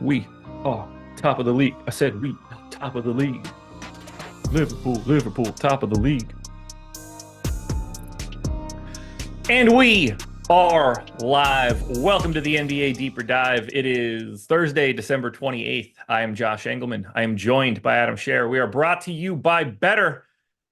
We are top of the league. I said we are top of the league. Liverpool, top of the league. And we are live. Welcome to the NBA Deeper Dive. It is Thursday, December 28th. I am Josh Engleman. I am joined by Adam Scherer. We are brought to you by Better.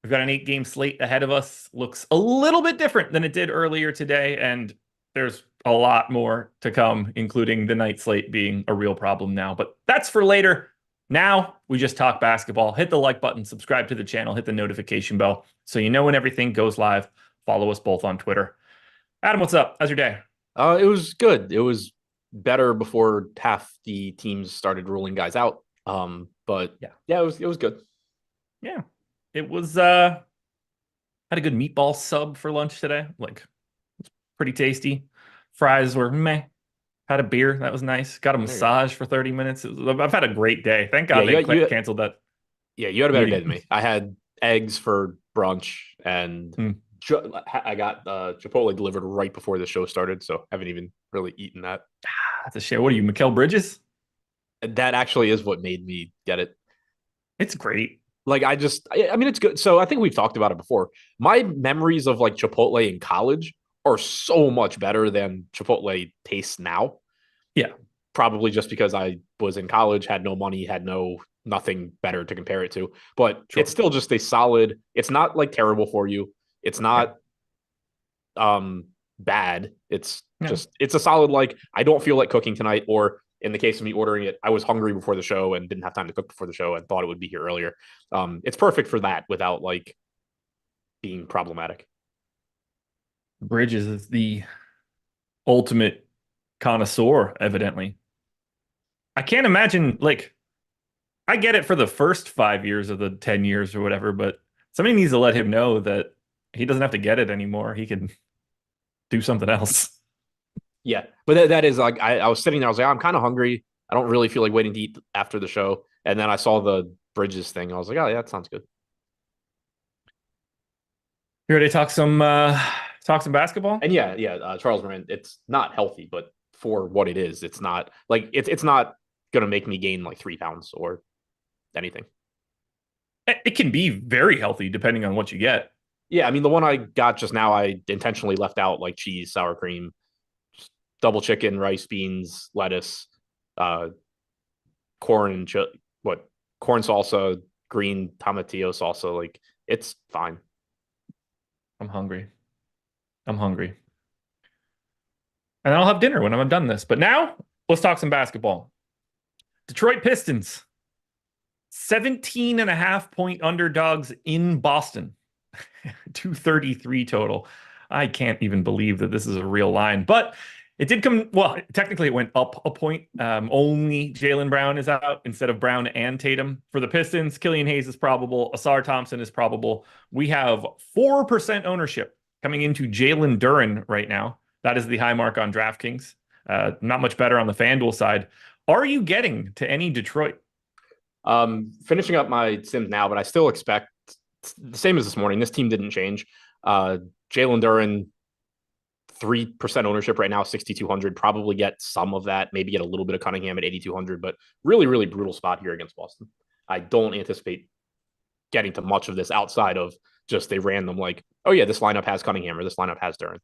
We've got an 8-game slate ahead of us. Looks a little bit different than it did earlier today, and there's a lot more to come, including the night slate being a real problem now. But that's for later. Now, we just talk basketball. Hit the like button, subscribe to the channel, hit the notification bell so you know when everything goes live. Follow us both on Twitter. Adam, what's up? How's your day? It was good. It was better before half the teams started ruling guys out. But yeah, it was good. Yeah. It was had a good meatball sub for lunch today. Like, it's pretty tasty. Fries were meh. Had a beer. That was nice. Got a massage for 30 minutes. I've had a great day. Thank God they canceled that. Yeah, you had a better day than me. I had eggs for brunch and I got Chipotle delivered right before the show started, so I haven't even really eaten that. That's a shame. What are you, Mikal Bridges? That actually is what made me get it. It's great. Like, I mean, it's good. So I think we've talked about it before. My memories of like Chipotle in college are so much better than Chipotle tastes now. Yeah. Probably just because I was in college, had no money, had nothing better to compare it to. But It's still just a solid, it's not like terrible for you. It's not bad. It's just, it's a solid, like, I don't feel like cooking tonight, or in the case of me ordering it, I was hungry before the show and didn't have time to cook before the show and thought it would be here earlier. It's perfect for that without like being problematic. Bridges is the ultimate connoisseur, evidently. I can't imagine, like, I get it for the first 5 years of the 10 years or whatever, but somebody needs to let him know that he doesn't have to get it anymore. He can do something else. Yeah, but that is like, I was sitting there, I was like, I'm kind of hungry. I don't really feel like waiting to eat after the show. And then I saw the Bridges thing. I was like, oh, yeah, that sounds good. You ready to talk some basketball? And Charles Moran, it's not healthy, but for what it is, it's not like it's not gonna make me gain like 3 pounds or anything. It can be very healthy depending on what you get. Yeah, I mean, the one I got just now, I intentionally left out like cheese, sour cream, double chicken, rice, beans, lettuce, corn, corn salsa, green tomatillo salsa. Like, it's fine. I'm hungry. And I'll have dinner when I'm done this. But now, let's talk some basketball. Detroit Pistons, 17.5-point underdogs in Boston. 233 total. I can't even believe that this is a real line. But it did come, well, technically it went up a point. Only Jaylen Brown is out instead of Brown and Tatum. For the Pistons, Killian Hayes is probable. Asar Thompson is probable. We have 4% ownership coming into Jalen Duren right now. That is the high mark on DraftKings. Not much better on the FanDuel side. Are you getting to any Detroit? Finishing up my Sims now, but I still expect the same as this morning. This team didn't change. Jalen Duren, 3% ownership right now, 6,200. Probably get some of that, maybe get a little bit of Cunningham at 8,200, but really, really brutal spot here against Boston. I don't anticipate getting to much of this outside of just a random, like, oh yeah, this lineup has Cunningham or this lineup has Duren.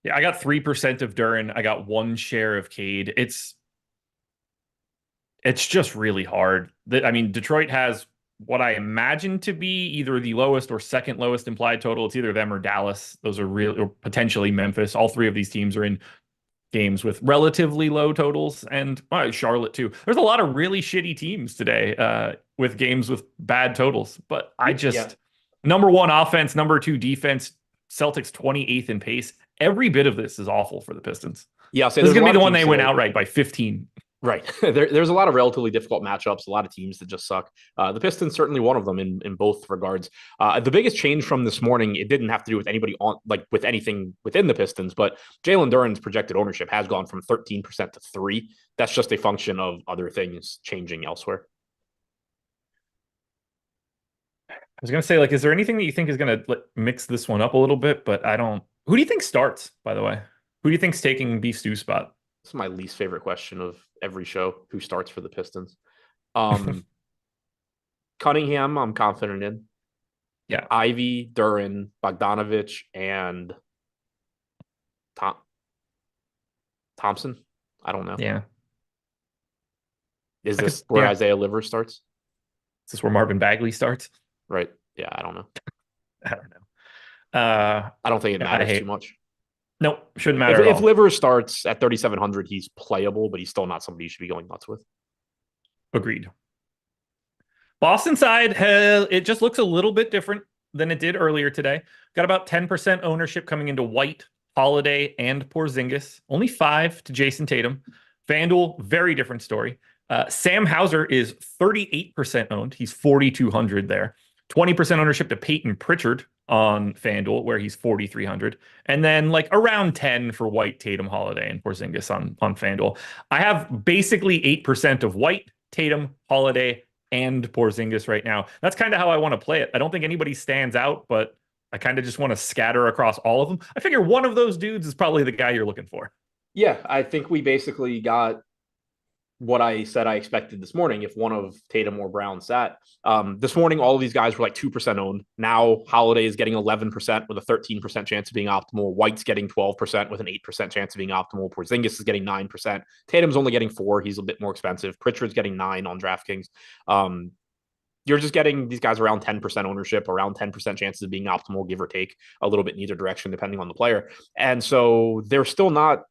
Yeah, I got 3% of Duren. I got 1 share of Cade. It's just really hard. I mean, Detroit has what I imagine to be either the lowest or second lowest implied total. It's either them or Dallas. Those are real, or potentially Memphis. All 3 of these teams are in games with relatively low totals, and Charlotte too. There's a lot of really shitty teams today with games with bad totals. But number 1 offense, number 2 defense, Celtics 28th in pace. Every bit of this is awful for the Pistons. Yeah, this is going to be the one they win outright by 15. Right. There's a lot of relatively difficult matchups, a lot of teams that just suck. The Pistons certainly one of them in both regards. The biggest change from this morning, it didn't have to do with anybody with anything within the Pistons, but Jalen Duren's projected ownership has gone from 13% to 3%. That's just a function of other things changing elsewhere. I was going to say, like, is there anything that you think is going to mix this one up a little bit? But I don't. Who do you think starts, by the way? Who do you think's taking Beef Stew's spot? This is my least favorite question of every show. Who starts for the Pistons? Um, Cunningham, I'm confident in. Yeah. Ivy, Duran, Bogdanovich, and Tom- Thompson. I don't know. Yeah. Is this where Isaiah Livers starts? Is this where Marvin Bagley starts? Right. Yeah, I don't know. I don't know. I don't think it matters too much. Nope, shouldn't matter if Livers starts at 3,700, he's playable, but he's still not somebody you should be going nuts with. Agreed. Boston side, it just looks a little bit different than it did earlier today. Got about 10% ownership coming into White, Holiday, and Porzingis. Only 5 to Jason Tatum. FanDuel, very different story. Sam Hauser is 38% owned. He's 4,200 there. 20% ownership to Peyton Pritchard on FanDuel, where he's 4,300. And then like around 10 for White, Tatum, Holiday, and Porzingis on FanDuel. I have basically 8% of White, Tatum, Holiday, and Porzingis right now. That's kind of how I want to play it. I don't think anybody stands out, but I kind of just want to scatter across all of them. I figure one of those dudes is probably the guy you're looking for. Yeah, I think we basically got what I said I expected this morning if one of Tatum or Brown sat. This morning, all of these guys were like 2% owned. Now Holiday is getting 11% with a 13% chance of being optimal. White's getting 12% with an 8% chance of being optimal. Porzingis is getting 9%. Tatum's only getting 4%. He's a bit more expensive. Pritchard's getting 9% on DraftKings. You're just getting these guys around 10% ownership, around 10% chances of being optimal, give or take a little bit in either direction, depending on the player. And so they're still not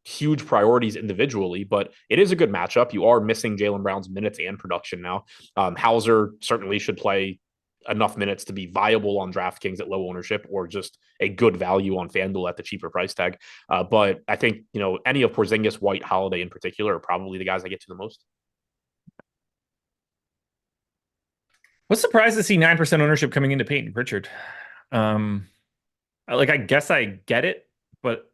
huge priorities individually, but it is a good matchup. You are missing Jaylen Brown's minutes and production now. Hauser certainly should play enough minutes to be viable on DraftKings at low ownership or just a good value on FanDuel at the cheaper price tag. But I think, any of Porzingis, White, Holiday in particular are probably the guys I get to the most. Was surprised to see 9% ownership coming into Peyton Pritchard. I guess I get it, but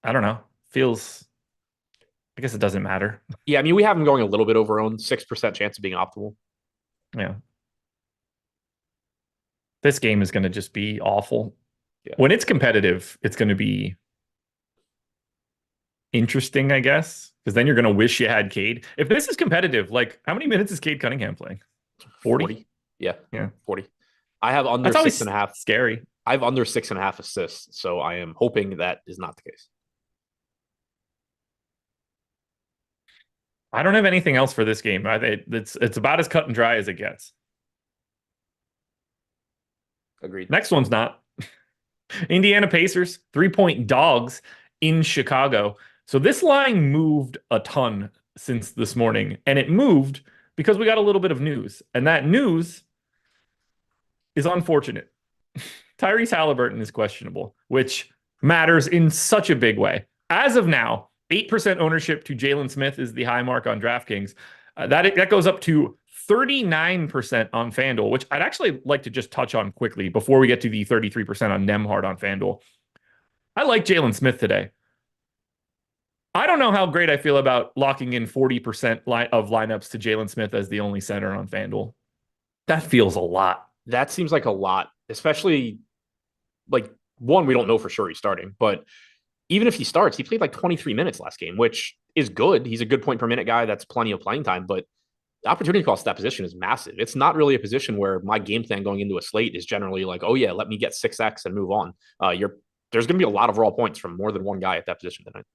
I don't know. I guess it doesn't matter. Yeah, I mean, we have him going a little bit over owned, 6% chance of being optimal. Yeah. This game is going to just be awful. Yeah. When it's competitive, it's going to be interesting, I guess, because then you're going to wish you had Cade. If this is competitive, like how many minutes is Cade Cunningham playing? 40? Yeah. 40. I have under 6.5. Scary. I have under 6.5 assists, so I am hoping that is not the case. I don't have anything else for this game. It's about as cut and dry as it gets. Agreed. Next one's not. Indiana Pacers, 3-point dogs in Chicago. So this line moved a ton since this morning, and it moved because we got a little bit of news. And that news is unfortunate. Tyrese Halliburton is questionable, which matters in such a big way. As of now, 8% ownership to Jalen Smith is the high mark on DraftKings. That goes up to 39% on FanDuel, which I'd actually like to just touch on quickly before we get to the 33% on Nembhard on FanDuel. I like Jalen Smith today. I don't know how great I feel about locking in 40% of lineups to Jalen Smith as the only center on FanDuel. That feels a lot. That seems like a lot, especially like one, we don't know for sure he's starting, but even if he starts, he played like 23 minutes last game, which is good. He's a good point per minute guy. That's plenty of playing time, but the opportunity cost of that position is massive. It's not really a position where my game plan going into a slate is generally like, oh yeah, let me get 6x and move on. There's going to be a lot of raw points from more than one guy at that position tonight.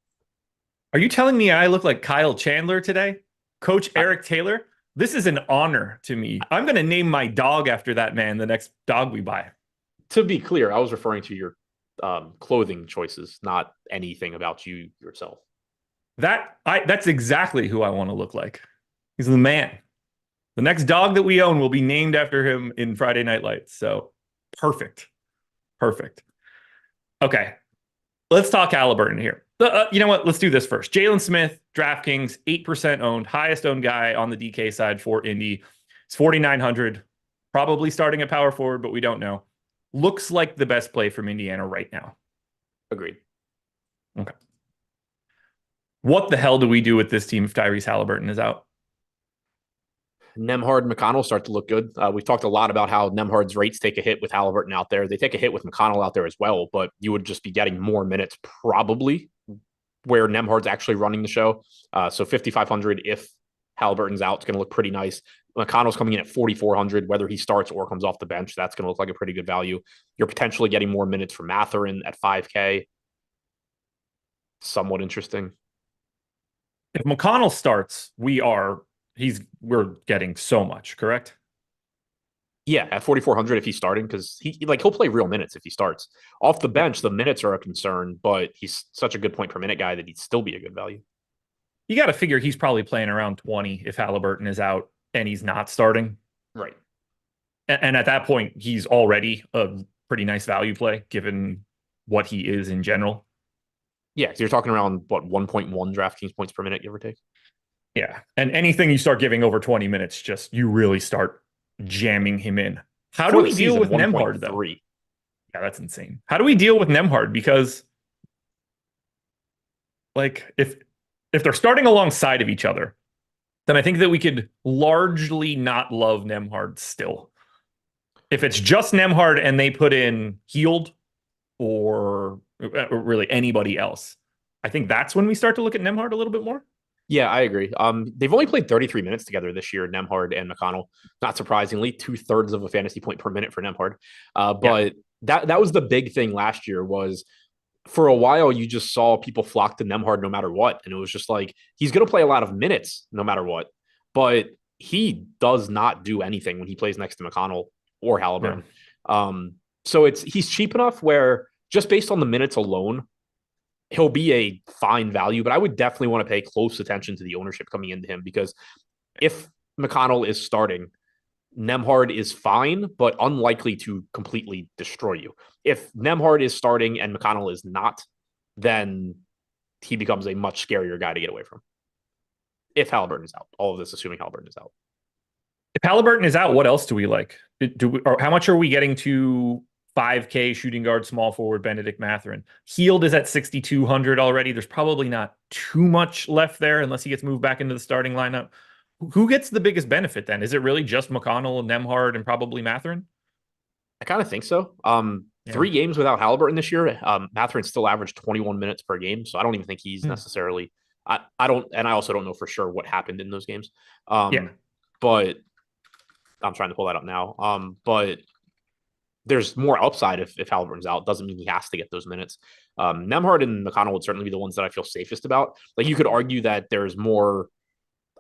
Are you telling me I look like Kyle Chandler today? Coach Eric Taylor? This is an honor to me. I'm going to name my dog after that man the next dog we buy. To be clear, I was referring to your clothing choices, not anything about you yourself. That's exactly who I want to look like. He's the man. The next dog that we own will be named after him in Friday Night Lights. So perfect. Okay. Let's talk Halliburton here. You know what? Let's do this first. Jalen Smith, DraftKings, 8% owned, highest owned guy on the DK side for Indy. It's 4,900, probably starting at power forward, but we don't know. Looks like the best play from Indiana right now. Agreed. Okay. What the hell do we do with this team if Tyrese Halliburton is out? Nembhard and McConnell start to look good. We've talked a lot about how Nembhard's rates take a hit with Halliburton out there. They take a hit with McConnell out there as well, but you would just be getting more minutes probably where Nemhard's actually running the show. So 5,500 if Halliburton's out, it's going to look pretty nice. McConnell's coming in at 4,400, whether he starts or comes off the bench. That's going to look like a pretty good value. You're potentially getting more minutes from Mathurin at 5K. Somewhat interesting. If McConnell starts, we're getting so much, correct? Yeah, at 4,400 if he's starting, because he'll play real minutes if he starts. Off the bench, the minutes are a concern, but he's such a good point per minute guy that he'd still be a good value. You got to figure he's probably playing around 20 if Halliburton is out and he's not starting. Right. And at that point, he's already a pretty nice value play given what he is in general. Yeah, so you're talking around, 1.1 DraftKings points per minute, give or take? Yeah. And anything you start giving over 20 minutes, just you really start jamming him in. How do we deal with Nembhard, though? Yeah, that's insane. How do we deal with Nembhard? Because, like, if they're starting alongside of each other, then I think that we could largely not love Nembhard still. If it's just Nembhard and they put in Healed or really anybody else, I think that's when we start to look at Nembhard a little bit more. Yeah, I agree. They've only played 33 minutes together this year, Nembhard and McConnell. Not surprisingly, 2/3 of a fantasy point per minute for Nembhard. But that was the big thing last year was for a while you just saw people flock to Nembhard no matter what. And it was just like, he's going to play a lot of minutes no matter what. But he does not do anything when he plays next to McConnell or Halliburton. So he's cheap enough where just based on the minutes alone, he'll be a fine value, but I would definitely want to pay close attention to the ownership coming into him, because if McConnell is starting, Nembhard is fine, but unlikely to completely destroy you. If Nembhard is starting and McConnell is not, then he becomes a much scarier guy to get away from. If Halliburton is out, all of this assuming Halliburton is out. If Halliburton is out, what else do we like? Or how much are we getting to 5K shooting guard, small forward, Benedict Mathurin? Healed is at 6,200 already. There's probably not too much left there unless he gets moved back into the starting lineup. Who gets the biggest benefit then? Is it really just McConnell, Nembhard, and probably Mathurin? I kind of think so. 3 games without Halliburton this year. Mathurin still averaged 21 minutes per game, so I don't even think he's necessarily. I don't, and I also don't know for sure what happened in those games. But I'm trying to pull that up now. But there's more upside if Halliburton's out. Doesn't mean he has to get those minutes. Nembhard and McConnell would certainly be the ones that I feel safest about. Like, you could argue that there's more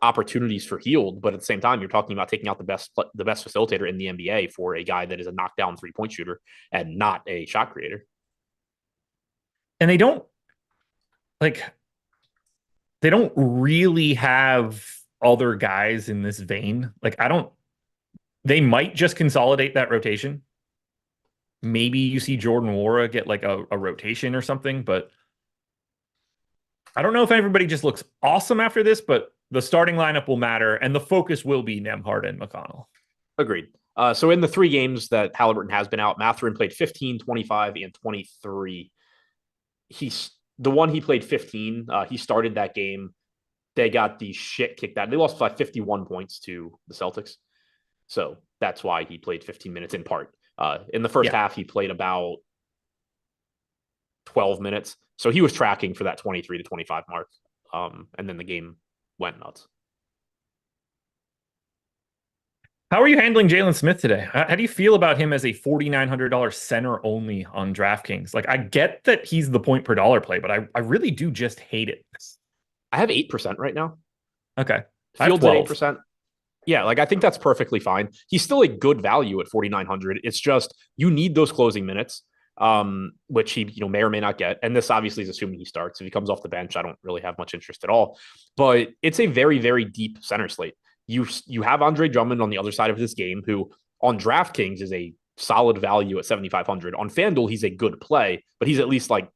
opportunities for Healed, but at the same time, you're talking about taking out the best facilitator in the NBA for a guy that is a knockdown 3-point shooter and not a shot creator. And they don't really have other guys in this vein. Like, they might just consolidate that rotation. Maybe you see Jordan Nwora get like a rotation or something, but I don't know if everybody just looks awesome after this, but the starting lineup will matter, and the focus will be Nembhard and McConnell. Agreed. So in the 3 games that Halliburton has been out, Mathurin played 15, 25, and 23. The one he played 15, he started that game. They got the shit kicked out. They lost by 51 points to the Celtics. So that's why he played 15 minutes in part. In the first half, he played about 12 minutes. So he was tracking for that 23 to 25 mark. And then the game went nuts. How are you handling Jalen Smith today? How do you feel about him as a $4,900 center only on DraftKings? Like, I get that he's the point per dollar play, but I really do just hate it. I have 8% right now. Okay. Fields at 8%. Yeah, like, I think that's perfectly fine. He's still a good value at 4,900. It's just you need those closing minutes, which he may or may not get. And this obviously is assuming he starts. If he comes off the bench, I don't really have much interest at all. But it's a very, very deep center slate. You have Andre Drummond on the other side of this game, who on DraftKings is a solid value at 7,500. On FanDuel, he's a good play, but he's at least like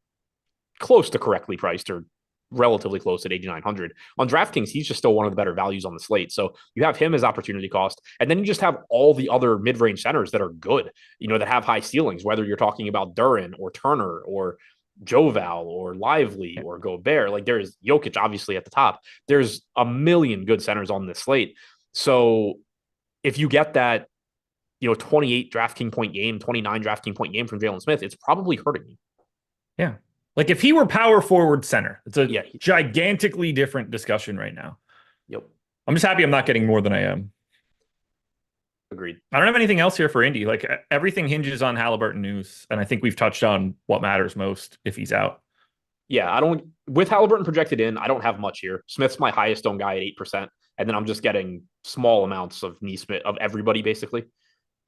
close to correctly priced, or relatively close at 8,900. On DraftKings, he's just still one of the better values on the slate. So you have him as opportunity cost. And then you just have all the other mid-range centers that are good, that have high ceilings, whether you're talking about Duren or Turner or Joval or Lively or Gobert. Like, there's Jokic obviously at the top. There's a million good centers on this slate. So if you get that, 28 DraftKings point game, 29 DraftKings point game from Jalen Smith, it's probably hurting you. Yeah. Like if he were power forward center, it's a Yeah. gigantically different discussion right now. Yep. I'm just happy I'm not getting more than I am. Agreed. I don't have anything else here for Indy. Like everything hinges on Halliburton news, and I think we've touched on what matters most if he's out. Yeah, I don't with Halliburton projected in, I don't have much here. Smith's my highest owned guy at 8%. And then I'm just getting small amounts of Neesmith of everybody, basically.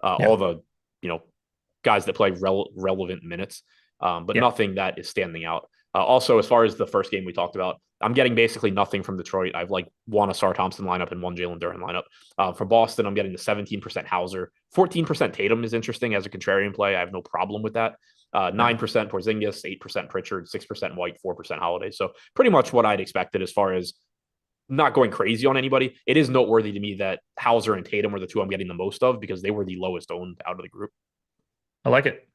Yeah, All the, you know, guys that play relevant minutes, but yeah, nothing that is standing out. Also, as far as the first game we talked about, I'm getting basically nothing from Detroit. I've like one Asar Thompson lineup and one Jalen Duren lineup. For Boston, I'm getting the 17% Hauser. 14% Tatum is interesting as a contrarian play. I have no problem with that. 9% Porzingis, 8% Pritchard, 6% White, 4% Holiday. So pretty much what I'd expected as far as not going crazy on anybody. It is noteworthy to me that Hauser and Tatum were the two I'm getting the most of because they were the lowest owned out of the group. I like it.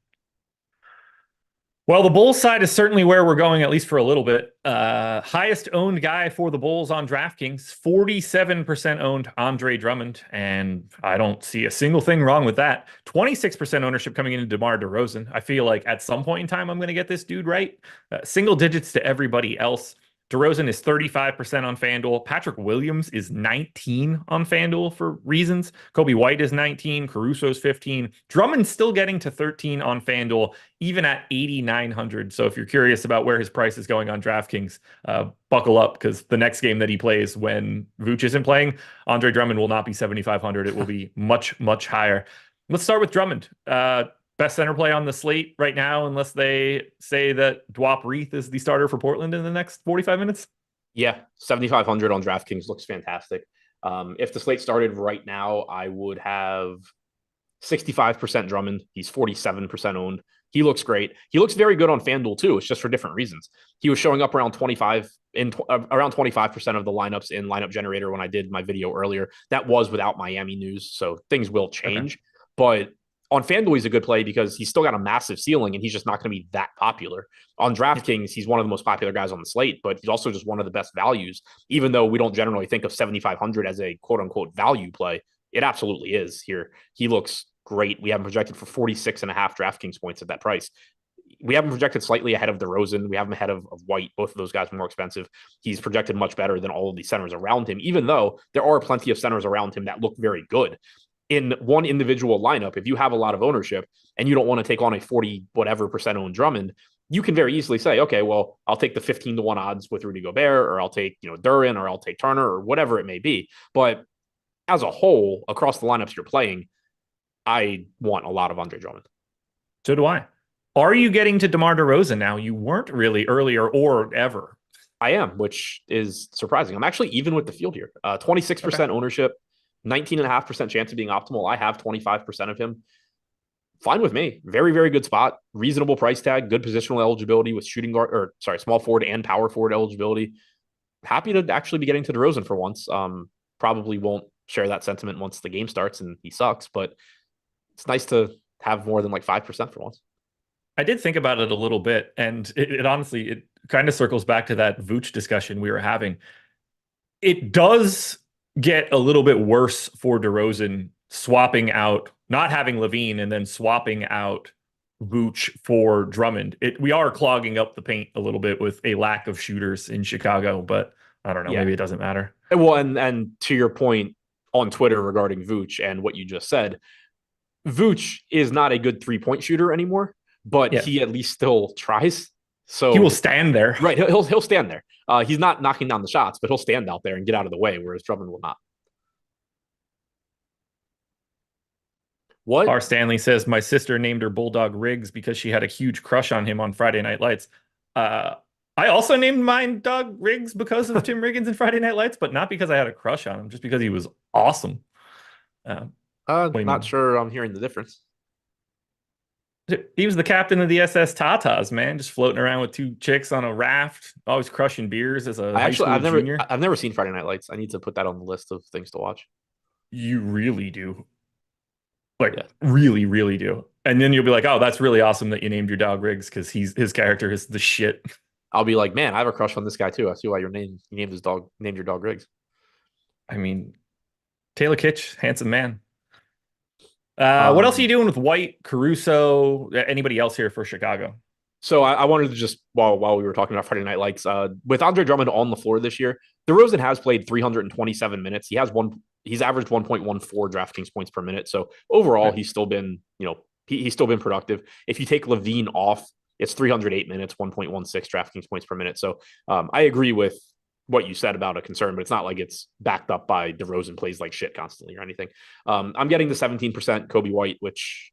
Well, the Bulls side is certainly where we're going, at least for a little bit. Highest owned guy for the Bulls on DraftKings, 47% owned Andre Drummond, and I don't see a single thing wrong with that. 26% ownership coming into DeMar DeRozan. I feel like at some point in time, I'm going to get this dude right. Single digits to everybody else. DeRozan is 35% on FanDuel. Patrick Williams is 19 on FanDuel for reasons. Kobe White is 19. Caruso's 15. Drummond's still getting to 13 on FanDuel, even at 8,900. So if you're curious about where his price is going on DraftKings, buckle up because the next game that he plays when Vooch isn't playing, Andre Drummond will not be 7,500. It will be much, much higher. Let's start with Drummond. Best center play on the slate right now, unless they say that Dwop Reith is the starter for Portland in the next 45 minutes. Yeah, 7,500 on DraftKings looks fantastic. If the slate started right now, I would have 65% Drummond. He's 47% owned. He looks great. He looks very good on FanDuel too. It's just for different reasons. He was showing up around 25% of the lineups in Lineup Generator when I did my video earlier. That was without Miami news, so things will change. Okay. But on FanDuel, he's a good play because he's still got a massive ceiling and he's just not going to be that popular. On DraftKings, he's one of the most popular guys on the slate, but he's also just one of the best values, even though we don't generally think of 7,500 as a quote unquote value play. It absolutely is here. He looks great. We have him projected for 46.5 DraftKings points at that price. We have him projected slightly ahead of DeRozan. We have him ahead of White. Both of those guys are more expensive. He's projected much better than all of the centers around him, even though there are plenty of centers around him that look very good. In one individual lineup, if you have a lot of ownership and you don't want to take on a 40 whatever percent owned Drummond, you can very easily say, okay, well, I'll take the 15-1 odds with Rudy Gobert, or I'll take, Duren, or I'll take Turner, or whatever it may be. But as a whole, across the lineups you're playing, I want a lot of Andre Drummond. So do I. Are you getting to DeMar DeRozan now? You weren't really earlier or ever. I am, which is surprising. I'm actually even with the field here. 26% ownership. 19.5% chance of being optimal. I have 25% of him. Fine with me. Very, very good spot. Reasonable price tag. Good positional eligibility with shooting guard, small forward and power forward eligibility. Happy to actually be getting to DeRozan for once. Probably won't share that sentiment once the game starts and he sucks, but it's nice to have more than like 5% for once. I did think about it a little bit, and it honestly, it kind of circles back to that Vooch discussion we were having. It does get a little bit worse for DeRozan swapping out, not having Levine and then swapping out Vooch for Drummond. We are clogging up the paint a little bit with a lack of shooters in Chicago, but I don't know. Yeah. Maybe it doesn't matter. Well, and to your point on Twitter regarding Vooch and what you just said, Vooch is not a good 3-point shooter anymore, but he at least still tries. So he will stand there. Right. He'll stand there. He's not knocking down the shots, but he'll stand out there and get out of the way, whereas Drummond will not. What? R. Stanley says, my sister named her Bulldog Riggs because she had a huge crush on him on Friday Night Lights. I also named mine Dog Riggs because of Tim Riggins in Friday Night Lights, but not because I had a crush on him, just because he was awesome. Not sure I'm hearing the difference. He was the captain of the SS Tatas, man, just floating around with 2 chicks on a raft, always crushing beers as a high school junior. I've never seen Friday Night Lights. I need to put that on the list of things to watch. You really do. Really, really do. And then you'll be like, oh, that's really awesome that you named your dog Riggs because his character is the shit. I'll be like, man, I have a crush on this guy too. I see why you named your dog Riggs. I mean, Taylor Kitsch, handsome man. What else are you doing with White, Caruso, anybody else here for Chicago? So I wanted to just while we were talking about Friday Night Lights, with Andre Drummond on the floor this year, DeRozan has played 327 minutes. He's averaged 1.14 DraftKings points per minute. So overall, Okay. he's still been, he's still been productive. If you take Levine off, it's 308 minutes, 1.16 DraftKings points per minute. So I agree with what you said about a concern, but it's not like it's backed up by DeRozan plays like shit constantly or anything. I'm getting the 17% Kobe White, which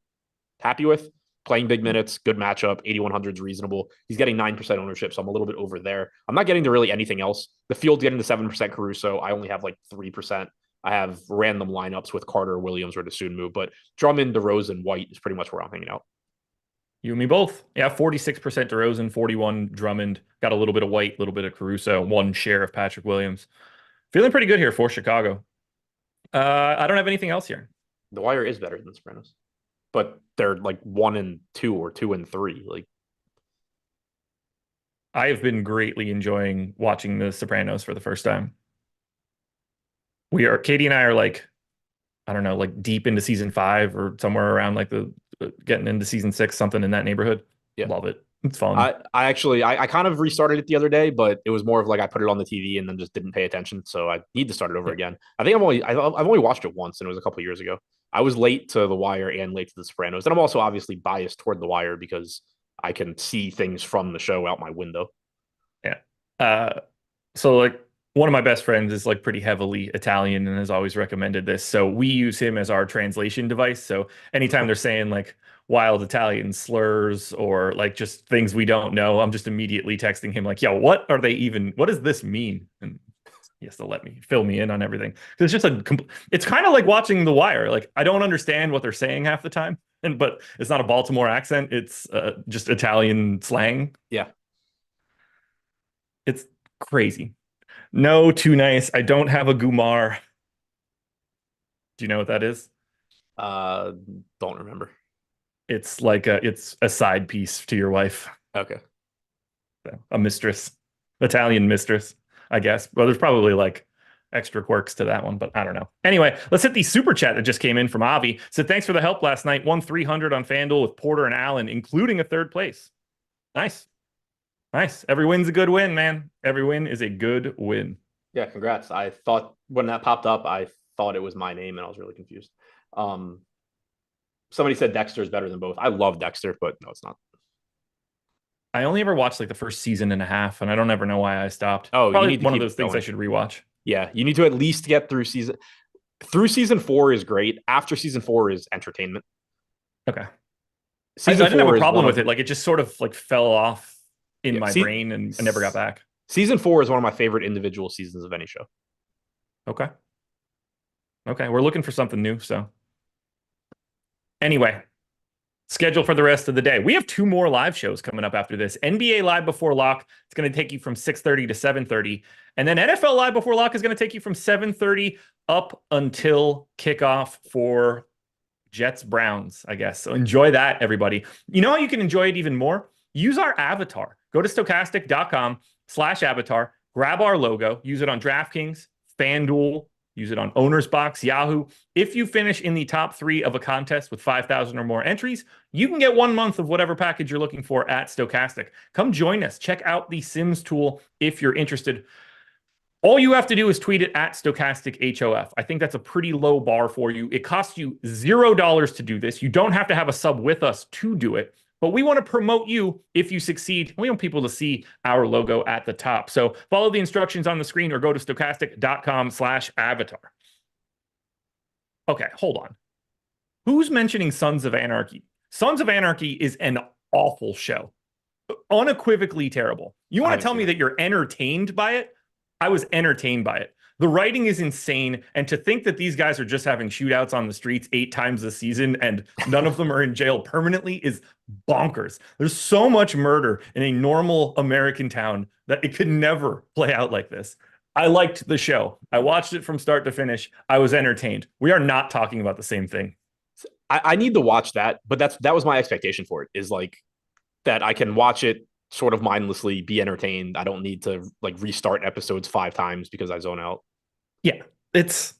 happy with. Playing big minutes, good matchup, 8,100 is reasonable. He's getting 9% ownership, so I'm a little bit over there. I'm not getting to really anything else. The field's getting to 7% Caruso. I only have like 3%. I have random lineups with Carter, Williams, or Desunmu, but Drummond, DeRozan, White is pretty much where I'm hanging out. You and me both. Yeah, 46% DeRozan, 41 Drummond. Got a little bit of White, a little bit of Caruso, one share of Patrick Williams. Feeling pretty good here for Chicago. I don't have anything else here. The Wire is better than Sopranos, but they're like 1-2 or 2-3. Like, I have been greatly enjoying watching The Sopranos for the first time. Katie and I are like, I don't know, like deep into season 5 or somewhere around like the getting into season 6, something in that neighborhood. yeah. Love it. It's fun. I kind of restarted it the other day, but it was more of like I put it on the TV and then just didn't pay attention. So I need to start it over again. I think I've only watched it once, and it was a couple of years ago. I was late to The Wire and late to The Sopranos, and I'm also obviously biased toward The Wire because I can see things from the show out my window. Yeah. So like one of my best friends is like pretty heavily Italian and has always recommended this. So we use him as our translation device. So anytime they're saying like wild Italian slurs or like just things we don't know, I'm just immediately texting him like, yo, what does this mean? And he has to let me fill me in on everything. It's just it's kind of like watching The Wire. Like I don't understand what they're saying half the time. But it's not a Baltimore accent. It's just Italian slang. Yeah. It's crazy. No, too nice. I don't have a Gumar. Do you know what that is? Uh, don't remember. It's it's a side piece to your wife. Okay. So, a mistress, Italian mistress, I guess. Well, there's probably like extra quirks to that one, but I don't know. Anyway, let's hit the super chat that just came in from Avi. So thanks for the help last night. Won 300 on FanDuel with Porter and Allen, including a third place. Nice. Nice. Every win's a good win, man. Every win is a good win. Yeah, congrats. I thought when that popped up, I thought it was my name and I was really confused. Somebody said Dexter is better than both. I love Dexter, but no, it's not. I only ever watched like the first season and a half, and I don't ever know why I stopped. Oh, Probably you need to one of keep those things going. I should rewatch. Yeah, you need to at least get through season 4 is great. After season 4 is entertainment. Okay. Season I didn't have 4 a is problem one with of it. Like it just sort of like fell off in Yeah, my brain and I never got back. Season 4 is one of my favorite individual seasons of any show. Okay. Okay. We're looking for something new. So anyway, schedule for the rest of the day. We have 2 more live shows coming up after this. NBA Live Before Lock. It's going to take you from 6:30 to 7:30. And then NFL Live Before Lock is going to take you from 7:30 up until kickoff for Jets Browns, I guess. So enjoy that, everybody. You know how you can enjoy it even more? Use our avatar. Go to stokastic.com/avatar, grab our logo, use it on DraftKings, FanDuel, use it on Owner's Box, Yahoo. If you finish in the top 3 of a contest with 5,000 or more entries, you can get 1 month of whatever package you're looking for at Stokastic. Come join us. Check out the Sims tool if you're interested. All you have to do is tweet it at StokasticHOF. I think that's a pretty low bar for you. It costs you $0 to do this. You don't have to have a sub with us to do it, but we want to promote you if you succeed. We want people to see our logo at the top. So follow the instructions on the screen or go to stokastic.com/avatar. Okay, hold on. Who's mentioning Sons of Anarchy? Sons of Anarchy is an awful show. Unequivocally terrible. You want to tell me that you're entertained by it? I was entertained by it. The writing is insane. And to think that these guys are just having shootouts on the streets 8 times this season and none of them are in jail permanently is bonkers. There's so much murder in a normal American town that it could never play out like this. I liked the show. I watched it from start to finish. I was entertained. We are not talking about the same thing. I need to watch that, but that was my expectation for it, is like that I can watch it sort of mindlessly, be entertained. I don't need to like restart episodes 5 times because I zone out. Yeah, it's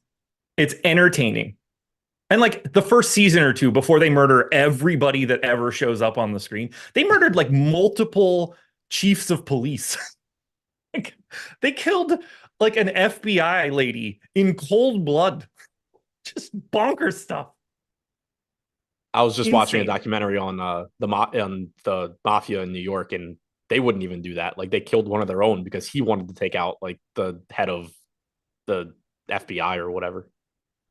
entertaining. And like the first season or two before they murder everybody that ever shows up on the screen, they murdered like multiple chiefs of police. Like, they killed like an FBI lady in cold blood. Just bonkers stuff. I was just watching a Insane. documentary on the mafia in New York, and they wouldn't even do that. Like they killed one of their own because he wanted to take out like the head of the FBI or whatever.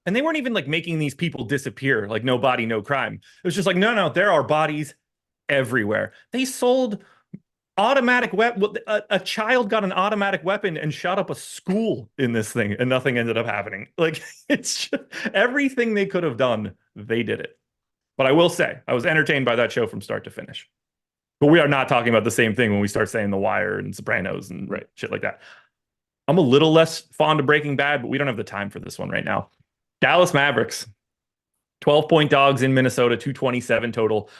And they weren't even like making these people disappear, like no body, no crime. It was just like, no, no, there are bodies everywhere. They sold automatic weapon. A child got an automatic weapon and shot up a school in this thing, and nothing ended up happening. Like it's just, everything they could have done, they did it. But I will say, I was entertained by that show from start to finish. But we are not talking about the same thing when we start saying The Wire and Sopranos and shit like that. I'm a little less fond of Breaking Bad, but we don't have the time for this one right now. Dallas Mavericks, 12-point dogs in Minnesota, 227 total.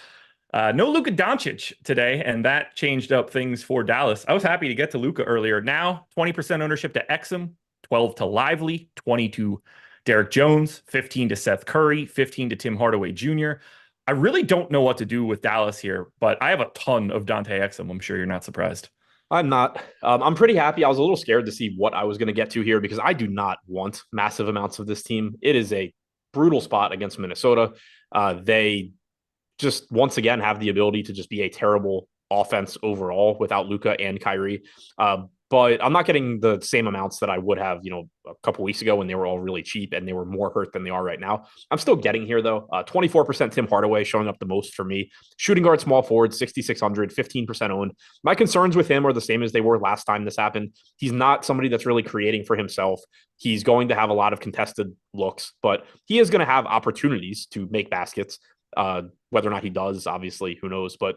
No Luka Doncic today, and that changed up things for Dallas. I was happy to get to Luka earlier. Now, 20% ownership to Exum, 12 to Lively, 20 to Derek Jones, 15 to Seth Curry, 15 to Tim Hardaway Jr. I really don't know what to do with Dallas here, but I have a ton of Dante Exum. I'm sure you're not surprised. I'm not. I'm pretty happy. I was a little scared to see what I was going to get to here because I do not want massive amounts of this team. It is a brutal spot against Minnesota. They just once again have the ability to just be a terrible offense overall without Luka and Kyrie. But I'm not getting the same amounts that I would have, a couple weeks ago when they were all really cheap and they were more hurt than they are right now. I'm still getting here though. 24% Tim Hardaway showing up the most for me. Shooting guard, small forward, 6,600, 15% owned. My concerns with him are the same as they were last time this happened. He's not somebody that's really creating for himself. He's going to have a lot of contested looks, but he is going to have opportunities to make baskets. Whether or not he does, obviously, who knows? But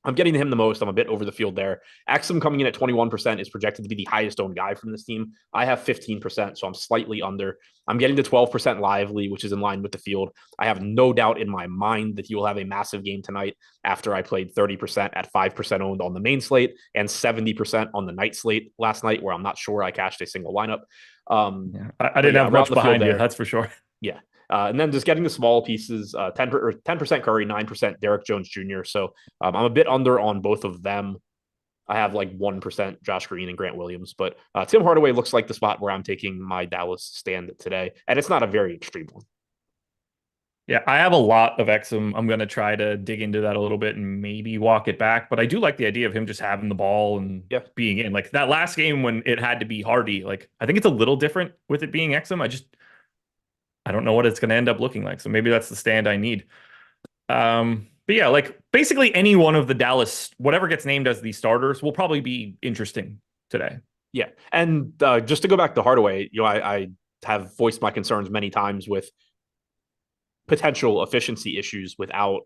I'm getting to him the most. I'm a bit over the field there. Exum coming in at 21% is projected to be the highest owned guy from this team. I have 15%, so I'm slightly under. I'm getting to 12% Lively, which is in line with the field. I have no doubt in my mind that he will have a massive game tonight after I played 30% at 5% owned on the main slate and 70% on the night slate last night, where I'm not sure I cashed a single lineup. I didn't have much behind you, that's for sure. Yeah. And then just getting the small pieces, 10% Curry, 9% Derek Jones Jr. So I'm a bit under on both of them. I have like 1% Josh Green and Grant Williams, but Tim Hardaway looks like the spot where I'm taking my Dallas stand today. And it's not a very extreme one. Yeah, I have a lot of Exum. I'm going to try to dig into that a little bit and maybe walk it back. But I do like the idea of him just having the ball and being in. Like that last game when it had to be Hardy, like I think it's a little different with it being Exum. I don't know what it's going to end up looking like. So maybe that's the stand I need. But yeah, like basically any one of the Dallas, whatever gets named as the starters will probably be interesting today. Yeah. And just to go back to Hardaway, I have voiced my concerns many times with potential efficiency issues without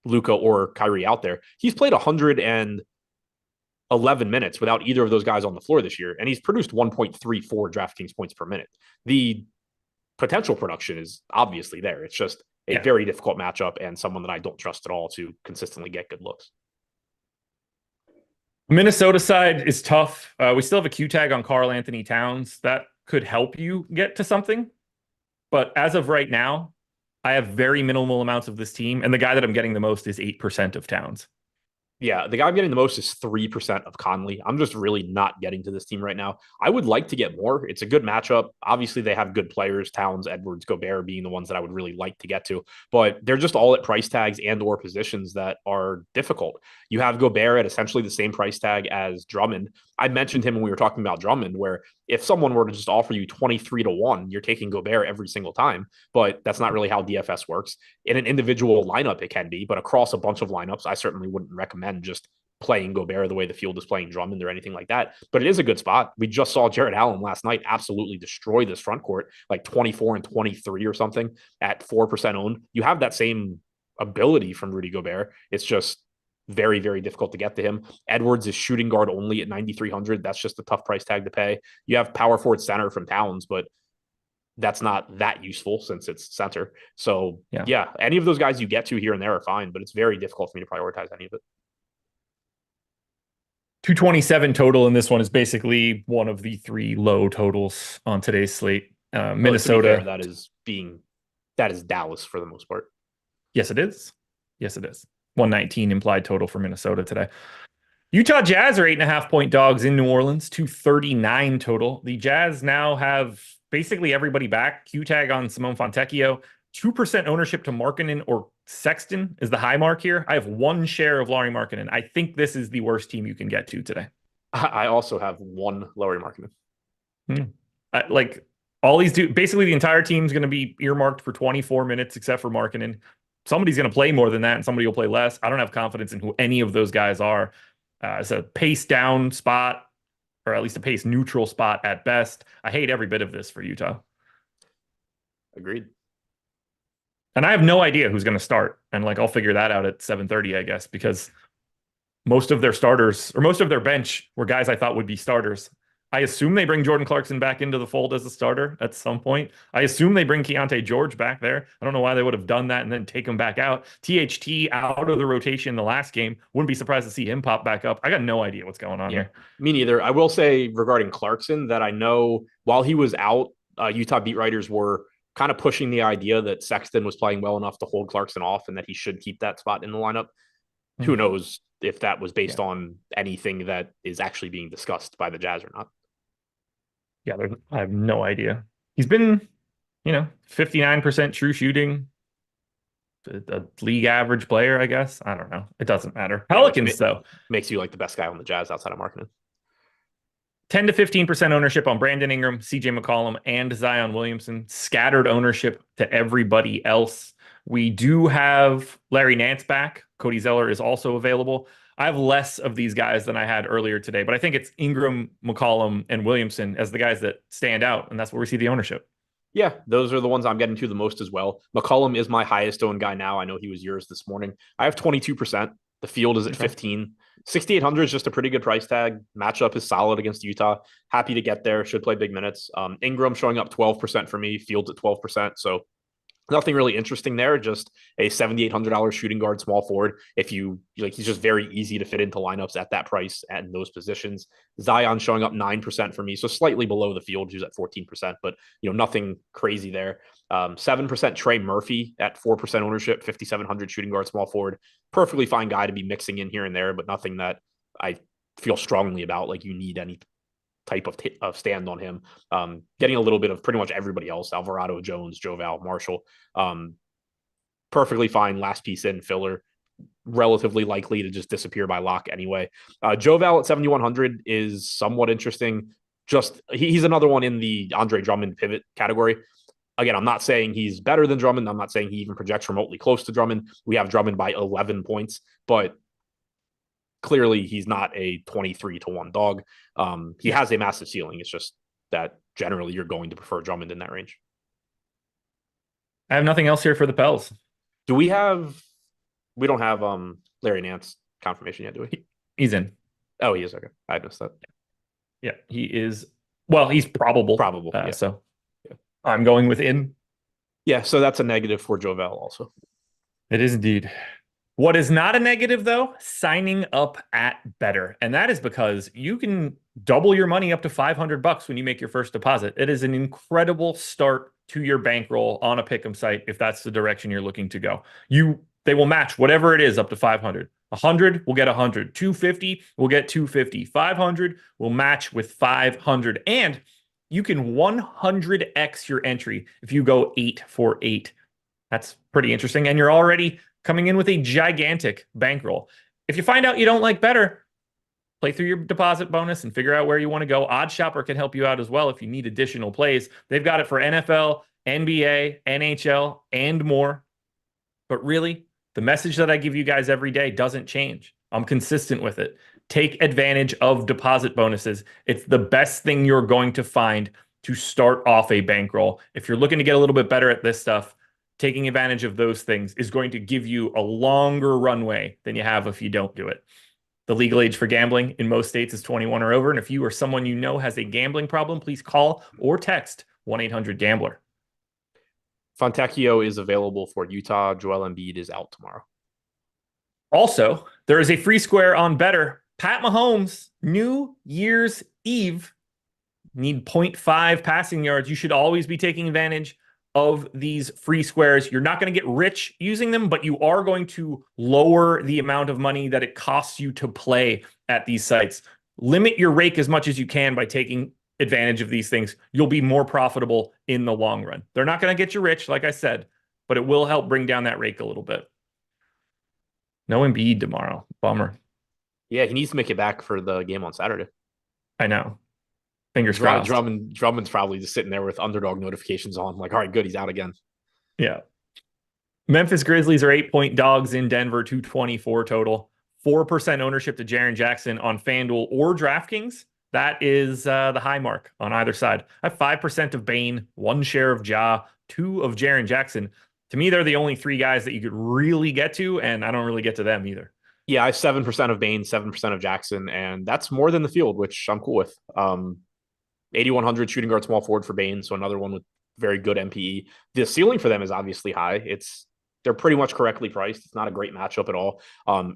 Luka or Kyrie out there. He's played 111 minutes without either of those guys on the floor this year, and he's produced 1.34 DraftKings points per minute. The potential production is obviously there. It's just a very difficult matchup and someone that I don't trust at all to consistently get good looks. Minnesota side is tough. We still have a Q tag on Karl Anthony Towns. That could help you get to something. But as of right now, I have very minimal amounts of this team. And the guy that I'm getting the most is 8% of Towns. Yeah, the guy I'm getting the most is 3% of Conley. I'm just really not getting to this team right now. I would like to get more. It's a good matchup. Obviously, they have good players, Towns, Edwards, Gobert being the ones that I would really like to get to. But they're just all at price tags and or positions that are difficult. You have Gobert at essentially the same price tag as Drummond. I mentioned him when we were talking about Drummond, where if someone were to just offer you 23-1, you're taking Gobert every single time. But that's not really how DFS works. In an individual lineup, it can be, but across a bunch of lineups, I certainly wouldn't recommend just playing Gobert the way the field is playing Drummond or anything like that. But it is a good spot. We just saw Jarrett Allen last night absolutely destroy this front court, like 24 and 23 or something at 4% owned. You have that same ability from Rudy Gobert. It's just very, very difficult to get to him. Edwards is shooting guard only at 9,300. That's just a tough price tag to pay. You have power forward center from Towns, but that's not that useful since it's center. So yeah, any of those guys you get to here and there are fine, but it's very difficult for me to prioritize any of it. 227 total in this one is basically one of the three low totals on today's slate. Minnesota. That is being That is Dallas for the most part. Yes, it is. Yes, it is. 119 implied total for Minnesota today. Utah Jazz are 8.5-point dogs in New Orleans, 239 total. The Jazz now have basically everybody back. Q-tag on Simone Fontecchio. 2% ownership to Markkanen or Sexton is the high mark here. I have one share of Lauri Markkanen. I think this is the worst team you can get to today. I also have one Lauri Markkanen. Like all these basically the entire team's going to be earmarked for 24 minutes except for Markkanen. Somebody's going to play more than that and somebody will play less. I don't have confidence in who any of those guys are. It's a pace down spot, or at least a pace neutral spot at best. I hate every bit of this for Utah. Agreed. And I have no idea who's going to start. And like, I'll figure that out at 7:30, I guess, because most of their starters or most of their bench were guys I thought would be starters. I assume they bring Jordan Clarkson back into the fold as a starter at some point. I assume they bring Keontae George back there. I don't know why they would have done that and then take him back out. THT out of the rotation the last game. Wouldn't be surprised to see him pop back up. I got no idea what's going on here. Me neither. I will say regarding Clarkson that I know while he was out, Utah beat writers were kind of pushing the idea that Sexton was playing well enough to hold Clarkson off and that he should keep that spot in the lineup. Mm-hmm. Who knows if that was based on anything that is actually being discussed by the Jazz or not. Yeah, I have no idea. He's been, 59% true shooting, a league average player, I guess. I don't know. It doesn't matter. Pelicans, though. Makes you like the best guy on the Jazz outside of Markkanen. 10 to 15% ownership on Brandon Ingram, CJ McCollum, and Zion Williamson. Scattered ownership to everybody else. We do have Larry Nance back. Cody Zeller is also available. I have less of these guys than I had earlier today, but I think it's Ingram, McCollum, and Williamson as the guys that stand out, and that's where we see the ownership. Yeah, those are the ones I'm getting to the most as well. McCollum is my highest owned guy now. I know he was yours this morning. I have 22%. The field is at 15. 6,800 is just a pretty good price tag. Matchup is solid against Utah. Happy to get there. Should play big minutes. Ingram showing up 12% for me. Field's at 12%. So nothing really interesting there. Just a $7,800 shooting guard, small forward. If you like, he's just very easy to fit into lineups at that price and those positions. Zion showing up 9% for me, so slightly below the field, who's at 14%, but nothing crazy there. 7% Trey Murphy at 4% ownership, 5,700 shooting guard, small forward. Perfectly fine guy to be mixing in here and there, but nothing that I feel strongly about. Like you need any type of stand on him. Getting a little bit of pretty much everybody else, Alvarado, Jones, Joval, Marshall. Perfectly fine last piece in filler, relatively likely to just disappear by lock anyway. Joval at 7,100 is somewhat interesting. Just he's another one in the Andre Drummond pivot category. Again, I'm not saying he's better than Drummond. I'm not saying he even projects remotely close to Drummond. We have Drummond by 11 points, but clearly he's not a 23-1 dog. He has a massive ceiling. It's just that generally you're going to prefer Drummond in that range. I have nothing else here for the Pels. We don't have Larry Nance confirmation yet, do we? He's in. Oh, he is. Okay. I missed that. Yeah, he is. Well, he's probable. Probable. Yeah. So yeah. I'm going with in. Yeah, so that's a negative for Jovel also. It is indeed. What is not a negative, though, signing up at Better. And that is because you can double your money up to $500 when you make your first deposit. It is an incredible start to your bankroll on a pick'em site if that's the direction you're looking to go. They will match whatever it is up to 500. 100 will get 100. 250 will get 250. 500 will match with 500. And you can 100x your entry if you go 8 for 8. That's pretty interesting. And you're already coming in with a gigantic bankroll. If you find out you don't like Better, play through your deposit bonus and figure out where you want to go. Odd Shopper can help you out as well if you need additional plays. They've got it for NFL, NBA, NHL, and more. But really, the message that I give you guys every day doesn't change. I'm consistent with it. Take advantage of deposit bonuses. It's the best thing you're going to find to start off a bankroll. If you're looking to get a little bit better at this stuff, taking advantage of those things is going to give you a longer runway than you have if you don't do it. The legal age for gambling in most states is 21 or over. And if you or someone you know has a gambling problem, please call or text 1-800-GAMBLER. Fontecchio is available for Utah. Joel Embiid is out tomorrow. Also, there is a free square on Better. Pat Mahomes, New Year's Eve, need 0.5 passing yards. You should always be taking advantage of these free squares. You're not going to get rich using them, but you are going to lower the amount of money that it costs you to play at these sites. Limit your rake as much as you can by taking advantage of these things. You'll be more profitable in the long run. They're not going to get you rich, like I said, but it will help bring down that rake a little bit. No Embiid tomorrow. Bummer. Yeah, he needs to make it back for the game on Saturday. I know. Fingers crossed. Drummond's probably just sitting there with underdog notifications on, like, all right, good, he's out again. Yeah. Memphis Grizzlies are 8-point dogs in Denver, 224 total. 4% ownership to Jaren Jackson on FanDuel or DraftKings. That is the high mark on either side. I have 5% of Bane, 1 share of Ja, 2 of Jaren Jackson. To me, they're the only 3 guys that you could really get to, and I don't really get to them either. Yeah, I have 7% of Bane, 7% of Jackson, and that's more than the field, which I'm cool with. 8,100 shooting guard small forward for Bane, so another one with very good MPE. The ceiling for them is obviously high. They're pretty much correctly priced. It's not a great matchup at all.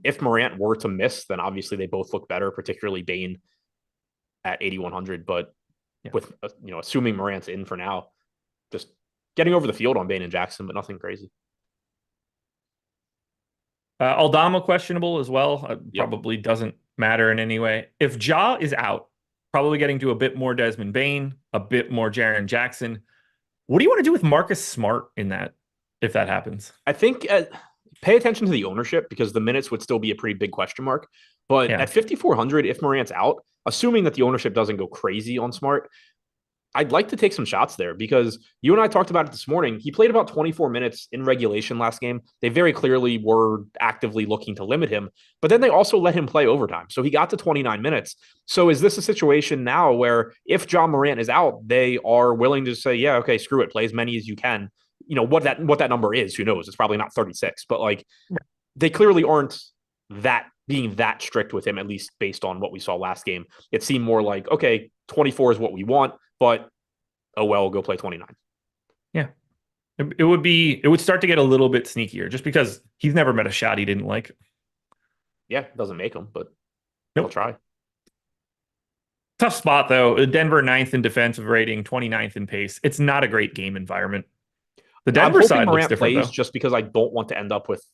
If Morant were to miss, then obviously they both look better, particularly Bane at 8,100. But with assuming Morant's in for now, just getting over the field on Bane and Jackson, but nothing crazy. Aldama questionable as well. Probably doesn't matter in any way. If Ja is out, probably getting to a bit more Desmond Bane, a bit more Jaren Jackson. What do you want to do with Marcus Smart in that, if that happens? I think pay attention to the ownership, because the minutes would still be a pretty big question mark. But at 5,400, if Morant's out, assuming that the ownership doesn't go crazy on Smart, I'd like to take some shots there, because you and I talked about it this morning. He played about 24 minutes in regulation last game. They very clearly were actively looking to limit him, but then they also let him play overtime. So he got to 29 minutes. So is this a situation now where if John Morant is out, they are willing to say, yeah, okay, screw it, play as many as you can. What that number is, who knows? It's probably not 36, but like they clearly aren't being that strict with him, at least based on what we saw last game. It seemed more like, okay, 24 is what we want, but oh well, go play 29. Yeah. It would start to get a little bit sneakier, just because he's never met a shot he didn't like. Yeah, it doesn't make him, but he'll try. Tough spot though. Denver 9th in defensive rating, 29th in pace. It's not a great game environment. The Denver side looks different though. Just because I don't want to end up with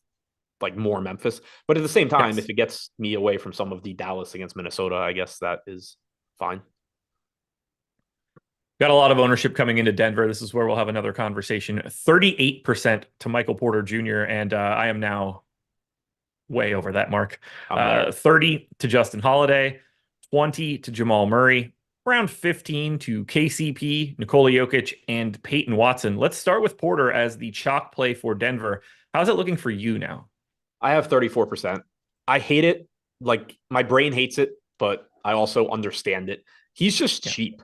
like more Memphis, but at the same time, if it gets me away from some of the Dallas against Minnesota, I guess that is fine. Got a lot of ownership coming into Denver. This is where we'll have another conversation. 38% to Michael Porter Jr., and I am now way over that mark. 30 to Justin Holiday, 20 to Jamal Murray, around 15 to KCP, Nikola Jokic, and Peyton Watson. Let's start with Porter as the chalk play for Denver. How's it looking for you now? I have 34%. I hate it. Like, my brain hates it, but I also understand it. He's just cheap.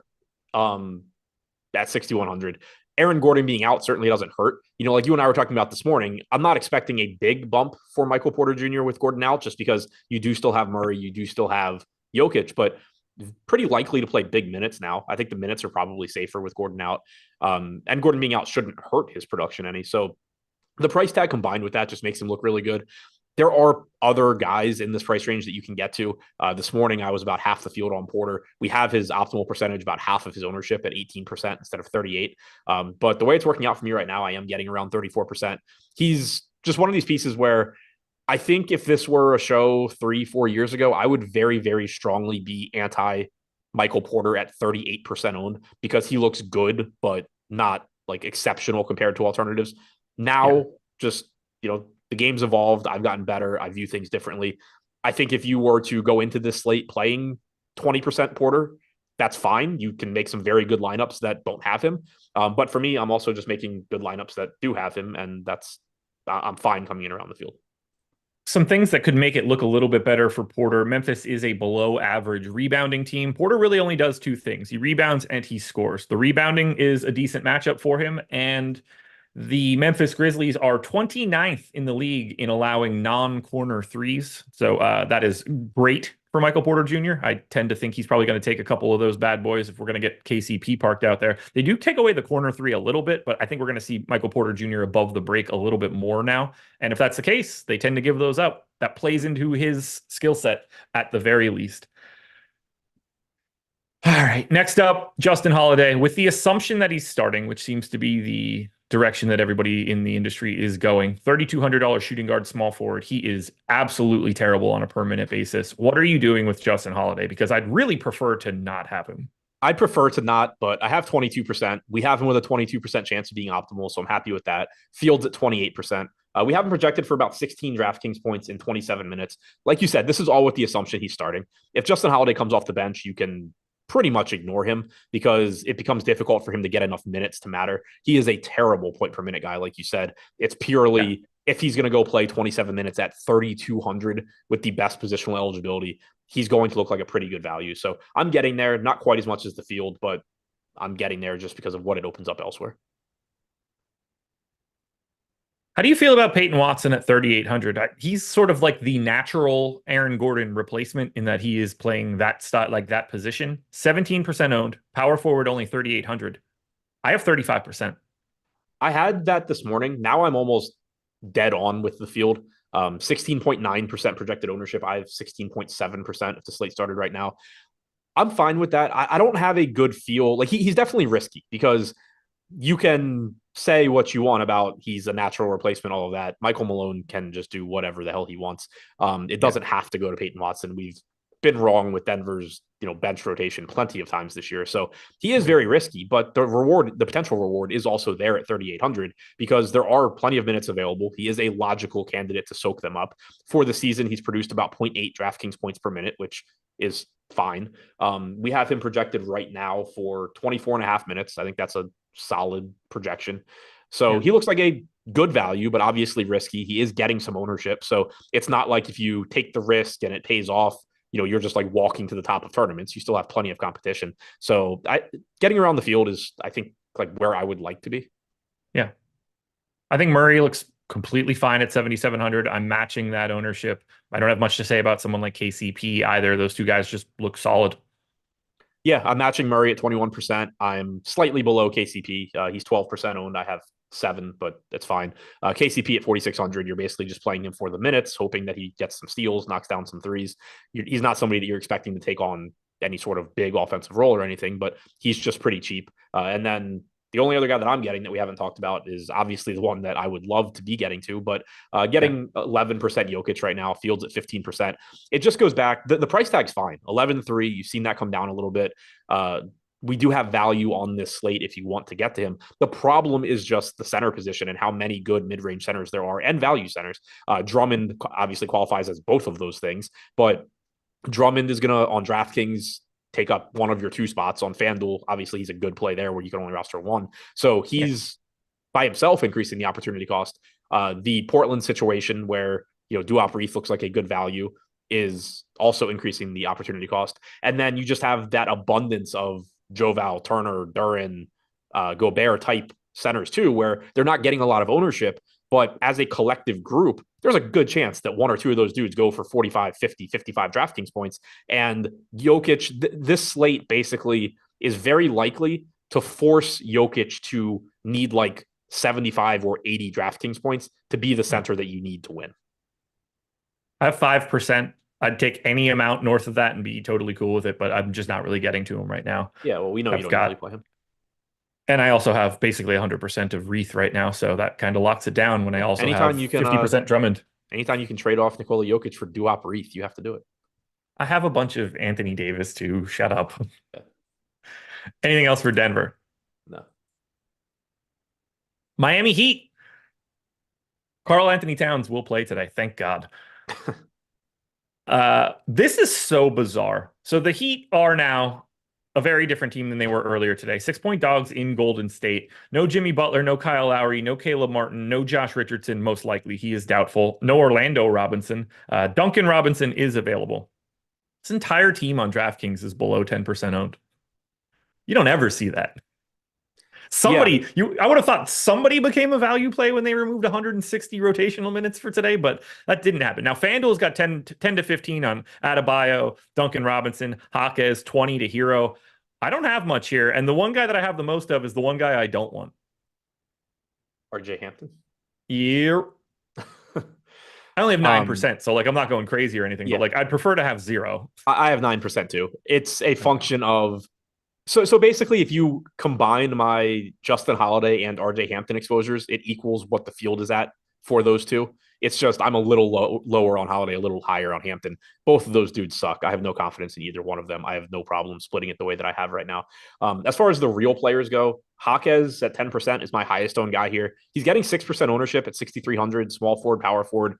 At 6,100. Aaron Gordon being out certainly doesn't hurt. Like you and I were talking about this morning, I'm not expecting a big bump for Michael Porter Jr. with Gordon out, just because you do still have Murray, you do still have Jokic, but pretty likely to play big minutes now. I think the minutes are probably safer with Gordon out. And Gordon being out shouldn't hurt his production any. So the price tag combined with that just makes him look really good. There are other guys in this price range that you can get to. This morning, I was about half the field on Porter. We have his optimal percentage, about half of his ownership at 18% instead of 38. But the way it's working out for me right now, I am getting around 34%. He's just one of these pieces where I think if this were a show 3-4 years ago, I would very, very strongly be anti Michael Porter at 38% owned, because he looks good, but not like exceptional compared to alternatives. Now, just, the game's evolved. I've gotten better. I view things differently. I think if you were to go into this slate playing 20% Porter, that's fine. You can make some very good lineups that don't have him. But for me, I'm also just making good lineups that do have him, and I'm fine coming in around the field. Some things that could make it look a little bit better for Porter. Memphis is a below average rebounding team. Porter really only does 2 things. He rebounds and he scores. The rebounding is a decent matchup for him, and the Memphis Grizzlies are 29th in the league in allowing non-corner threes. So that is great for Michael Porter Jr. I tend to think he's probably going to take a couple of those bad boys if we're going to get KCP parked out there. They do take away the corner three a little bit, but I think we're going to see Michael Porter Jr. above the break a little bit more now. And if that's the case, they tend to give those up. That plays into his skill set at the very least. All right, next up, Justin Holiday, with the assumption that he's starting, which seems to be direction that everybody in the industry is going. $3,200 shooting guard, small forward. He is absolutely terrible on a per minute basis. What are you doing with Justin Holiday? Because I'd really prefer to not have him. I'd prefer to not, but I have 22%. We have him with a 22% chance of being optimal, so I'm happy with that. Fields at 28%. We have him projected for about 16 DraftKings points in 27 minutes. Like you said, this is all with the assumption he's starting. If Justin Holiday comes off the bench, you can pretty much ignore him because it becomes difficult for him to get enough minutes to matter. He is a terrible point per minute guy, like you said. It's purely if he's going to go play 27 minutes at 3,200 with the best positional eligibility, he's going to look like a pretty good value. So I'm getting there, not quite as much as the field, but I'm getting there just because of what it opens up elsewhere. How do you feel about Peyton Watson at 3,800? He's sort of like the natural Aaron Gordon replacement in that he is playing that style, like that position. 17% owned, power forward only 3,800. I have 35%. I had that this morning. Now I'm almost dead on with the field. 16.9% projected ownership. I have 16.7% if the slate started right now. I'm fine with that. I don't have a good feel. Like he's definitely risky because you can say what you want about he's a natural replacement, all of that. Michael Malone can just do whatever the hell he wants. It doesn't have to go to Peyton Watson. We've been wrong with Denver's, bench rotation plenty of times this year. So he is very risky, but the potential reward is also there at 3,800 because there are plenty of minutes available. He is a logical candidate to soak them up. For the season, he's produced about 0.8 DraftKings points per minute, which is fine. We have him projected right now for 24 and a half minutes. I think that's a solid projection. So he looks like a good value, but obviously risky. He is getting some ownership. So it's not like if you take the risk and it pays off, you're just like walking to the top of tournaments. You still have plenty of competition. So getting around the field is, I think, like where I would like to be. Yeah. I think Murray looks completely fine at 7,700. I'm matching that ownership. I don't have much to say about someone like KCP either. Those two guys just look solid. Yeah, I'm matching Murray at 21%. I'm slightly below KCP. He's 12% owned. I have 7, but that's fine. KCP at 4,600. You're basically just playing him for the minutes, hoping that he gets some steals, knocks down some threes. He's not somebody that you're expecting to take on any sort of big offensive role or anything, but he's just pretty cheap. And then the only other guy that I'm getting that we haven't talked about is obviously the one that I would love to be getting to, but getting 11% Jokic right now, Fields at 15%. It just goes back. The price tag's fine. 11-3. You've seen that come down a little bit. We do have value on this slate if you want to get to him. The problem is just the center position and how many good mid-range centers there are and value centers. Drummond obviously qualifies as both of those things, but Drummond is going to, on DraftKings, take up one of your 2 spots. On FanDuel, obviously he's a good play there where you can only roster 1. So he's by himself increasing the opportunity cost. The Portland situation where, Duop Reith looks like a good value is also increasing the opportunity cost. And then you just have that abundance of Joval, Turner, Duran, Gobert type centers too, where they're not getting a lot of ownership, but as a collective group, there's a good chance that 1 or 2 of those dudes go for 45, 50, 55 DraftKings points. And Jokic, this slate basically is very likely to force Jokic to need like 75 or 80 DraftKings points to be the center that you need to win. I have 5%. I'd take any amount north of that and be totally cool with it, but I'm just not really getting to him right now. Yeah, well, we know you don't usually play him. And I also have basically 100% of Reith right now, so that kind of locks it down when I also have 50% Drummond. Anytime you can trade off Nikola Jokic for Duop Reith, you have to do it. I have a bunch of Anthony Davis too. Shut up. Yeah. Anything else for Denver? No. Miami Heat. Karl Anthony Towns will play today. Thank God. This is so bizarre. So the Heat are now a very different team than they were earlier today. 6-point dogs in Golden State. No Jimmy Butler, no Kyle Lowry, no Caleb Martin, no Josh Richardson. Most likely he is doubtful. No Orlando Robinson. Duncan Robinson is available. This entire team on DraftKings is below 10% owned. You don't ever see that. I would have thought somebody became a value play when they removed 160 rotational minutes for today, but that didn't happen. Now, FanDuel's got 10 to 15 on Adebayo, Duncan Robinson, Jaquez, 20 to Hero. I don't have much here, and the one guy that I have the most of is the one guy I don't want. RJ Hampton? Yeah. I only have 9%, so I'm not going crazy or anything, but I'd prefer to have 0. I have 9% too. It's a function of So basically, if you combine my Justin Holiday and RJ Hampton exposures, it equals what the field is at for those two. It's just I'm a little lower on Holiday, a little higher on Hampton. Both of those dudes suck. I have no confidence in either one of them. I have no problem splitting it the way that I have right now. As far as the real players go, Jaquez at 10% is my highest owned guy here. He's getting 6% ownership at 6,300, small forward, power forward.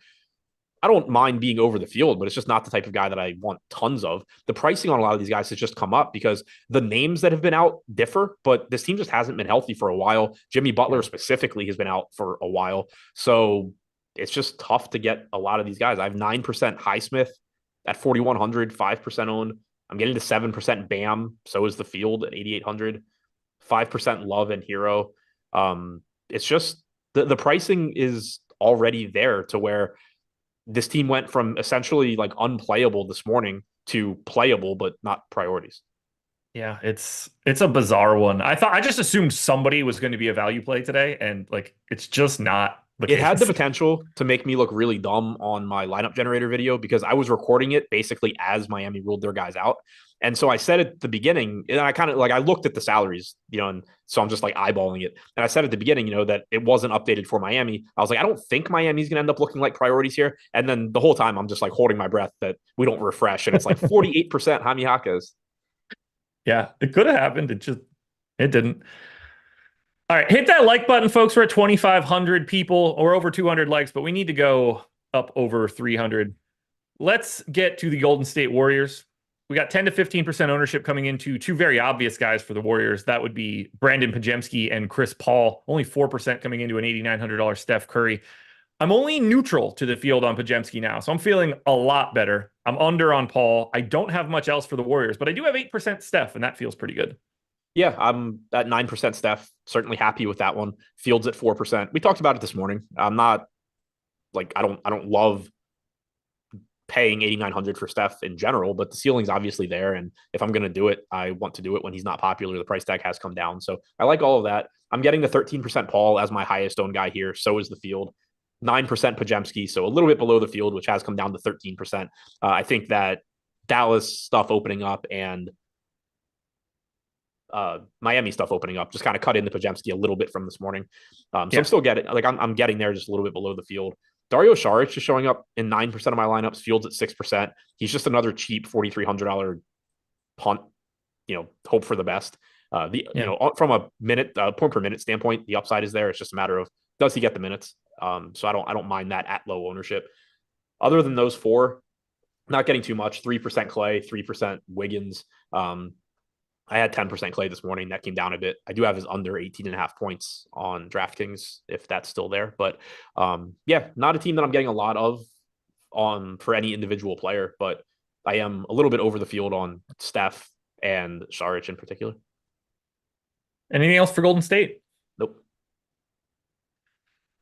I don't mind being over the field, but it's just not the type of guy that I want tons of. The pricing on a lot of these guys has just come up because the names that have been out differ, but this team just hasn't been healthy for a while. Jimmy Butler specifically has been out for a while. So it's just tough to get a lot of these guys. I have 9% Highsmith at 4,100, 5% owned. I'm getting to 7% Bam. So is the field at 8,800, 5% Love and Hero. It's just the pricing is already there to where this team went from essentially like unplayable this morning to playable, but not priorities. Yeah, it's a bizarre one. I just assumed somebody was going to be a value play today, and like it's just not the It case. had the potential to make me look really dumb on my lineup generator video because I was recording it basically as Miami ruled their guys out. And so I said at the beginning, and I kind of like I looked at the salaries, and so I'm just like eyeballing it. And I said at the beginning, that it wasn't updated for Miami. I was like, I don't think Miami's gonna end up looking like priorities here. And then the whole time I'm just like holding my breath that we don't refresh, and it's like 48% Jaime Jaquez. Yeah, it could have happened. It didn't. All right, hit that like button, folks. We're at 2,500 people or over 200 likes, but we need to go up over 300. Let's get to the Golden State Warriors. We got 10 to 15% ownership coming into two very obvious guys for the Warriors. That would be Brandon Pajemski and Chris Paul. Only 4% coming into an $8,900 Steph Curry. I'm only neutral to the field on Pajemski now, so I'm feeling a lot better. I'm under on Paul. I don't have much else for the Warriors, but I do have 8% Steph, and that feels pretty good. Yeah, I'm at 9% Steph. Certainly happy with that one. Fields at 4%. We talked about it this morning. I'm not like I don't love paying 8,900 for Steph in general, but the ceiling's obviously there. And if I'm going to do it, I want to do it when he's not popular. The price tag has come down. So I like all of that. I'm getting the 13% Paul as my highest owned guy here. So is the field. 9% Pajemski. So a little bit below the field, which has come down to 13%. I think that Dallas stuff opening up and Miami stuff opening up just kind of cut into Pajemski a little bit from this morning. So I'm still getting like I'm getting there just a little bit below the field. Dario Saric is showing up in 9% of my lineups, Fields at 6%. He's just another cheap $4,300 punt, hope for the best. From a minute point per minute standpoint, the upside is there. It's just a matter of does he get the minutes? So I don't mind that at low ownership. Other than those four, not getting too much. 3% Clay, 3% Wiggins. I had 10% Clay this morning. That came down a bit. I do have his under 18.5 points on DraftKings, if that's still there. But not a team that I'm getting a lot of on for any individual player, but I am a little bit over the field on Steph and Saric in particular. Anything else for Golden State? Nope.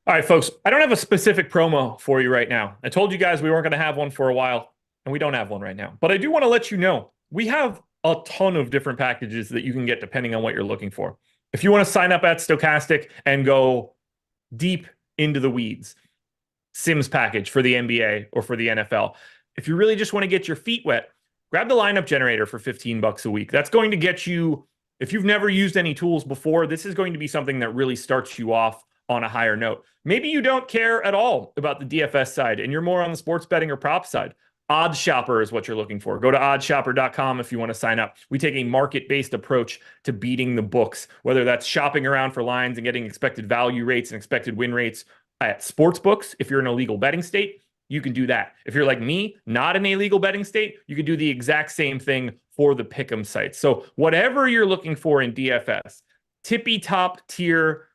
All right, folks, I don't have a specific promo for you right now. I told you guys we weren't going to have one for a while, and we don't have one right now. But I do want to let you know, we have a ton of different packages that you can get depending on what you're looking for. If you want to sign up at Stochastic and go deep into the weeds, Sims package for the NBA or for the NFL. If you really just want to get your feet wet, grab the lineup generator for $15 a week. That's going to get you, if you've never used any tools before, this is going to be something that really starts you off on a higher note. Maybe you don't care at all about the DFS side and you're more on the sports betting or prop side. Odds Shopper is what you're looking for. Go to oddshopper.com if you want to sign up. We take a market-based approach to beating the books, whether that's shopping around for lines and getting expected value rates and expected win rates at sports books. If you're in a legal betting state, you can do that. If you're like me, not in a legal betting state, you can do the exact same thing for the pick'em sites. So whatever you're looking for in DFS, tippy top tier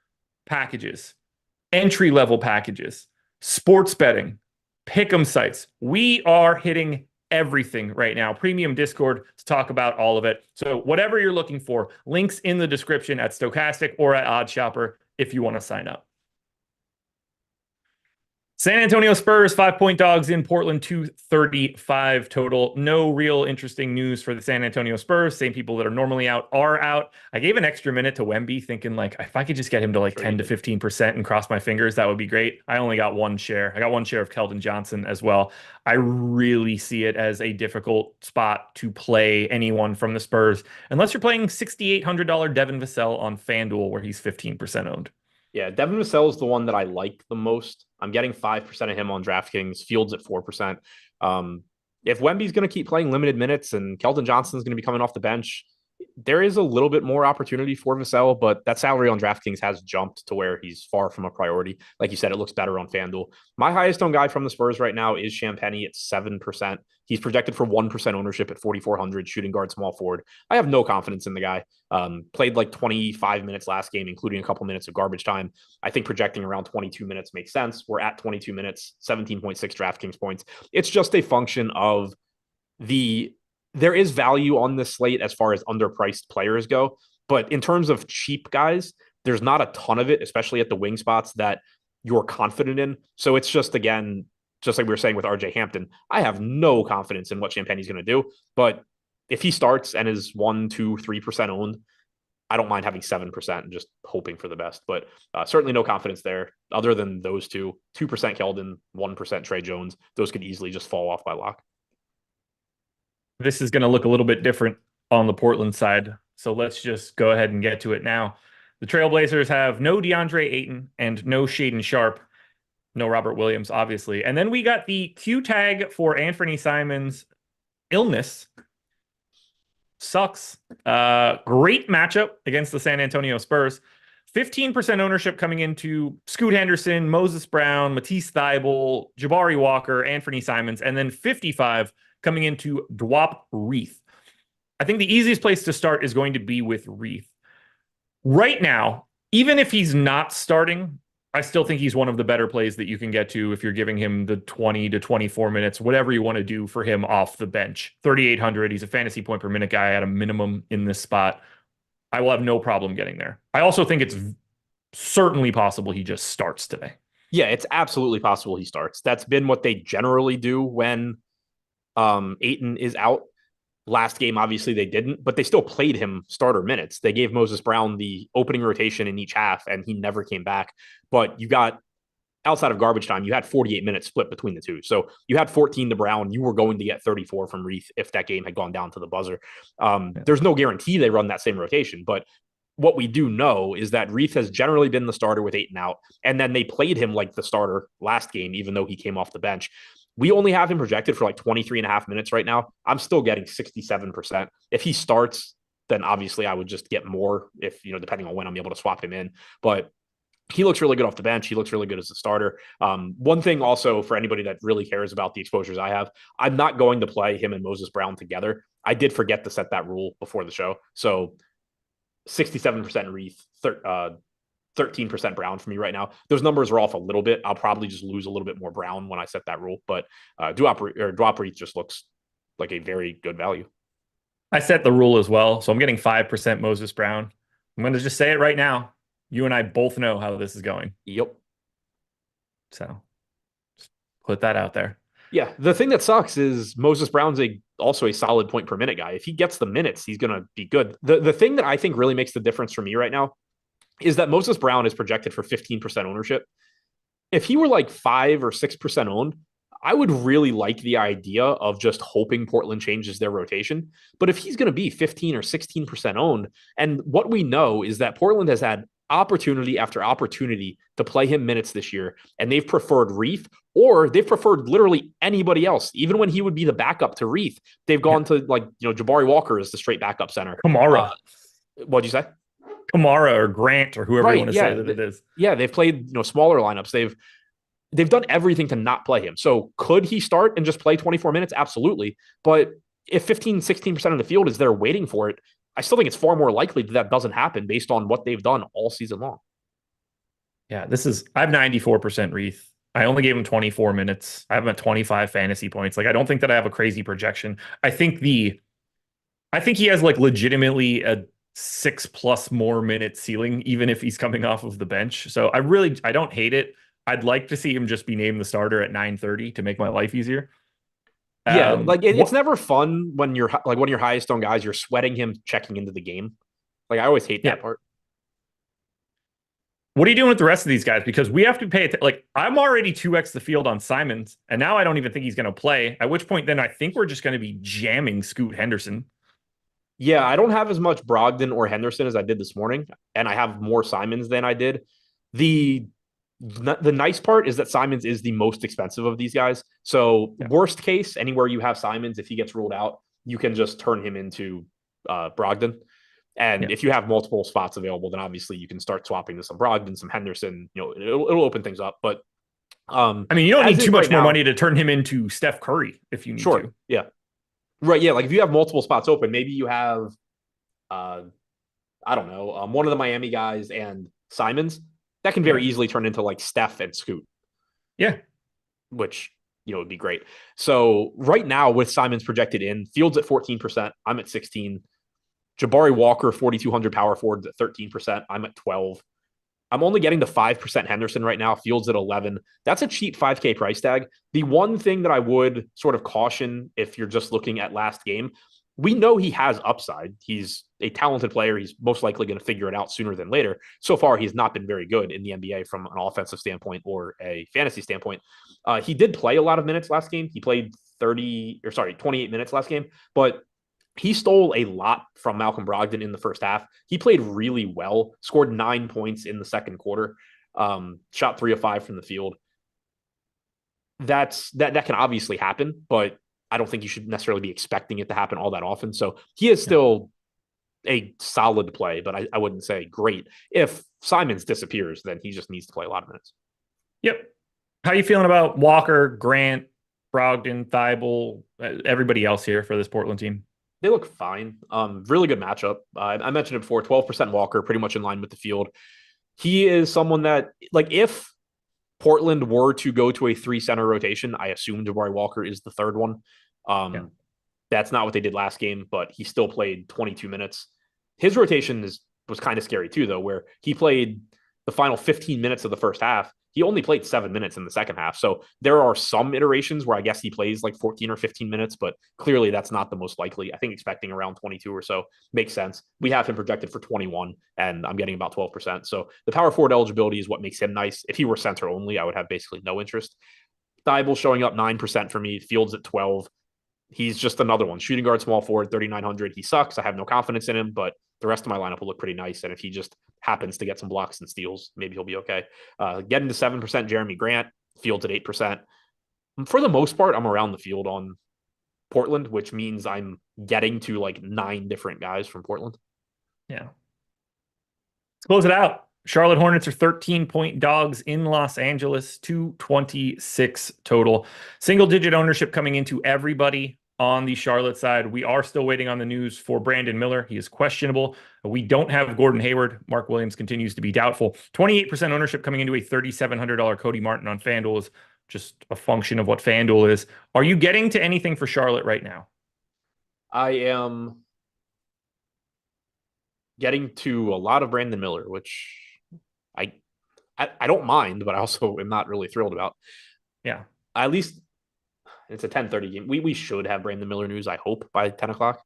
packages, entry-level packages, sports betting, pick'em sites. We are hitting everything right now. Premium Discord to talk about all of it. So whatever you're looking for, links in the description at Stochastic or at Odd Shopper if you want to sign up. San Antonio Spurs, 5-point dogs in Portland, 235 total. No real interesting news for the San Antonio Spurs. Same people that are normally out are out. I gave an extra minute to Wemby, thinking like if I could just get him to like Sure 10 to 15% and cross my fingers, that would be great. I only got one share. I got one share of Keldon Johnson as well. I really see it as a difficult spot to play anyone from the Spurs, unless you're playing $6,800 Devin Vassell on FanDuel, where he's 15% owned. Yeah, Devin Vassell is the one that I like the most. I'm getting 5% of him on DraftKings, Fields at 4%. If Wemby's going to keep playing limited minutes and Keldon Johnson's going to be coming off the bench, there is a little bit more opportunity for Vassell, but that salary on DraftKings has jumped to where he's far from a priority. Like you said, it looks better on FanDuel. My highest owned guy from the Spurs right now is Champagnie at 7%. He's projected for 1% ownership at 4,400, shooting guard, small forward. I have no confidence in the guy. Played like 25 minutes last game, including a couple minutes of garbage time. I think projecting around 22 minutes makes sense. We're at 22 minutes, 17.6 DraftKings points. It's just a function of there is value on this slate as far as underpriced players go. But in terms of cheap guys, there's not a ton of it, especially at the wing spots that you're confident in. So it's just, again, just like we were saying with RJ Hampton, I have no confidence in what Champagnie's going to do. But if he starts and is 1, 2, 3% owned, I don't mind having 7% and just hoping for the best. But certainly no confidence there other than those two. 2% Keldon, 1% Trey Jones. Those could easily just fall off by lock. This is going to look a little bit different on the Portland side. So let's just go ahead and get to it now. The Trailblazers have no DeAndre Ayton and no Shaedon Sharpe. No Robert Williams, obviously. And then we got the Q tag for Anthony Simons' illness. Sucks. Great matchup against the San Antonio Spurs. 15% ownership coming into Scoot Henderson, Moses Brown, Matisse Thybulle, Jabari Walker, Anthony Simons, and then 55 coming into Dwop Reith. I think the easiest place to start is going to be with Reith. Right now, even if he's not starting, I still think he's one of the better plays that you can get to if you're giving him the 20 to 24 minutes, whatever you want to do for him off the bench. 3,800. He's a fantasy point per minute guy at a minimum in this spot. I will have no problem getting there. I also think it's certainly possible he just starts today. Yeah, it's absolutely possible he starts. That's been what they generally do when Ayton is out. Last game, obviously, they didn't, but they still played him starter minutes. They gave Moses Brown the opening rotation in each half, and he never came back. But you got, outside of garbage time, you had 48 minutes split between the two. So you had 14 to Brown. You were going to get 34 from Reith if that game had gone down to the buzzer. There's no guarantee they run that same rotation, but what we do know is that Reith has generally been the starter with Ayton out, and then they played him like the starter last game, even though he came off the bench. We only have him projected for like 23 and a half minutes right now. I'm still getting 67%. If he starts, then obviously I would just get more if, depending on when I'm able to swap him in. But he looks really good off the bench. He looks really good as a starter. One thing also for anybody that really cares about the exposures I have, I'm not going to play him and Moses Brown together. I did forget to set that rule before the show. So 67% Reith, 13% Brown for me right now. Those numbers are off a little bit. I'll probably just lose a little bit more Brown when I set that rule, but Dwop Reith just looks like a very good value. I set the rule as well, so I'm getting 5% Moses Brown. I'm going to just say it right now. You and I both know how this is going. Yep. So just put that out there. Yeah, the thing that sucks is Moses Brown's also a solid point per minute guy. If he gets the minutes, he's going to be good. The thing that I think really makes the difference for me right now is that Moses Brown is projected for 15% ownership. If he were like 5 or 6% owned, I would really like the idea of just hoping Portland changes their rotation. But if he's going to be 15 or 16% owned, and what we know is that Portland has had opportunity after opportunity to play him minutes this year, and they've preferred Reith, or they've preferred literally anybody else. Even when he would be the backup to Reith, they've gone to Jabari Walker as the straight backup center. Kamara. What'd you say? Kamara or Grant or whoever you want to say that it is. Yeah, they've played smaller lineups. They've done everything to not play him. So could he start and just play 24 minutes? Absolutely. But if 15, 16% of the field is there waiting for it, I still think it's far more likely that doesn't happen based on what they've done all season long. Yeah, I have 94% Reith. I only gave him 24 minutes. I have him at 25 fantasy points. Like, I don't think that I have a crazy projection. I think he has like legitimately a 6+ more minute ceiling, even if he's coming off of the bench. So I don't hate it. I'd like to see him just be named the starter at 9:30 to make my life easier. Yeah, like it's What never fun when you're like one of your highest owned guys, you're sweating him checking into the game. Like I always hate yeah. that part. What are you doing with the rest of these guys? Because we have to pay it. Like I'm already 2x the field on Simons, and now I don't even think he's going to play. At which point, then I think we're just going to be jamming Scoot Henderson. Yeah, I don't have as much Brogdon or Henderson as I did this morning, and I have more Simons than I did. The the nice part is that Simons is the most expensive of these guys. So Yeah. worst case, anywhere you have Simons, if he gets ruled out, you can just turn him into Brogdon. And Yeah. if you have multiple spots available, then obviously you can start swapping to some Brogdon, some Henderson. It'll open things up. But I mean, you don't need as too is much right more now, money to turn him into Steph Curry if you need sure, to. yeah, right, yeah. Like if you have multiple spots open, maybe you have, uh, I don't know, one of the Miami guys and Simons. That can very Yeah. easily turn into like Steph and Scoot, Yeah. which would be great. So right now with Simons projected in, Fields at 14%, I'm at 16. Jabari Walker 4,200 power forwards at 13%, I'm at 12. I'm only getting the 5% Henderson right now. Fields at 11. That's a cheap 5K price tag. The one thing that I would sort of caution if you're just looking at last game, we know he has upside. He's a talented player. He's most likely going to figure it out sooner than later. So far, he's not been very good in the NBA from an offensive standpoint or a fantasy standpoint. He did play a lot of minutes last game. He played 28 minutes last game, but he stole a lot from Malcolm Brogdon in the first half. He played really well, scored 9 points in the second quarter, shot 3 of 5 from the field. That can obviously happen, but I don't think you should necessarily be expecting it to happen all that often. So he is still a solid play, but I wouldn't say great. If Simons disappears, then he just needs to play a lot of minutes. Yep. How you feeling about Walker, Grant, Brogdon, Thibault, everybody else here for this Portland team? They look fine. Really good matchup. I mentioned it before, 12% Walker, pretty much in line with the field. He is someone that, like, if Portland were to go to a 3 center rotation, I assume Jabari Walker is the third one. Yeah. That's not what they did last game, but he still played 22 minutes. His rotation was kind of scary too, though, where he played the final 15 minutes of the first half. He only played 7 minutes in the second half. So there are some iterations where I guess he plays like 14 or 15 minutes, but clearly that's not the most likely. I think expecting around 22 or so makes sense. We have him projected for 21, and I'm getting about 12%. So the power forward eligibility is what makes him nice. If he were center only, I would have basically no interest. Thibault showing up 9% for me. Fields at 12. He's just another one. Shooting guard, small forward, 3,900. He sucks. I have no confidence in him, but the rest of my lineup will look pretty nice. And if he just happens to get some blocks and steals, maybe he'll be okay. Getting to 7%, Jeremy Grant. Fields at 8%. For the most part, I'm around the field on Portland, which means I'm getting to like 9 different guys from Portland. Yeah. Let's close it out. Charlotte Hornets are 13-point dogs in Los Angeles, 226 total. Single-digit ownership coming into everybody on the Charlotte side. We are still waiting on the news for Brandon Miller. He is questionable. We don't have Gordon Hayward. Mark Williams continues to be doubtful. 28% ownership coming into a $3,700 Cody Martin on FanDuel is just a function of what FanDuel is. Are you getting to anything for Charlotte right now? I am getting to a lot of Brandon Miller, which I don't mind, but I also am not really thrilled about. Yeah. At least it's a 10:30 game. We should have Brandon Miller news, I hope, by 10 o'clock.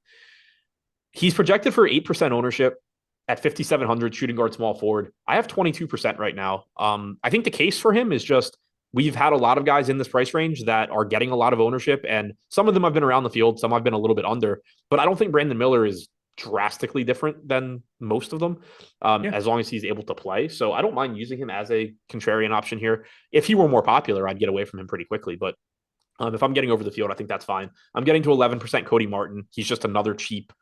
He's projected for 8% ownership at 5,700 shooting guard, small forward. I have 22% right now. I think the case for him is just we've had a lot of guys in this price range that are getting a lot of ownership, and some of them have been around the field, some I've been a little bit under, but I don't think Brandon Miller is drastically different than most of them, as long as he's able to play. So I don't mind using him as a contrarian option here. If he were more popular, I'd get away from him pretty quickly, but if I'm getting over the field, I think that's fine. I'm getting to 11% Cody Martin. He's just another cheap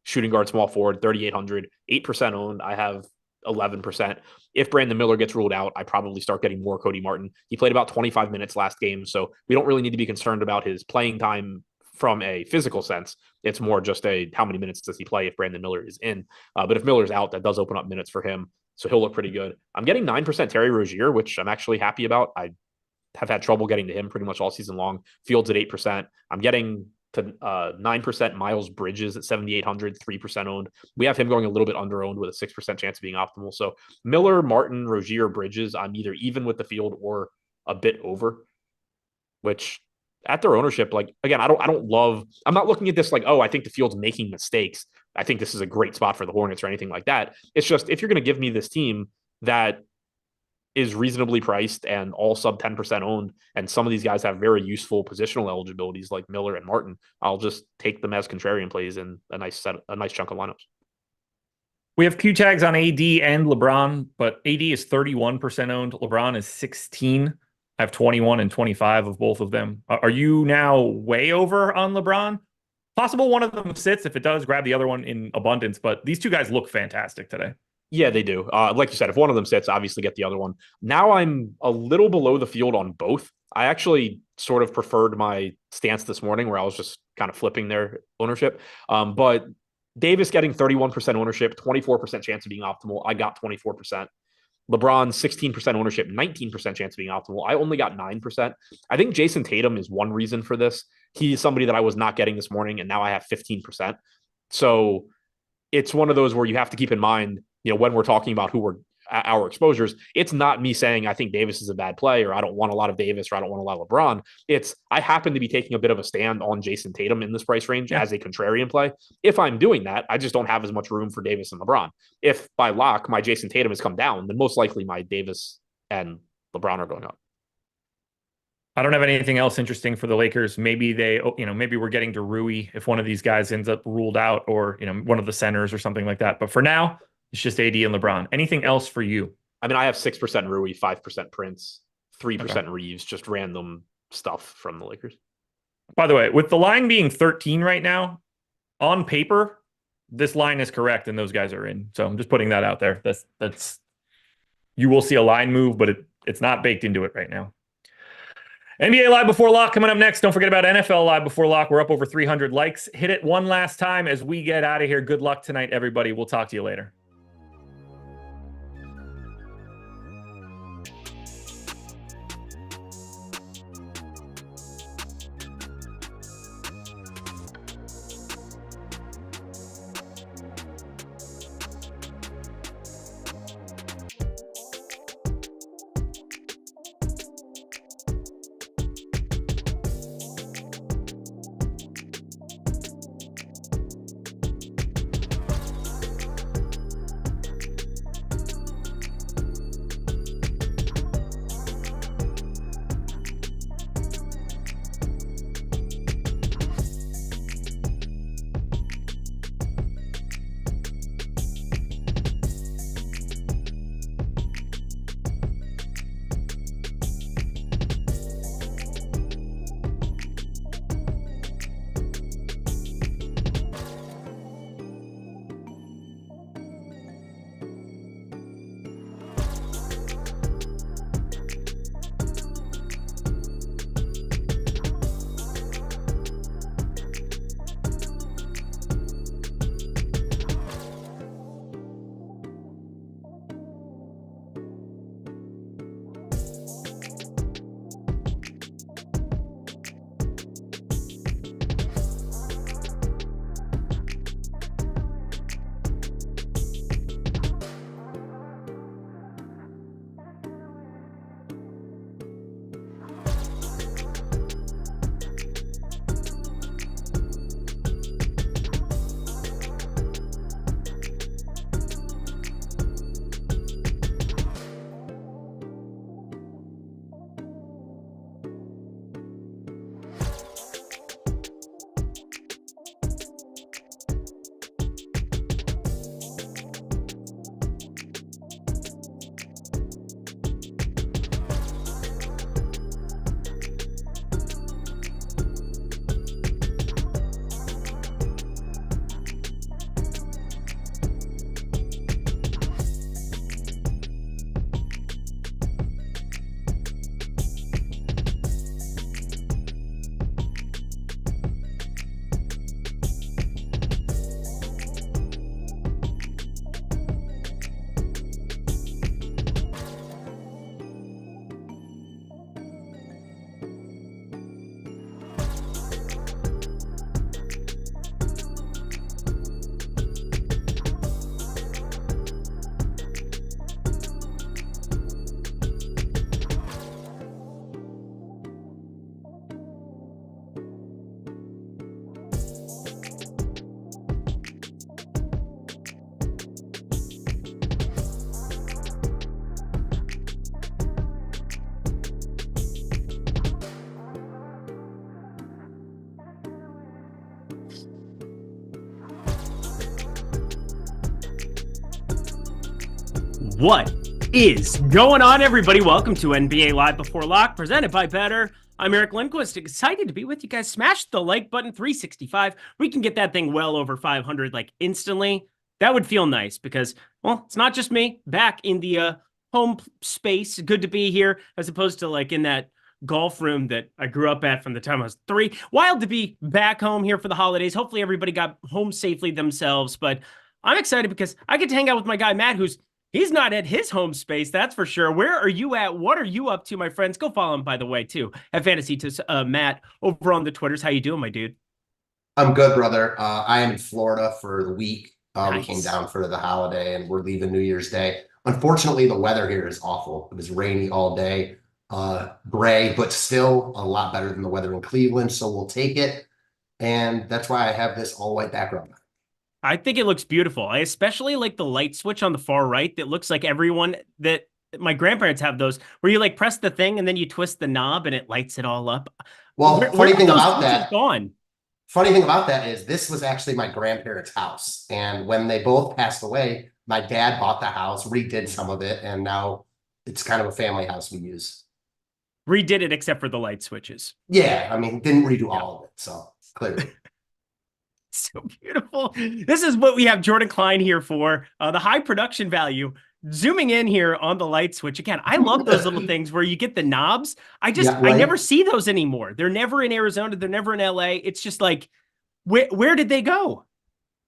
shooting guard, small forward, 3,800, 8% owned. I have 11%. If Brandon Miller gets ruled out, I probably start getting more Cody Martin. He played about 25 minutes last game, so we don't really need to be concerned about his playing time from a physical sense. It's more just how many minutes does he play if Brandon Miller is in. But if Miller's out, that does open up minutes for him, so he'll look pretty good. I'm getting 9% Terry Rozier, which I'm actually happy about. I have had trouble getting to him pretty much all season long. Fields at 8%. I'm getting to 9%. Miles Bridges at 7,800, 3% owned. We have him going a little bit under owned with a 6% chance of being optimal. So Miller, Martin, Rozier, Bridges, I'm either even with the field or a bit over, which at their ownership, like, again, I'm not looking at this like, oh, I think the field's making mistakes. I think this is a great spot for the Hornets or anything like that. It's just, if you're going to give me this team that is reasonably priced and all sub 10% owned, and some of these guys have very useful positional eligibilities like Miller and Martin, I'll just take them as contrarian plays in a nice chunk of lineups. We have Q tags on AD and LeBron, but AD is 31% owned. LeBron is 16. I have 21 and 25 of both of them. Are you now way over on LeBron? Possible one of them sits. If it does, grab the other one in abundance. But these two guys look fantastic today. Yeah, they do. Like you said, if one of them sits, obviously get the other one. Now I'm a little below the field on both. I actually sort of preferred my stance this morning where I was just kind of flipping their ownership. But Davis getting 31% ownership, 24% chance of being optimal. I got 24%. LeBron, 16% ownership, 19% chance of being optimal. I only got 9%. I think Jason Tatum is one reason for this. He's somebody that I was not getting this morning, and now I have 15%. So it's one of those where you have to keep in mind, when we're talking about who we're our exposures, it's not me saying I think Davis is a bad play, or I don't want a lot of Davis, or I don't want a lot of LeBron. It's I happen to be taking a bit of a stand on Jason Tatum in this price range as a contrarian play. If I'm doing that, I just don't have as much room for Davis and LeBron. If by lock my Jason Tatum has come down, then most likely my Davis and LeBron are going up. I don't have anything else interesting for the Lakers. Maybe maybe we're getting to Rui if one of these guys ends up ruled out, or one of the centers or something like that. But for now, it's just AD and LeBron. Anything else for you? I mean, I have 6% Rui, 5% Prince, 3% Reeves, just random stuff from the Lakers. By the way, with the line being 13 right now, on paper, this line is correct and those guys are in. So I'm just putting that out there. That's you will see a line move, but it's not baked into it right now. NBA Live Before Lock coming up next. Don't forget about NFL Live Before Lock. We're up over 300 likes. Hit it one last time as we get out of here. Good luck tonight, everybody. We'll talk to you later. What is going on, everybody? Welcome to NBA Live Before Lock, presented by Banter. I'm Eric Lindquist, excited to be with you guys. Smash the like button, 365. We can get that thing well over 500 like instantly. That would feel nice because, well, it's not just me back in the home space. Good to be here as opposed to like in that golf room that I grew up at from the time I was 3. Wild to be back home here for the holidays. Hopefully everybody got home safely themselves, but I'm excited because I get to hang out with my guy, Matt, he's not at his home space, that's for sure. Where are you at? What are you up to, my friends? Go follow him, by the way, too, at Fantasy to Matt over on the Twitters. How you doing, my dude? I'm good, brother. I am in Florida for the week. Nice. We came down for the holiday, and we're leaving New Year's Day. Unfortunately, the weather here is awful. It was rainy all day, gray, but still a lot better than the weather in Cleveland, so we'll take it. And that's why I have this all-white background. I think it looks beautiful. I especially like the light switch on the far right that looks like everyone that my grandparents have those where you like press the thing and then you twist the knob and it lights it all up. Well, funny thing about that is this was actually my grandparents' house. And when they both passed away, my dad bought the house, redid some of it, and now it's kind of a family house we use. Redid it except for the light switches. Yeah, I mean, didn't redo all of it, so clearly. So beautiful. This is what we have Jordan Klein here for. The high production value. Zooming in here on the light switch. Again, I love those little things where you get the knobs. I never see those anymore. They're never in Arizona. They're never in LA. It's just like, where did they go?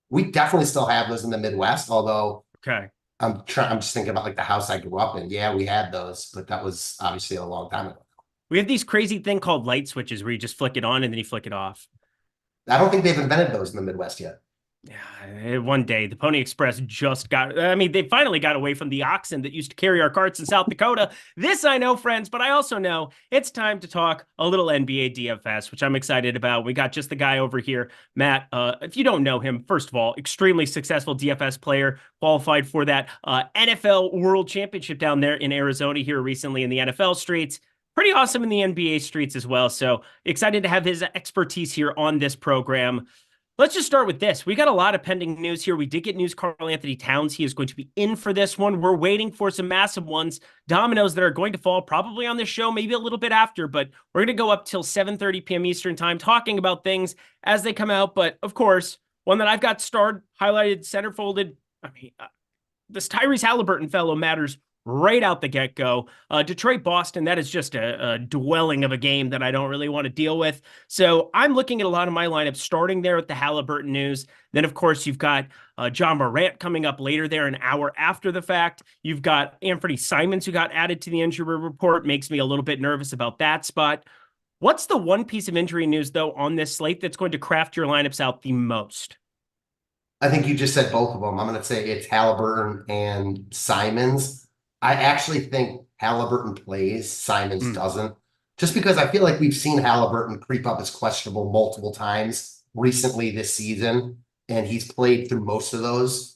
We definitely still have those in the Midwest, although okay. I'm just thinking about like the house I grew up in. Yeah, we had those, but that was obviously a long time ago. We have these crazy thing called light switches where you just flick it on and then you flick it off. I don't think they've invented those in the Midwest yet. Yeah, one day the Pony Express they finally got away from the oxen that used to carry our carts in South Dakota. This I know, friends, but I also know it's time to talk a little NBA DFS, which I'm excited about. We got just the guy over here, Matt. If you don't know him, first of all, extremely successful DFS player, qualified for that NFL World Championship down there in Arizona here recently in the NFL streets. Pretty awesome in the NBA streets as well. So excited to have his expertise here on this program. Let's just start with this. We got a lot of pending news here. We did get news Karl Anthony Towns. He is going to be in for this one. We're waiting for some massive ones, dominoes that are going to fall probably on this show, maybe a little bit after, but we're going to go up till 7:30 p.m. Eastern time talking about things as they come out. But of course, one that I've got starred, highlighted, centerfolded. This Tyrese Halliburton fellow matters right out the get-go. Detroit-Boston, that is just a dwelling of a game that I don't really want to deal with. So I'm looking at a lot of my lineups starting there with the Halliburton news. Then, of course, you've got John Morant coming up later there, an hour after the fact. You've got Anthony Simons, who got added to the injury report. Makes me a little bit nervous about that spot. What's the one piece of injury news, though, on this slate that's going to craft your lineups out the most? I think you just said both of them. I'm going to say it's Halliburton and Simons. I actually think Halliburton plays, Simons doesn't, just because I feel like we've seen Halliburton creep up as questionable multiple times recently this season, and he's played through most of those.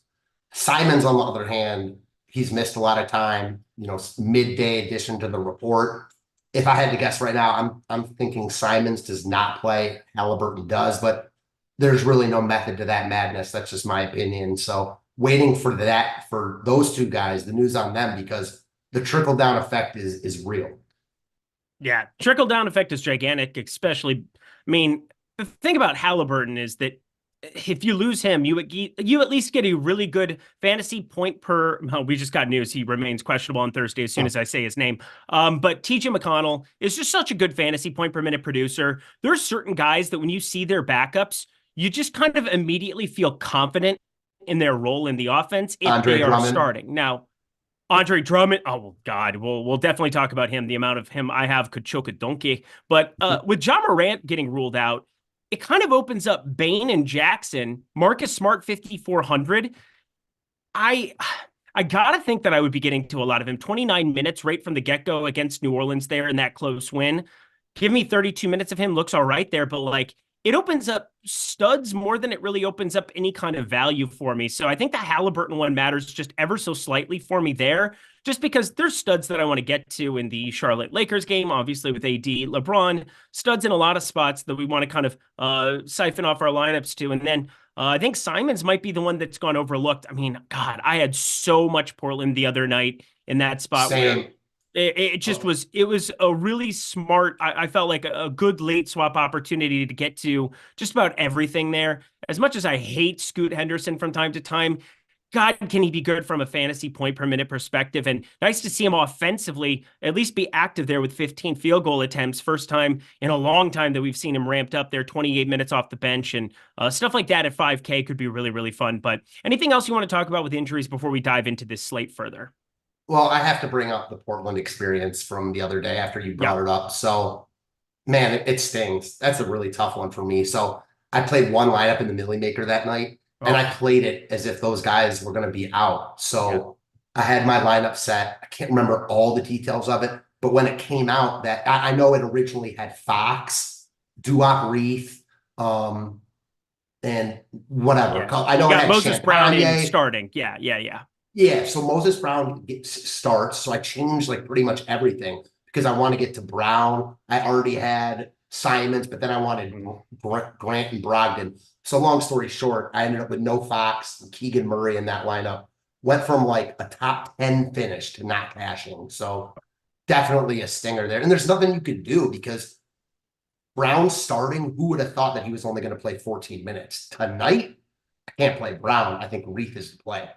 Simons, on the other hand, he's missed a lot of time, midday addition to the report. If I had to guess right now, I'm thinking Simons does not play, Halliburton does, but there's really no method to that madness. That's just my opinion. So waiting for those two guys, the news on them, because the trickle-down effect is real. Yeah, trickle-down effect is gigantic, especially, the thing about Halliburton is that if you lose him, you at least get a really good fantasy point per. Oh, we just got news. He remains questionable on Thursday as soon as I say his name. But TJ McConnell is just such a good fantasy point per minute producer. There are certain guys that when you see their backups, you just kind of immediately feel confident in their role in the offense if they are starting. Now, Andre Drummond, oh God, we'll definitely talk about him. The amount of him I have could choke a donkey. But with John Morant getting ruled out, it kind of opens up Bane and Jackson, Marcus Smart 5,400. I gotta think that I would be getting to a lot of him. 29 minutes right from the get-go against New Orleans there in that close win. Give me 32 minutes of him, looks all right there, but like it opens up studs more than it really opens up any kind of value for me. So I think the Halliburton one matters just ever so slightly for me there, just because there's studs that I want to get to in the Charlotte Lakers game, obviously with AD, LeBron, studs in a lot of spots that we want to kind of siphon off our lineups to. And then I think Simons might be the one that's gone overlooked. I mean, God, I had so much Portland the other night in that spot where Same. it just was, it was a really smart, I felt like a good late swap opportunity to get to just about everything there. As much as I hate Scoot Henderson from time to time, God, can he be good from a fantasy point per minute perspective? And nice to see him offensively at least be active there with 15 field goal attempts. First time in a long time that we've seen him ramped up there, 28 minutes off the bench, and stuff like that at 5K could be really, really fun. But anything else you want to talk about with injuries before we dive into this slate further? Well, I have to bring up the Portland experience from the other day after you brought it up. So, man, it stings. That's a really tough one for me. So I played one lineup in the Millie Maker that night, and I played it as if those guys were going to be out. So I had my lineup set. I can't remember all the details of it, but when it came out that I know it originally had Fox, Duop Reith, and whatever. Yeah. I know it had Moses Brown Champagne. starting. Yeah. Yeah, so Moses Brown starts. So I changed like pretty much everything because I want to get to Brown. I already had Simons, but then I wanted Grant and Brogdon. So long story short, I ended up with no Fox and Keegan Murray in that lineup. Went from like a top 10 finish to not cashing. So definitely a stinger there. And there's nothing you could do because Brown starting, who would have thought that he was only going to play 14 minutes? Tonight, I can't play Brown. I think Reith is the play.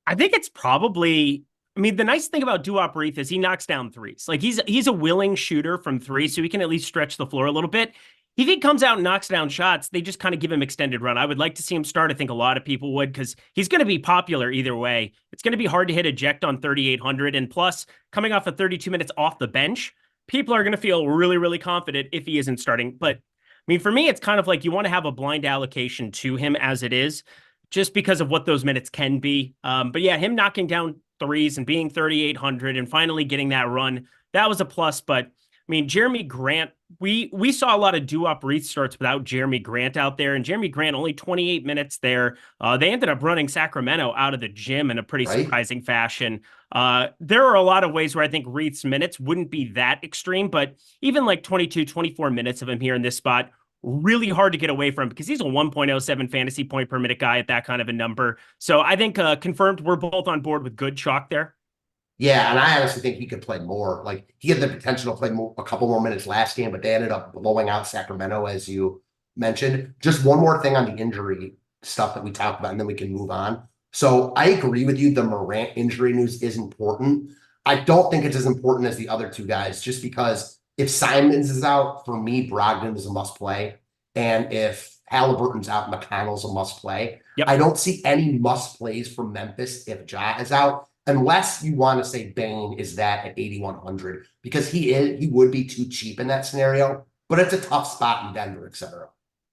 I think it's probably, I mean, the nice thing about Duop Reith is he knocks down threes. Like he's a willing shooter from three, so he can at least stretch the floor a little bit. If he comes out and knocks down shots, they just kind of give him extended run. I would like to see him start. I think a lot of people would because he's going to be popular either way. It's going to be hard to hit eject on 3,800. And plus, coming off of 32 minutes off the bench, people are going to feel really, really confident if he isn't starting. But I mean, for me, it's kind of like you want to have a blind allocation to him as it is, just because of what those minutes can be. But yeah, him knocking down threes and being 3,800 and finally getting that run, that was a plus. But I mean, Jeremy Grant, we saw a lot of Duop Reith starts without Jeremy Grant out there, and Jeremy Grant only 28 minutes there. They ended up running Sacramento out of the gym in a pretty surprising fashion. There are a lot of ways where I think Reith's minutes wouldn't be that extreme, but even like 22, 24 minutes of him here in this spot, really hard to get away from because he's a 1.07 fantasy point per minute guy at that kind of a number. So I think confirmed we're both on board with good chalk there. Yeah, and I honestly think he could play more. Like he had the potential to play a couple more minutes last game, but they ended up blowing out Sacramento, as you mentioned. Just one more thing on the injury stuff that we talked about, and then we can move on. So I agree with you. The Morant injury news is important. I don't think it's as important as the other two guys, just because if Simons is out, for me, Brogdon is a must play. And if Halliburton's out, McConnell's a must play. Yep. I don't see any must plays from Memphis if Ja is out, unless you want to say Bane is that at 8,100, because he would be too cheap in that scenario, but it's a tough spot in Denver, et cetera.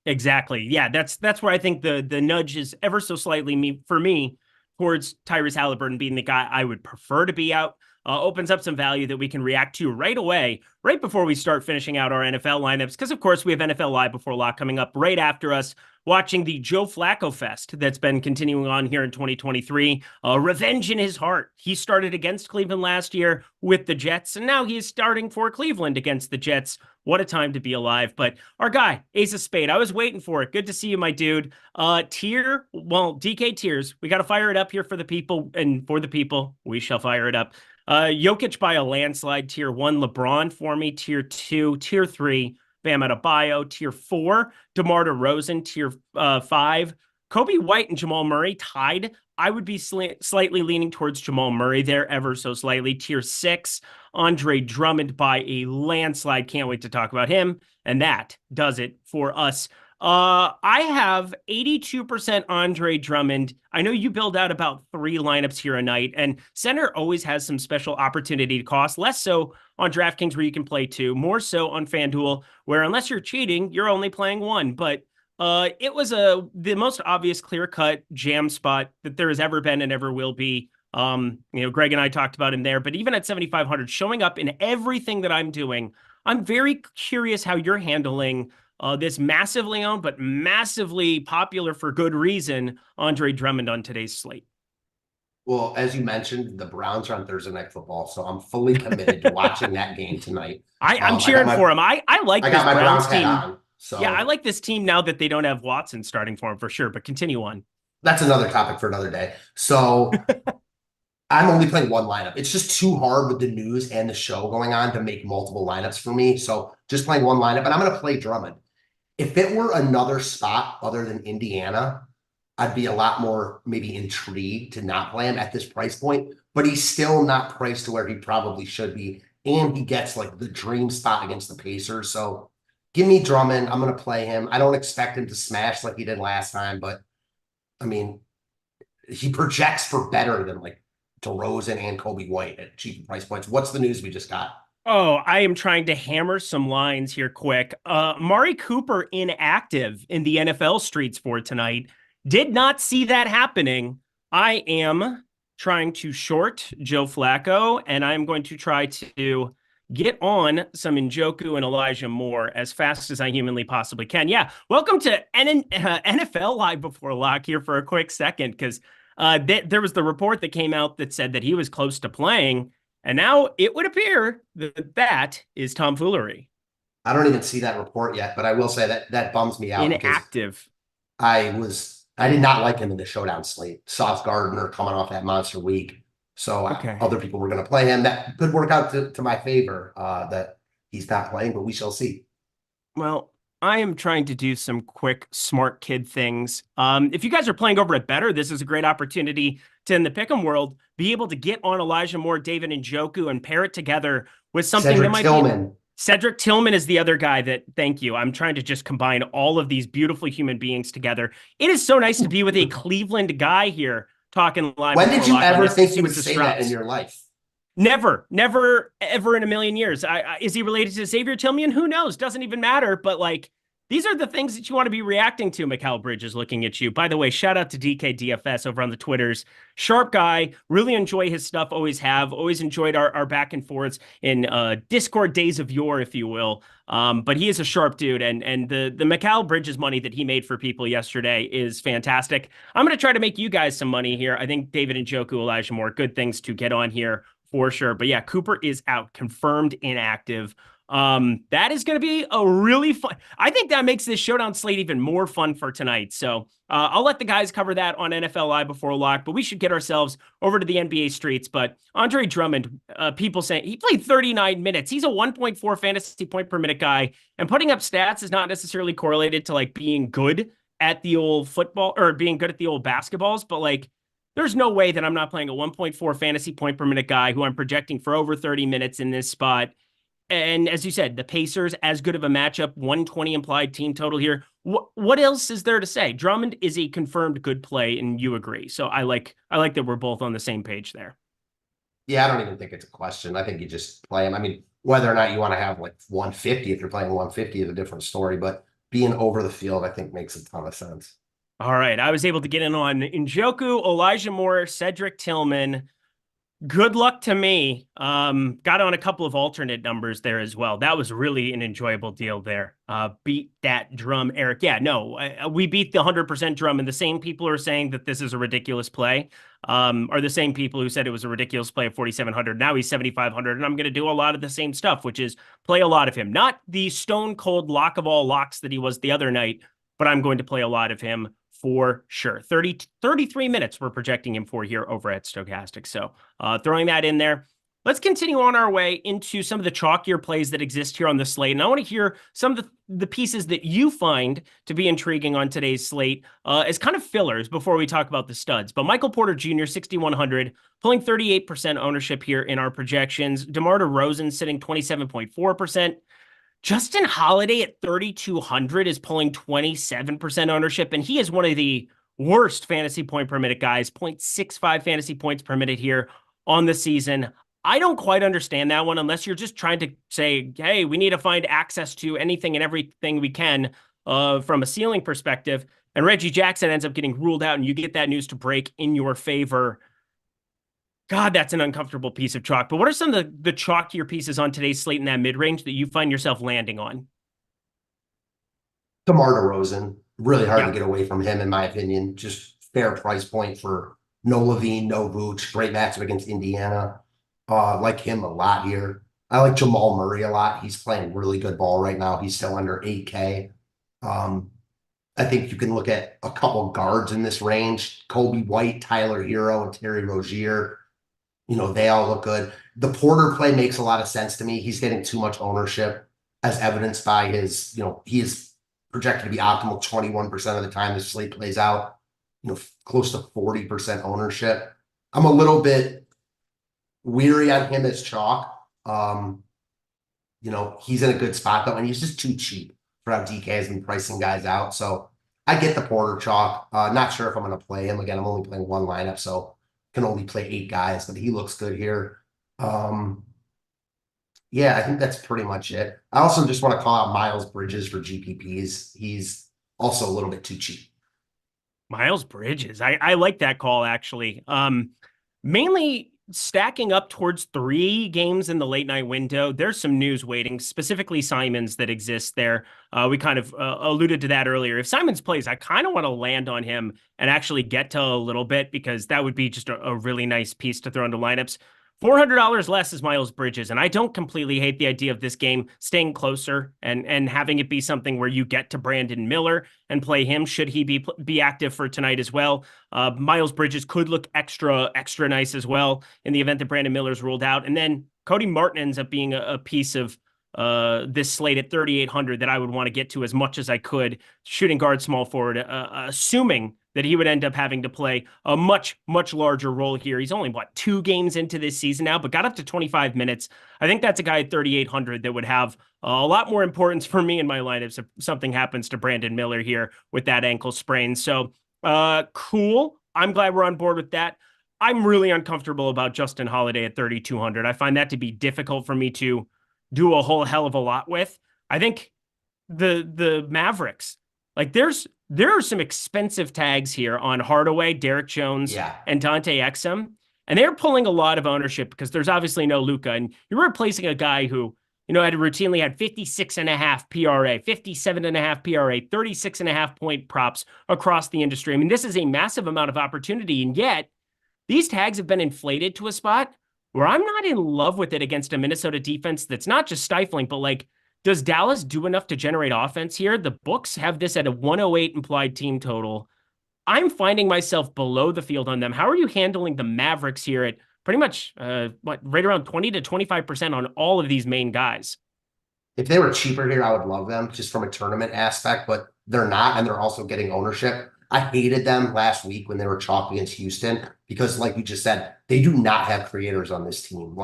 Exactly. Yeah, that's where I think the nudge is ever so slightly for me towards Tyrese Halliburton being the guy I would prefer to be out. Opens up some value that we can react to right away, right before we start finishing out our NFL lineups. Because, of course, we have NFL Live Before Lock coming up right after us, watching the Joe Flacco Fest that's been continuing on here in 2023. Revenge in his heart. He started against Cleveland last year with the Jets, and now he's starting for Cleveland against the Jets. What a time to be alive. But our guy, Ace of Spade, I was waiting for it. Good to see you, my dude. DK tiers. We got to fire it up here for the people, and for the people, we shall fire it up. Jokic by a landslide, tier 1. LeBron for me, tier 2. Tier 3, Bam Adebayo. Tier 4, DeMar DeRozan. Tier 5, Kobe White and Jamal Murray tied. I would be slightly leaning towards Jamal Murray there, ever so slightly. Tier 6, Andre Drummond by a landslide. Can't wait to talk about him. And that does it for us. I have 82% Andre Drummond. I know you build out about 3 lineups here a night, and center always has some special opportunity to cost, less so on DraftKings where you can play 2, more so on FanDuel, where unless you're cheating, you're only playing 1. But it was the most obvious clear-cut jam spot that there has ever been and ever will be. Greg and I talked about him there, but even at 7,500, showing up in everything that I'm doing, I'm very curious how you're handling this massively owned, but massively popular for good reason, Andre Drummond on today's slate. Well, as you mentioned, the Browns are on Thursday Night Football, so I'm fully committed to watching that game tonight. I'm cheering for him. I like this Browns team. So yeah, I like this team now that they don't have Watson starting for him for sure, but continue on. that's another topic for another day. So I'm only playing one lineup. It's just too hard with the news and the show going on to make multiple lineups for me. So just playing one lineup, and I'm going to play Drummond. If it were another spot other than Indiana, I'd be a lot more maybe intrigued to not play him at this price point, but he's still not priced to where he probably should be. And he gets like the dream spot against the Pacers. So give me Drummond. I'm going to play him. I don't expect him to smash like he did last time, but I mean, he projects for better than like DeRozan and Kobe White at cheap price points. What's the news we just got? Oh, I am trying to hammer some lines here quick. Mari Cooper inactive in the NFL streets for tonight. Did not see that happening. I am trying to short Joe Flacco, and I'm going to try to get on some Njoku and Elijah Moore as fast as I humanly possibly can. Yeah, welcome to NFL Live Before Lock here for a quick second, because there was the report that came out that said that he was close to playing, and now it would appear that that is tomfoolery. I don't even see that report yet, but I will say that that bums me out. Inactive. I did not like him in the showdown slate. Sauce Gardner coming off that monster week. So other people were going to play him. That could work out to my favor that he's not playing, but we shall see. Well, I am trying to do some quick smart kid things. If you guys are playing over at Better, this is a great opportunity to, in the pick'em world, be able to get on Elijah Moore, David Njoku, and pair it together with something Cedric that might Tillman. be... Cedric Tillman is the other guy that, thank you. I'm trying to just combine all of these beautiful human beings together. It is so nice to be with a Cleveland guy here talking live. When did you ever think you would say that in your life? Never, ever in a million years. Is he related to Xavier Tillman? Who knows? Doesn't even matter. But like, these are the things that you want to be reacting to. Mikal Bridge is looking at you. By the way, shout out to DK DFS over on the Twitters. Sharp guy. Really enjoy his stuff. Always have. Always enjoyed our back and forths in Discord days of yore, if you will. But he is a sharp dude. And the Mikal Bridges money that he made for people yesterday is fantastic. I'm going to try to make you guys some money here. I think David Njoku, Elijah Moore, good things to get on here for sure. But yeah, Cooper is out, confirmed inactive. That is going to be a really fun. I think that makes this showdown slate even more fun for tonight. So I'll let the guys cover that on NFL Live Before Lock, but we should get ourselves over to the NBA streets. But Andre Drummond, people saying he played 39 minutes. He's a 1.4 fantasy point per minute guy, and putting up stats is not necessarily correlated to like being good at the old football or being good at the old basketballs, but like, there's no way that I'm not playing a 1.4 fantasy point per minute guy who I'm projecting for over 30 minutes in this spot. And as you said, the Pacers, as good of a matchup, 120 implied team total here. What else is there to say? Drummond is a confirmed good play, and you agree. So I like that we're both on the same page there. Yeah, I don't even think it's a question. I think you just play him. I mean, whether or not you want to have like 150, if you're playing 150 is a different story, but being over the field, I think makes a ton of sense. All right. I was able to get in on Njoku, Elijah Moore, Cedric Tillman. Good luck to me. Got on a couple of alternate numbers there as well. That was really an enjoyable deal there. Beat that drum, Eric. Yeah, no, we beat the 100% drum, and the same people who are saying that this is a ridiculous play are the same people who said it was a ridiculous play at 4,700. Now he's 7,500, and I'm going to do a lot of the same stuff, which is play a lot of him. Not the stone cold lock of all locks that he was the other night, but I'm going to play a lot of him for sure. 33 minutes we're projecting him for here over at Stochastic. So throwing that in there. Let's continue on our way into some of the chalkier plays that exist here on the slate. And I want to hear some of the pieces that you find to be intriguing on today's slate as kind of fillers before we talk about the studs. But Michael Porter Jr., 6,100, pulling 38% ownership here in our projections. DeMar DeRozan sitting 27.4%. Justin Holiday at 3,200 is pulling 27% ownership, and he is one of the worst fantasy point per minute guys, 0.65 fantasy points per minute here on the season. I don't quite understand that one unless you're just trying to say, hey, we need to find access to anything and everything we can from a ceiling perspective. And Reggie Jackson ends up getting ruled out, and you get that news to break in your favor. God, that's an uncomfortable piece of chalk. But what are some of the chalkier pieces on today's slate in that mid-range that you find yourself landing on? DeMar DeRozan, really hard to get away from him, in my opinion. Just fair price point for no Levine, no Vooch. Great matchup against Indiana. Like him a lot here. I like Jamal Murray a lot. He's playing really good ball right now. He's still under 8K. I think you can look at a couple guards in this range: Kobe White, Tyler Hero, and Terry Rozier. They all look good. The Porter play makes a lot of sense to me. He's getting too much ownership, as evidenced by his, he is projected to be optimal 21% of the time the slate plays out, close to 40% ownership. I'm a little bit weary on him as chalk. He's in a good spot though, and he's just too cheap for how DK has been pricing guys out. So I get the Porter chalk. Not sure if I'm going to play him. Again, I'm only playing one lineup, so can only play 8 guys, but he looks good here. Yeah, I think that's pretty much it. I also just want to call out Miles Bridges for GPPs. He's also a little bit too cheap. Miles Bridges. I like that call, actually. Mainly stacking up towards 3 games in the late night window. There's some news waiting, specifically Simons, that exists there. We kind of alluded to that earlier. If Simons plays, I kind of want to land on him and actually get to a little bit, because that would be just a really nice piece to throw into lineups. $400 less is Miles Bridges, and I don't completely hate the idea of this game staying closer and having it be something where you get to Brandon Miller and play him should he be active for tonight as well. Miles Bridges could look extra nice as well in the event that Brandon Miller's ruled out. And then Cody Martin ends up being a piece of this slate at 3,800 that I would want to get to as much as I could, shooting guard, small forward, assuming that he would end up having to play a much larger role here. He's only, 2 games into this season now, but got up to 25 minutes. I think that's a guy at 3,800 that would have a lot more importance for me in my lineups if something happens to Brandon Miller here with that ankle sprain. So cool. I'm glad we're on board with that. I'm really uncomfortable about Justin Holiday at 3,200. I find that to be difficult for me to do a whole hell of a lot with. I think the Mavericks, there are some expensive tags here on Hardaway, Derek Jones, and Dante Exum, and they're pulling a lot of ownership because there's obviously no Luka, and you're replacing a guy who, had routinely had 56.5 PRA, 57.5 PRA, 36.5 point props across the industry. I mean, this is a massive amount of opportunity, and yet these tags have been inflated to a spot where I'm not in love with it against a Minnesota defense that's not just stifling, but does Dallas do enough to generate offense here? The books have this at a 108 implied team total. I'm finding myself below the field on them. How are you handling the Mavericks here at pretty much, right around 20 to 25% on all of these main guys? If they were cheaper here, I would love them just from a tournament aspect, but they're not, and they're also getting ownership. I hated them last week when they were chalk against Houston because, like you just said, they do not have creators on this team.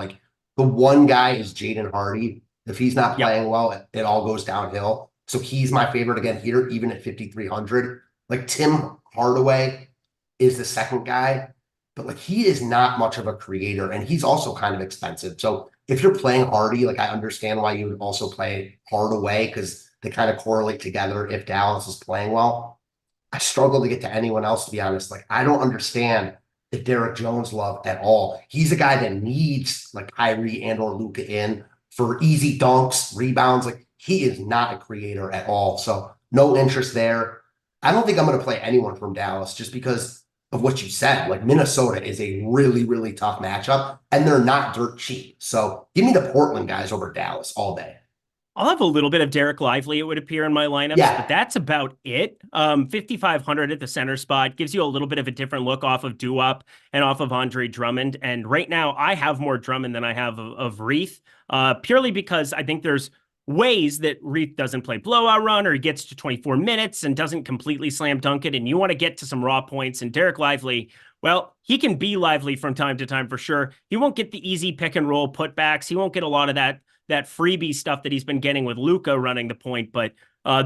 The one guy is Jaden Hardy. If he's not playing well, it all goes downhill. So he's my favorite again here, even at 5,300. Tim Hardaway is the second guy, but he is not much of a creator, and he's also kind of expensive. So if you're playing Hardy, I understand why you would also play Hardaway because they kind of correlate together if Dallas is playing well. I struggle to get to anyone else, to be honest. I don't understand the Derek Jones love at all. He's a guy that needs Kyrie and or Luka in for easy dunks, rebounds. He is not a creator at all. So no interest there. I don't think I'm going to play anyone from Dallas just because of what you said. Minnesota is a really, really tough matchup, and they're not dirt cheap. So give me the Portland guys over Dallas all day. I'll have a little bit of Derek Lively, it would appear, in my lineups, but that's about it. 5,500 at the center spot gives you a little bit of a different look off of Doo-Wop and off of Andre Drummond. And right now, I have more Drummond than I have of Reith, purely because I think there's ways that Reith doesn't play blowout run, or he gets to 24 minutes and doesn't completely slam dunk it, and you want to get to some raw points. And Derek Lively, well, he can be lively from time to time for sure. He won't get the easy pick and roll putbacks. He won't get a lot of that freebie stuff that he's been getting with Luka running the point, but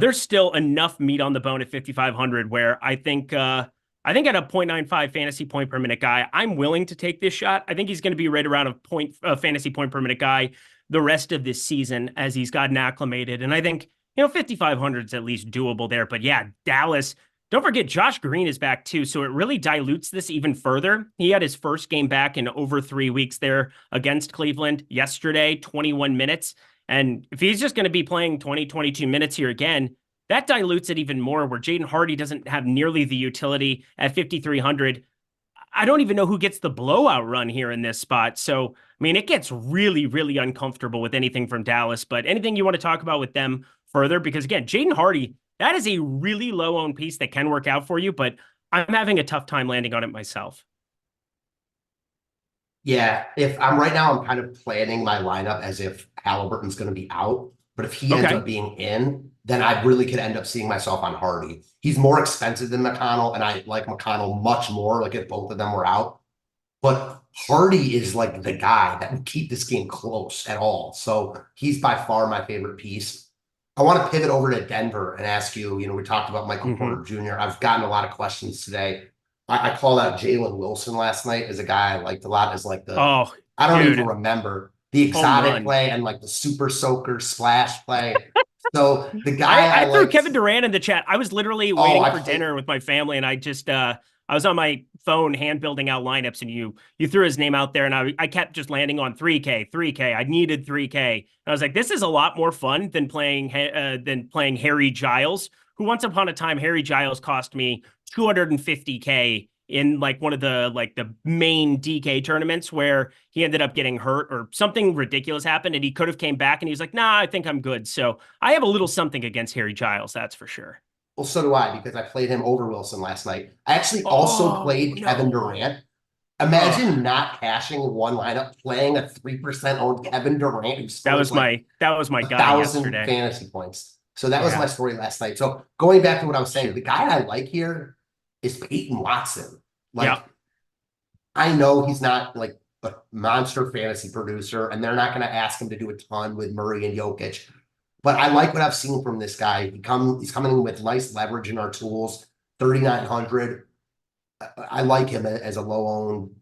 there's still enough meat on the bone at 5,500 where I think at a 0.95 fantasy point per minute guy, I'm willing to take this shot. I think he's going to be right around a fantasy point per minute guy the rest of this season as he's gotten acclimated. And I think, 5,500 is at least doable there. But yeah, Dallas, don't forget Josh Green is back too. So it really dilutes this even further. He had his first game back in over 3 weeks there against Cleveland yesterday, 21 minutes. And if he's just going to be playing 20, 22 minutes here again, that dilutes it even more, where Jaden Hardy doesn't have nearly the utility at 5,300. I don't even know who gets the blowout run here in this spot. So, it gets really, really uncomfortable with anything from Dallas. But anything you want to talk about with them further? Because again, Jaden Hardy That is a really low owned piece that can work out for you, but I'm having a tough time landing on it myself. Yeah, if I'm right now, I'm kind of planning my lineup as if Halliburton's going to be out. But if he ends up being in, then I really could end up seeing myself on Hardy. He's more expensive than McConnell, and I like McConnell much more, like if both of them were out. But Hardy is like the guy that would keep this game close at all. So he's by far my favorite piece. I want to pivot over to Denver and ask you, we talked about Michael Porter Jr. I've gotten a lot of questions today. I called out Jalen Wilson last night as a guy I liked a lot as like I don't even remember the exotic play and like the super soaker splash play. So the guy I threw Kevin Durant in the chat. I was literally waiting for dinner with my family, and I just I was on my phone hand building out lineups, and you threw his name out there, and I kept just landing on 3K. I needed 3K. And I was like, this is a lot more fun than playing Harry Giles, who once upon a time Harry Giles cost me 250K in like one of the main DK tournaments where he ended up getting hurt or something ridiculous happened, and he could have came back and he's like, nah, I think I'm good. So I have a little something against Harry Giles, that's for sure. Well, so do I, because I played him over Wilson last night. I actually also played Kevin Durant. Imagine not cashing one lineup, playing a 3% owned Kevin Durant. That was my guy yesterday. Fantasy points. So that was my story last night. So going back to what I was saying, the guy I like here is Peyton Watson. I know he's not like a monster fantasy producer, and they're not going to ask him to do a ton with Murray and Jokic. But I like what I've seen from this guy. He's coming in with nice leverage in our tools, 3,900. I like him as a low-owned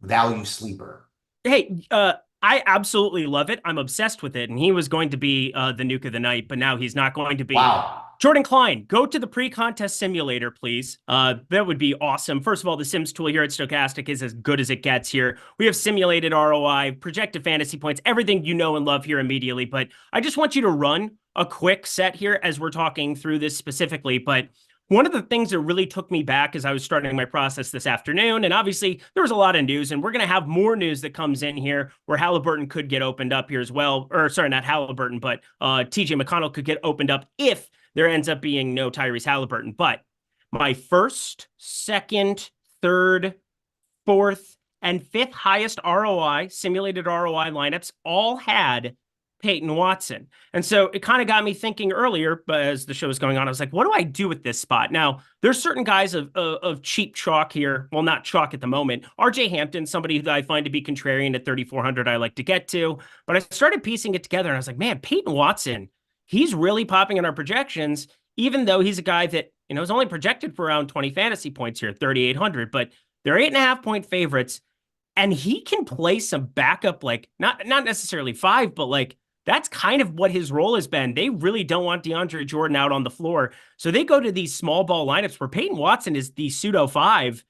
value sleeper. Hey, I absolutely love it. I'm obsessed with it. And he was going to be the nuke of the night, but now he's not going to be. Wow. Jordan Klein, go to the pre-contest simulator, please. That would be awesome. First of all, the Sims tool here at Stochastic is as good as it gets here. We have simulated ROI, projected fantasy points, everything you know and love here immediately. But I just want you to run a quick set here as we're talking through this specifically. But one of the things that really took me back as I was starting my process this afternoon, and obviously there was a lot of news, and we're going to have more news that comes in here where Halliburton could get opened up here as well. Or sorry, not Halliburton, but TJ McConnell could get opened up if there ends up being no Tyrese Halliburton. But my first, second, third, fourth, and fifth highest ROI, simulated ROI lineups all had Peyton Watson. And so it kind of got me thinking earlier, but as the show was going on, I was like, what do I do with this spot? Now, there's certain guys of cheap chalk here. Well, not chalk at the moment. RJ Hampton, somebody that I find to be contrarian at 3,400 I like to get to. But I started piecing it together, and I was like, man, Peyton Watson, he's really popping in our projections, even though he's a guy that, is only projected for around 20 fantasy points here, 3,800. But they're 8.5-point favorites, and he can play some backup, like not necessarily 5, but like that's kind of what his role has been. They really don't want DeAndre Jordan out on the floor. So they go to these small ball lineups where Peyton Watson is the pseudo 5.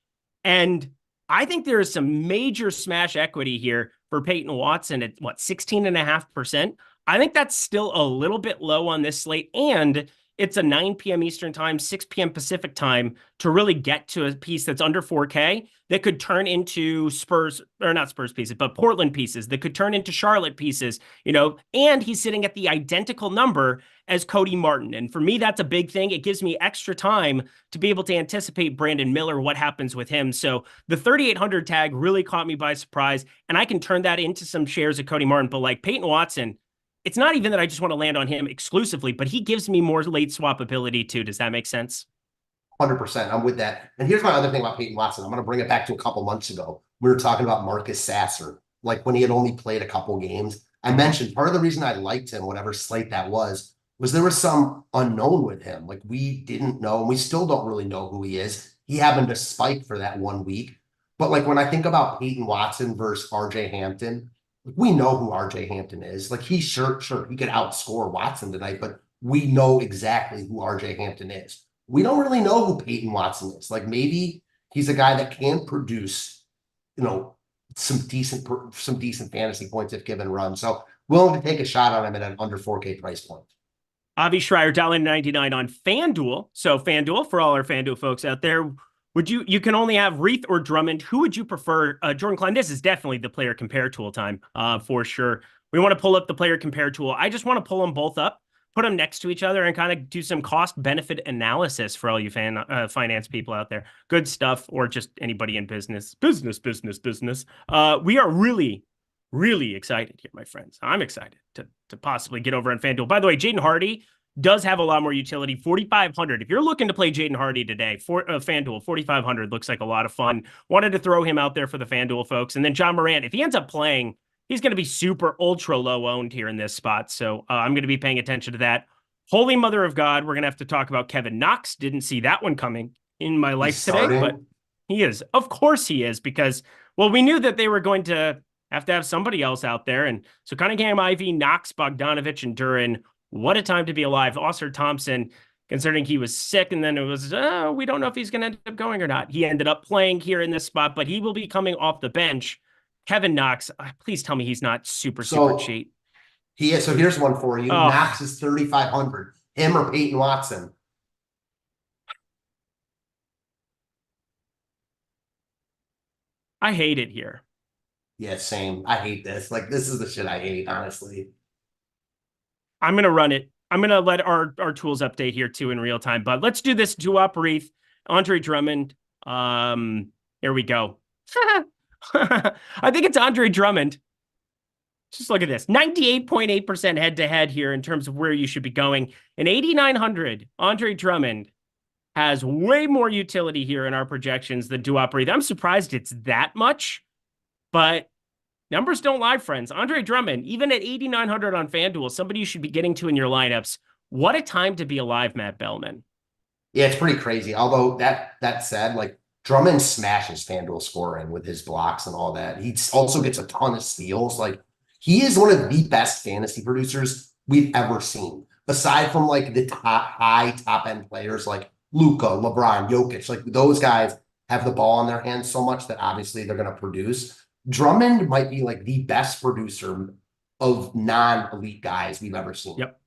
And I think there is some major smash equity here for Peyton Watson at 16.5%. I think that's still a little bit low on this slate. And it's a 9 p.m. Eastern time, 6 p.m. Pacific time to really get to a piece that's under 4K that could turn into not Spurs pieces, but Portland pieces that could turn into Charlotte pieces, and he's sitting at the identical number as Cody Martin. And for me, that's a big thing. It gives me extra time to be able to anticipate Brandon Miller, what happens with him. So the 3,800 tag really caught me by surprise, and I can turn that into some shares of Cody Martin. But like Peyton Watson, it's not even that I just want to land on him exclusively, but he gives me more late swap ability too. Does that make sense? 100%. I'm with that. And here's my other thing about Peyton Watson. I'm going to bring it back to a couple months ago. We were talking about Marcus Sasser, like when he had only played a couple games. I mentioned part of the reason I liked him, whatever slate that was there was some unknown with him. Like we didn't know, and we still don't really know who he is. He happened to spike for that 1 week. But like when I think about Peyton Watson versus RJ Hampton, we know who RJ Hampton is. Like he's sure he could outscore Watson tonight, but we know exactly who RJ Hampton is. We don't really know who Peyton Watson is. Like maybe he's a guy that can produce, some decent fantasy points if given run. So willing to take a shot on him at an under 4K price point. Avi Schreier, $1.99 on FanDuel. So FanDuel, for all our FanDuel folks out there, you can only have Reith or Drummond. Who would you prefer? Jordan Klein, this is definitely the player compare tool time for sure. We want to pull up the player compare tool. I just want to pull them both up put them next to each other and kind of do some cost benefit analysis for all you finance people out there. Good stuff, or just anybody in business. We are really, really excited here, my friends. I'm excited to possibly get over on FanDuel. By the way, Jaden Hardy does have a lot more utility. 4,500. If you're looking to play Jaden Hardy today, for FanDuel, 4,500 looks like a lot of fun. Wanted to throw him out there for the FanDuel folks. And then John Morant, if he ends up playing, he's going to be super ultra low owned here in this spot. So I'm going to be paying attention to that. Holy Mother of God, we're going to have to talk about Kevin Knox. Didn't see that one coming in my life today, but he is. Of course he is, because, well, we knew that they were going to have somebody else out there. And so Cunningham, Ivy, Knox, Bogdanovich, and Duran. What a time to be alive. Oscar Thompson, considering he was sick, and then it was, we don't know if he's going to end up going or not. He ended up playing here in this spot, but he will be coming off the bench. Kevin Knox, please tell me he's not super cheap. He is. So here's one for you. Knox is 3,500. Him or Peyton Watson? I hate it here. Yeah, same. I hate this. Like, this is the shit I hate, honestly. I'm going to run it. I'm going to let our tools update here too in real time, but let's do this. Duop Reef, Andre Drummond. Here we go. I think it's Andre Drummond. Just look at this. 98.8% head-to-head here in terms of where you should be going. And 8,900, Andre Drummond has way more utility here in our projections than Duop Reef. I'm surprised it's that much, but numbers don't lie, friends. Andre Drummond, even at 8,900 on FanDuel, somebody you should be getting to in your lineups. What a time to be alive, Matt Belman. Yeah, it's pretty crazy. Although that said, like, Drummond smashes FanDuel scoring with his blocks and all that. He also gets a ton of steals. Like, he is one of the best fantasy producers we've ever seen. Aside from like the top end players like Luka, LeBron, Jokic, like those guys have the ball in their hands so much that obviously they're going to produce. Drummond might be like the best producer of non-elite guys we've ever seen. Yep.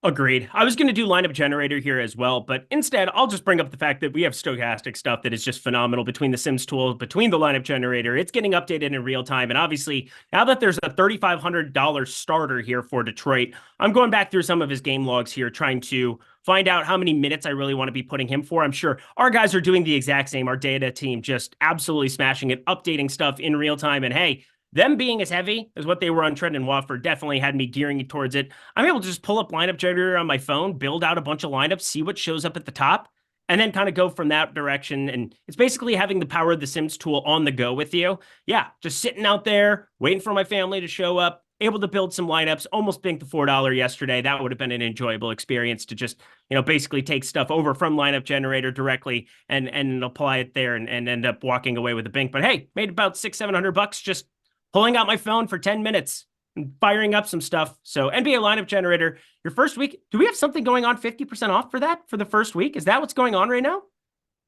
Agreed. I was going to do lineup generator here as well, but instead I'll just bring up the fact that we have stochastic stuff that is just phenomenal between the Sims tool, between the lineup generator. It's getting updated in real time. And obviously now that there's a $3,500 starter here for Detroit, I'm going back through some of his game logs here, trying to find out how many minutes I really want to be putting him for. I'm sure our guys are doing the exact same. Our data team just absolutely smashing it, updating stuff in real time. And hey, them being as heavy as what they were on Trent and Watford definitely had me gearing towards it. I'm able to just pull up lineup generator on my phone, build out a bunch of lineups, see what shows up at the top, and then kind of go from that direction. And it's basically having the power of the Sims tool on the go with you. Yeah, just sitting out there, waiting for my family to show up, able to build some lineups, almost banked the $4 yesterday. That would have been an enjoyable experience to just, basically take stuff over from lineup generator directly and apply it there and end up walking away with a bank. But hey, made about $600-700 just pulling out my phone for 10 minutes and firing up some stuff. So NBA lineup generator, your first week. Do we have something going on 50% off for that for the first week? Is that what's going on right now?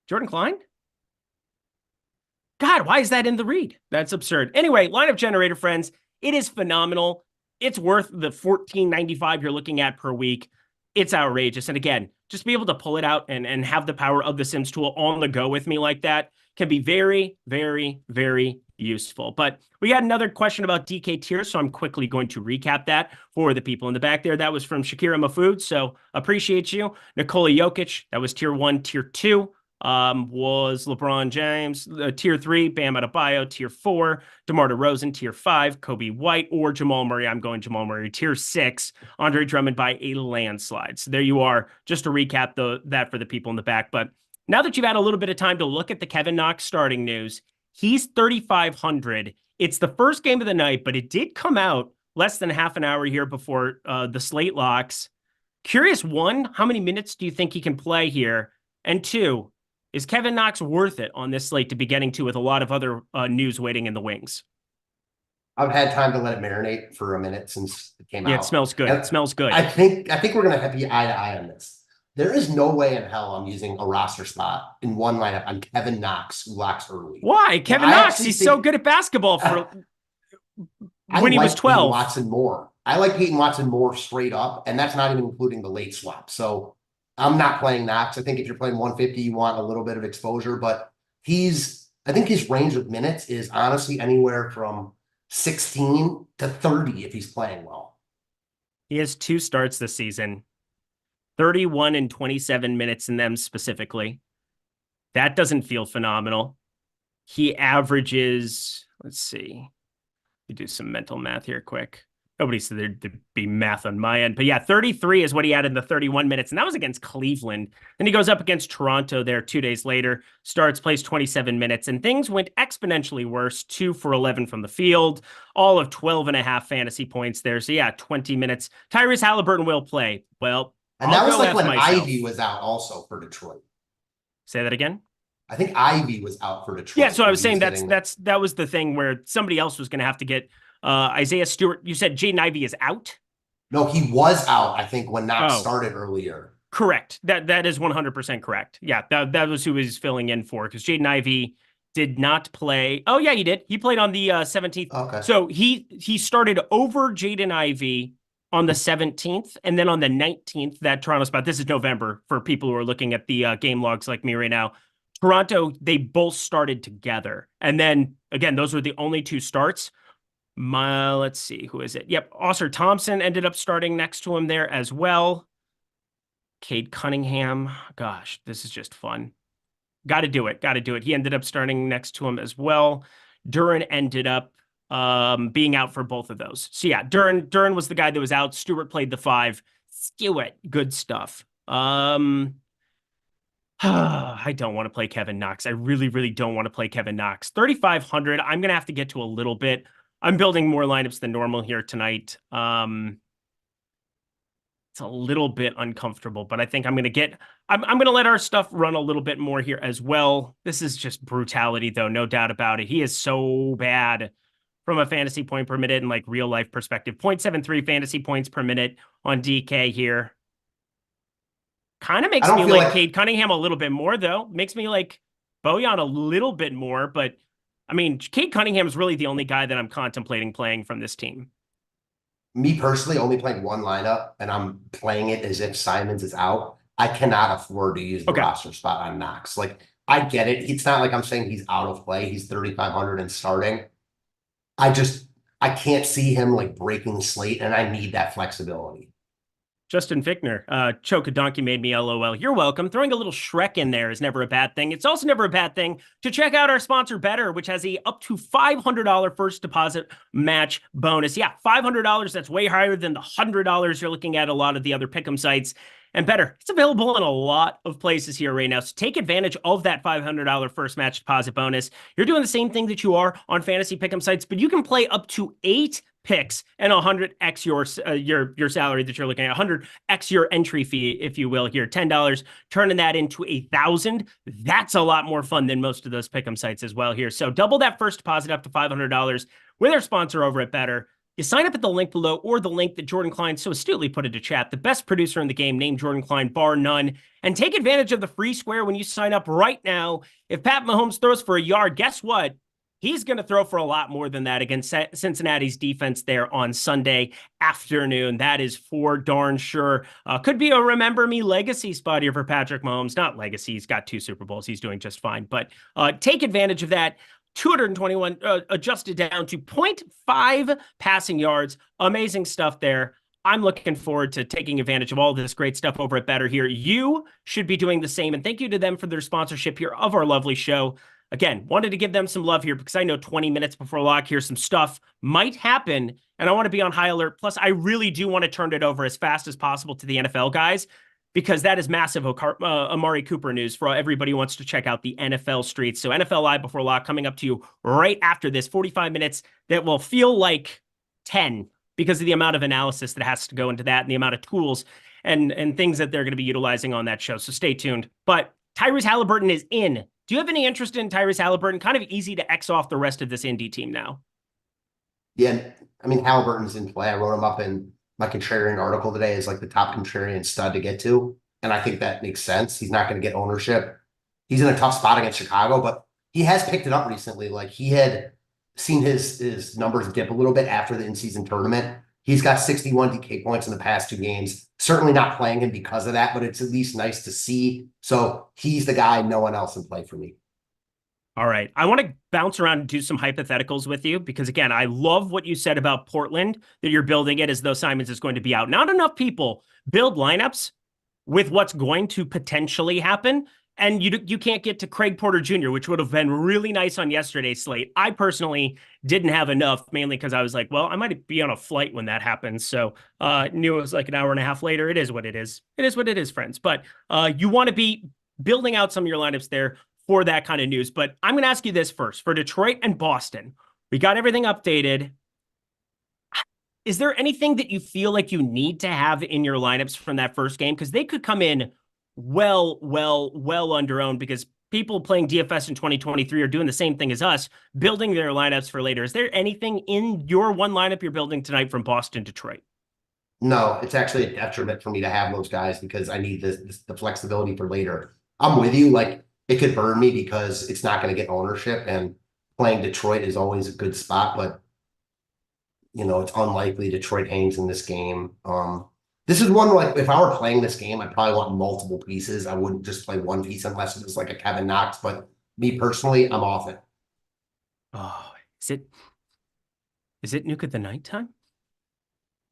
Jordan Klein? God, why is that in the read? That's absurd. Anyway, lineup generator, friends, it is phenomenal. It's worth the $14.95 you're looking at per week. It's outrageous. And again, just be able to pull it out and have the power of the Sims tool on the go with me like that can be very, very, very useful. But we got another question about DK tiers, so I'm quickly going to recap that for the people in the back there. That was from Shakira Mahfood, so appreciate you. Nikola Jokic, that was tier 1. Tier 2 was LeBron James. Tier 3, Bam Adebayo. Tier 4, DeMar DeRozan. Tier 5, Kobe White or Jamal Murray. I'm going Jamal Murray. Tier 6, Andre Drummond by a landslide. So there you are, just to recap that for the people in the back. But now that you've had a little bit of time to look at the Kevin Knox starting news, he's 3,500. It's the first game of the night, but it did come out less than half an hour here before the slate locks. Curious, 1, how many minutes do you think he can play here? And 2, is Kevin Knox worth it on this slate to be getting to with a lot of other news waiting in the wings? I've had time to let it marinate for a minute since it came out. Yeah, it smells good. It smells good. I think we're going to be eye to eye on this. There is no way in hell I'm using a roster spot in one lineup on Kevin Knox, who locks early. Why? Kevin Knox, he's so good at basketball when he was 12. Peyton Watson more. I like Peyton Watson more straight up, and that's not even including the late swap. So I'm not playing Knox. I think if you're playing 150, you want a little bit of exposure, but I think his range of minutes is honestly anywhere from 16 to 30 if he's playing well. He has 2 starts this season, 31 and 27 minutes in them specifically. That doesn't feel phenomenal. He averages, let's see, we do some mental math here quick. Nobody said there'd be math on my end, but yeah, 33 is what he had in the 31 minutes, and that was against Cleveland. Then he goes up against Toronto there 2 days later, starts, plays 27 minutes, and things went exponentially worse. 2 for 11 from the field, all of 12.5 fantasy points there. So yeah, 20 minutes. Tyrese Halliburton will play. Well, and that was like when Ivy was out also for Detroit. Say that again? I think Ivy was out for Detroit. Yeah, so I was saying that was the thing where somebody else was going to have to get Isaiah Stewart. You said Jaden Ivey is out? No, he was out, I think, when Knox started earlier. Correct. That is 100% correct. Yeah, that was who he was filling in for, because Jaden Ivey did not play. Oh, yeah, he did. He played on the 17th. Okay. So he started over Jaden Ivey on the 17th, and then on the 19th, that Toronto spot. This is November for people who are looking at the game logs like me right now. Toronto, they both started together. And then, again, those were the only 2 starts. Let's see, who is it? Yep, Oscar Thompson ended up starting next to him there as well. Cade Cunningham. Gosh, this is just fun. Got to do it. He ended up starting next to him as well. Duren ended up being out for both of those. So yeah, Duren was the guy that was out. Stewart played the 5. Skew it. Good stuff. I don't want to play Kevin Knox. I really, really don't want to play Kevin Knox. 3,500. I'm going to have to get to a little bit. I'm building more lineups than normal here tonight. It's a little bit uncomfortable, but I think I'm going to let our stuff run a little bit more here as well. This is just brutality, though. No doubt about it. He is so bad from a fantasy point per minute and like real life perspective. 0.73 fantasy points per minute on DK here. Kind of makes me like Cade Cunningham a little bit more, though. Makes me like Bojan a little bit more, but I mean, Cade Cunningham is really the only guy that I'm contemplating playing from this team. Me personally, only playing one lineup, and I'm playing it as if Simons is out. I cannot afford to use the roster spot on Knox. Like, I get it. It's not like I'm saying he's out of play. He's 3,500 and starting. I can't see him like breaking slate, and I need that flexibility. Justin Fickner, Choke a Donkey made me LOL. You're welcome. Throwing a little Shrek in there is never a bad thing. It's also never a bad thing to check out our sponsor, Better, which has a up to $500 first deposit match bonus. Yeah, $500. That's way higher than the $100 you're looking at a lot of the other pick'em sites. And Better, it's available in a lot of places here right now. So take advantage of that $500 first match deposit bonus. You're doing the same thing that you are on fantasy pick'em sites, but you can play up to 8 picks and 100x your salary that you're looking at, 100x your entry fee, if you will, here, $10, turning that into 1,000. That's a lot more fun than most of those pick'em sites as well here. So double that first deposit up to $500 with our sponsor over at Better. You sign up at the link below or the link that Jordan Klein so astutely put into chat, the best producer in the game named Jordan Klein, bar none, and take advantage of the free square when you sign up right now. If Pat Mahomes throws for a yard, guess what? He's going to throw for a lot more than that against Cincinnati's defense there on Sunday afternoon. That is for darn sure. Could be a remember me legacy spot here for Patrick Mahomes. Not legacy. He's got 2 Super Bowls. He's doing just fine. But take advantage of that. 221 adjusted down to 0.5 passing yards. Amazing stuff there. I'm looking forward to taking advantage of all this great stuff over at Better here. You should be doing the same. And thank you to them for their sponsorship here of our lovely show. Again, wanted to give them some love here because I know 20 minutes before lock here, some stuff might happen, and I want to be on high alert. Plus, I really do want to turn it over as fast as possible to the NFL guys because that is massive Amari Cooper news for everybody who wants to check out the NFL streets. So NFL Live Before Lock coming up to you right after this, 45 minutes that will feel like 10 because of the amount of analysis that has to go into that and the amount of tools and things that they're going to be utilizing on that show. So stay tuned. But Tyrese Halliburton is in. Do you have any interest in Tyrese Halliburton? Kind of easy to X off the rest of this Indy team now. Yeah, I mean, Halliburton's in play. I wrote him up in my contrarian article today as like the top contrarian stud to get to. And I think that makes sense. He's not going to get ownership. He's in a tough spot against Chicago, but he has picked it up recently. Like he had seen his numbers dip a little bit after the in-season tournament. He's got 61 DK points in the past 2 games. Certainly not playing him because of that, but it's at least nice to see. So he's the guy, no one else in play for me. All right. I want to bounce around and do some hypotheticals with you because, again, I love what you said about Portland, that you're building it as though Simons is going to be out. Not enough people build lineups with what's going to potentially happen. And you can't get to Craig Porter Jr., which would have been really nice on yesterday's slate. I personally didn't have enough, mainly because I was like, well, I might be on a flight when that happens. So knew it was like an hour and a half later. It is what it is. It is what it is, friends. But you want to be building out some of your lineups there for that kind of news. But I'm going to ask you this first. For Detroit and Boston, we got everything updated. Is there anything that you feel like you need to have in your lineups from that first game? Because they could come in well under owned because people playing DFS in 2023 are doing the same thing as us, building their lineups for later. Is there anything in your one lineup you're building tonight from Boston, Detroit? No, it's actually a detriment for me to have those guys because I need the flexibility for later. I'm with you. Like, it could burn me because it's not going to get ownership, and playing Detroit is always a good spot, but it's unlikely Detroit hangs in this game. This is one, like, if I were playing this game, I'd probably want multiple pieces. I wouldn't just play one piece unless it was like a Kevin Knox, but me personally, I'm off it. Oh, is it Nuke at the nighttime?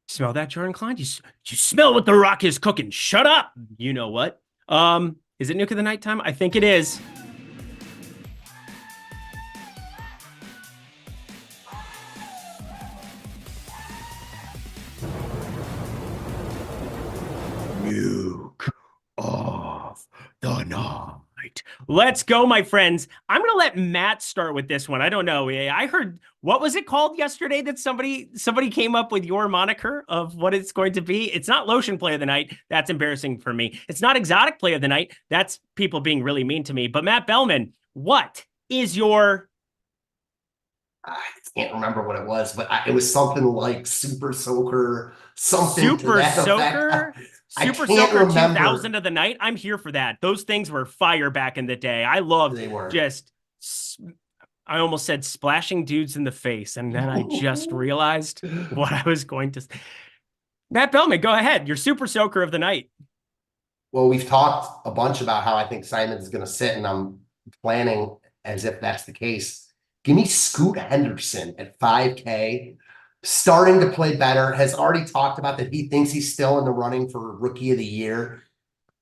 Smell that, Jordan Klein? You smell what the Rock is cooking. Shut up. You know what? Is it Nuke at the nighttime? I think it is. Nuke of the night. Let's go, my friends. I'm going to let Matt start with this one. I don't know. I heard, what was it called yesterday that somebody came up with your moniker of what it's going to be? It's not lotion play of the night. That's embarrassing for me. It's not exotic play of the night. That's people being really mean to me. But Matt Belman, what is your... I can't remember what it was, but it was something like Super Soaker, something Super to that Soaker? effect. Super Soaker 2000 of the night. I'm here for that. Those things were fire back in the day. I loved I almost said splashing dudes in the face. And then I just realized what I was going to say. Matt Belman, go ahead. Your Super Soaker of the night. Well, we've talked a bunch about how I think Simons is going to sit, and I'm planning as if that's the case. Give me Scoot Henderson at 5K. Starting to play better, has already talked about that he thinks he's still in the running for Rookie of the Year.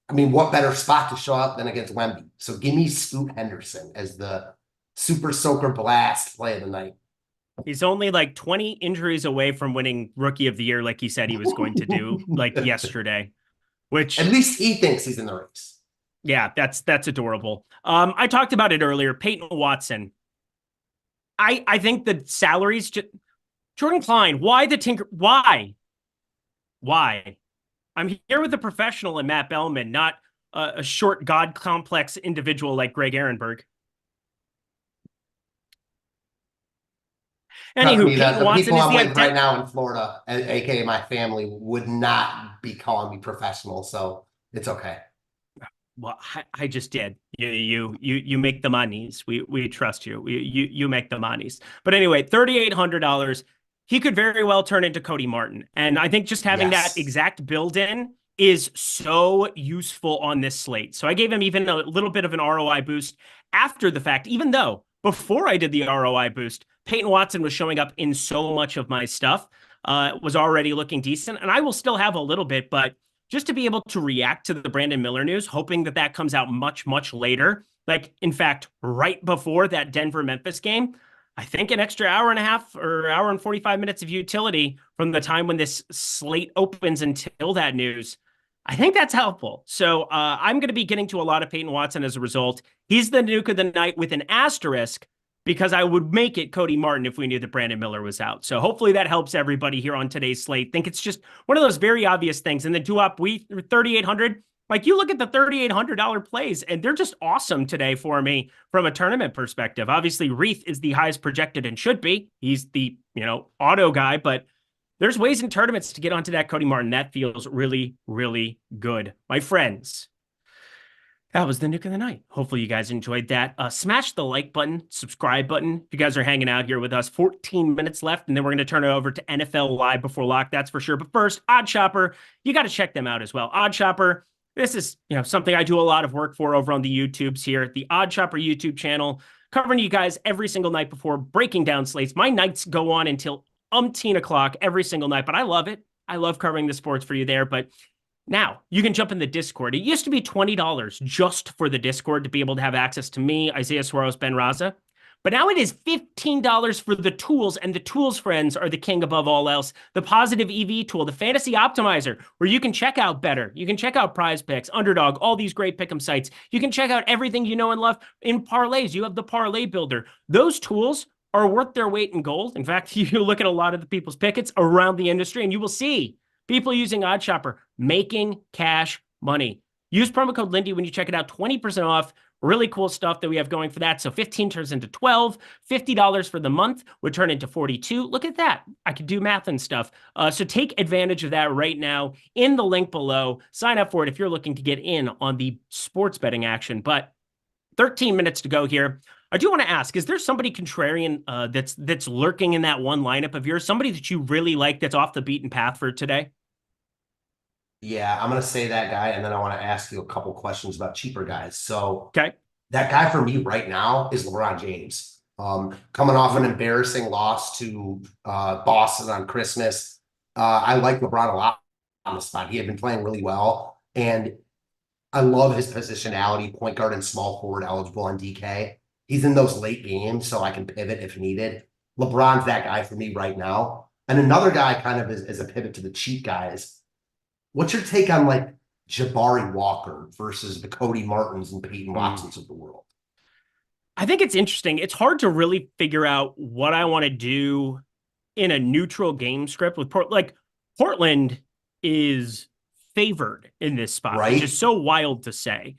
I mean, what better spot to show up than against Wemby? So give me Scoot Henderson as the Super Soaker Blast play of the night. He's only like 20 injuries away from winning Rookie of the Year like he said he was going to do like yesterday. Which at least he thinks he's in the race. Yeah, that's adorable. I talked about it earlier. Peyton Watson. I think the salaries just... Jordan Klein, why the tinker? Why? I'm here with a professional in Matt Belman, not a short god complex individual like Greg Ehrenberg. Anywho, the people I'm with right now in Florida, aka my family, would not be calling me professional, so it's okay. Well, I just did. You make the monies. We trust you. You make the monies. But anyway, $3,800. He could very well turn into Cody Martin. And I think just having that exact build in is so useful on this slate. So I gave him even a little bit of an ROI boost after the fact, even though before I did the ROI boost, Peyton Watson was showing up in so much of my stuff, was already looking decent. And I will still have a little bit, but just to be able to react to the Brandon Miller news, hoping that comes out much, much later, like in fact, right before that Denver-Memphis game, I think an extra hour and a half or hour and 45 minutes of utility from the time when this slate opens until that news, I think that's helpful. So I'm going to be getting to a lot of Peyton Watson as a result. He's the nuke of the night with an asterisk because I would make it Cody Martin if we knew that Brandon Miller was out. So hopefully that helps everybody here on today's slate. Think it's just one of those very obvious things. And then Duop, we 3,800. Like, you look at the $3,800 plays, and they're just awesome today for me from a tournament perspective. Obviously, Reith is the highest projected and should be. He's the, auto guy, but there's ways in tournaments to get onto that Cody Martin. That feels really, really good. My friends, that was the nuke of the night. Hopefully you guys enjoyed that. Smash the like button, subscribe button. If you guys are hanging out here with us, 14 minutes left, and then we're going to turn it over to NFL Live before lock. That's for sure. But first, Odd Shopper, you got to check them out as well. Odd Shopper, this is something I do a lot of work for over on the YouTubes here. The Odd Shopper YouTube channel covering you guys every single night before breaking down slates. My nights go on until umpteen o'clock every single night, but I love it. I love covering the sports for you there. But now you can jump in the Discord. It used to be $20 just for the Discord to be able to have access to me, Isaiah Suarez, Ben Raza. But now it is $15 for the tools, and the tools, friends, are the king above all else. The positive EV tool, the fantasy optimizer, where you can check out better. You can check out Prize Picks, Underdog, all these great pick'em sites. You can check out everything you know and love in parlays. You have the parlay builder. Those tools are worth their weight in gold. In fact, you look at a lot of the people's pickets around the industry, and you will see people using OddsShopper making cash money. Use promo code Lindy when you check it out, 20% off. Really cool stuff that we have going for that. So 15 turns into 12, $50 for the month would turn into 42. Look at that. I could do math and stuff. So take advantage of that right now in the link below. Sign up for it if you're looking to get in on the sports betting action. But 13 minutes to go here. I do want to ask, is there somebody contrarian that's lurking in that one lineup of yours? Somebody that you really like that's off the beaten path for today? Yeah, I'm going to say that guy, and then I want to ask you a couple questions about cheaper guys. So Okay. that guy for me right now is LeBron James. Coming off an embarrassing loss to Boston on Christmas. I like LeBron a lot on the spot. He had been playing really well, and I love his positionality, point guard and small forward eligible on DK. He's in those late games, so I can pivot if needed. LeBron's that guy for me right now. And another guy kind of is a pivot to the cheap guys. What's your take on like Jabari Walker versus the Cody Martins and Peyton Watsons of the world? I think it's interesting. It's hard to really figure out what I want to do in a neutral game script with Portland is favored in this spot, right? Which is so wild to say.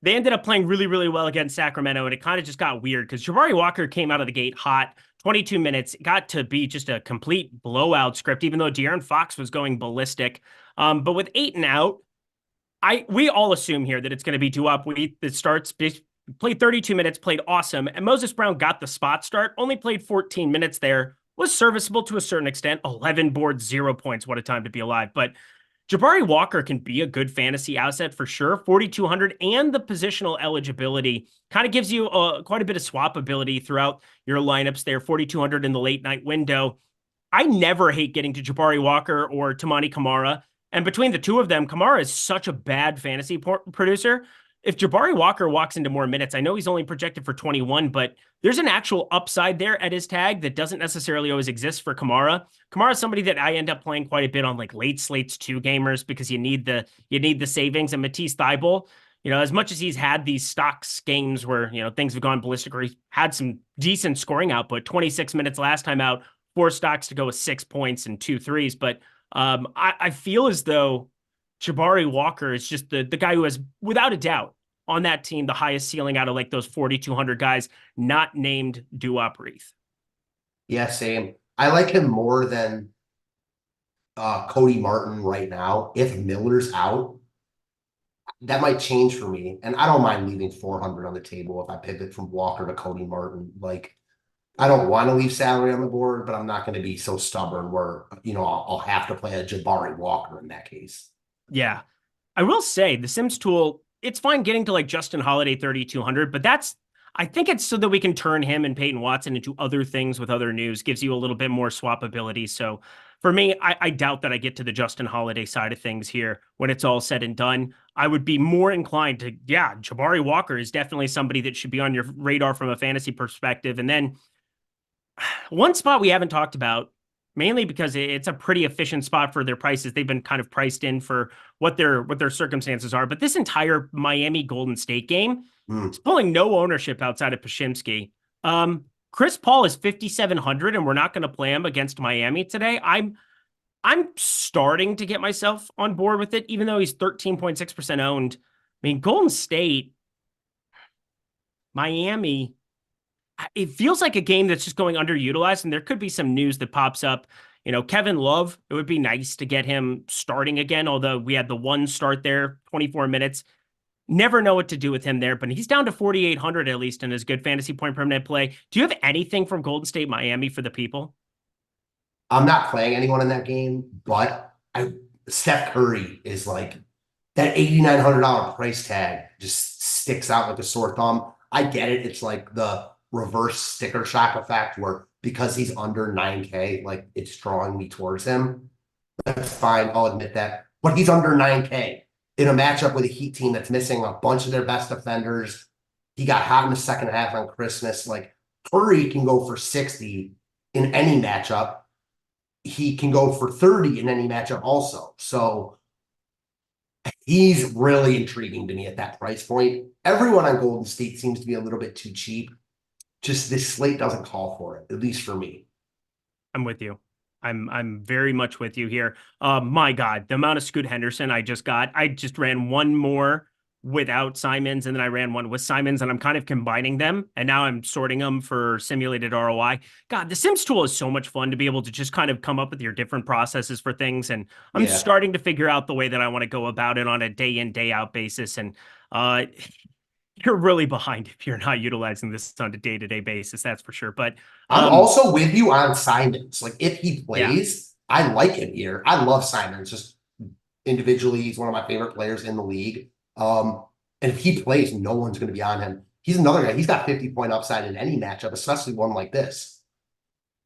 They ended up playing really, really well against Sacramento, and it kind of just got weird because Jabari Walker came out of the gate hot. 22 minutes, got to be just a complete blowout script, even though De'Aaron Fox was going ballistic. But with Ayton out, we all assume here that it's going to be Duop. It starts, played 32 minutes, played awesome. And Moses Brown got the spot start, only played 14 minutes there, was serviceable to a certain extent, 11 boards, 0 points. What a time to be alive. But Jabari Walker can be a good fantasy asset for sure. 4,200 and the positional eligibility kind of gives you quite a bit of swap ability throughout your lineups there. 4,200 in the late night window. I never hate getting to Jabari Walker or Tamani Kamara. And between the two of them, Kamara is such a bad fantasy producer. If Jabari Walker walks into more minutes, I know he's only projected for 21, but there's an actual upside there at his tag that doesn't necessarily always exist for Kamara. Kamara is somebody that I end up playing quite a bit on like late slates 2 gamers because you need the savings. And Matisse Thybulle, as much as he's had these stocks games where, things have gone ballistic or he's had some decent scoring output, 26 minutes last time out, 4 stocks to go with 6 points and 2 threes. But I feel as though Jabari Walker is just the guy who has, without a doubt, on that team, the highest ceiling out of like those 4,200 guys, not named Duop Reith. Yeah, same. I like him more than Cody Martin right now. If Miller's out, that might change for me. And I don't mind leaving 400 on the table if I pivot from Walker to Cody Martin. Like, I don't want to leave salary on the board, but I'm not going to be so stubborn where, I'll have to play a Jabari Walker in that case. Yeah. I will say the Sims tool, it's fine getting to like Justin Holiday 3,200, but I think it's so that we can turn him and Peyton Watson into other things with other news, gives you a little bit more swappability. So for me, I doubt that I get to the Justin Holiday side of things here when it's all said and done. I would be more inclined to, Jabari Walker is definitely somebody that should be on your radar from a fantasy perspective. And then one spot we haven't talked about, mainly because it's a pretty efficient spot for their prices. They've been kind of priced in for what their circumstances are. But this entire Miami Golden State game is pulling no ownership outside of Pashimsky. Chris Paul is 5,700, and we're not going to play him against Miami today. I'm starting to get myself on board with it, even though he's 13.6% owned. I mean, Golden State, Miami, it feels like a game that's just going underutilized, and there could be some news that pops up. Kevin Love, it would be nice to get him starting again, although we had the one start there, 24 minutes. Never know what to do with him there, but he's down to 4,800 at least in his good fantasy point per minute play. Do you have anything from Golden State Miami for the people? I'm not playing anyone in that game, but Steph Curry is like that $8,900 price tag just sticks out like a sore thumb. I get it. It's like the reverse sticker shock effect where because he's under 9K, like it's drawing me towards him. That's fine. I'll admit that. But he's under 9K in a matchup with a Heat team that's missing a bunch of their best defenders. He got hot in the second half on Christmas. Like Curry can go for 60 in any matchup. He can go for 30 in any matchup also. So he's really intriguing to me at that price point. Everyone on Golden State seems to be a little bit too cheap. Just this slate doesn't call for it, at least for me. I'm with you. I'm very much with you here. My God, the amount of Scoot Henderson I just got. I just ran one more without Simons, and then I ran one with Simons, and I'm kind of combining them, and now I'm sorting them for simulated ROI. God, the Sims tool is so much fun to be able to just kind of come up with your different processes for things, and I'm starting to figure out the way that I want to go about it on a day in, day out basis, and you're really behind if you're not utilizing this on a day-to-day basis, that's for sure. But I'm also with you on Simons. Like if he plays, I like him here. I love Simons. Just individually, he's one of my favorite players in the league. And if he plays, no one's going to be on him. He's another guy. He's got 50-point upside in any matchup, especially one like this.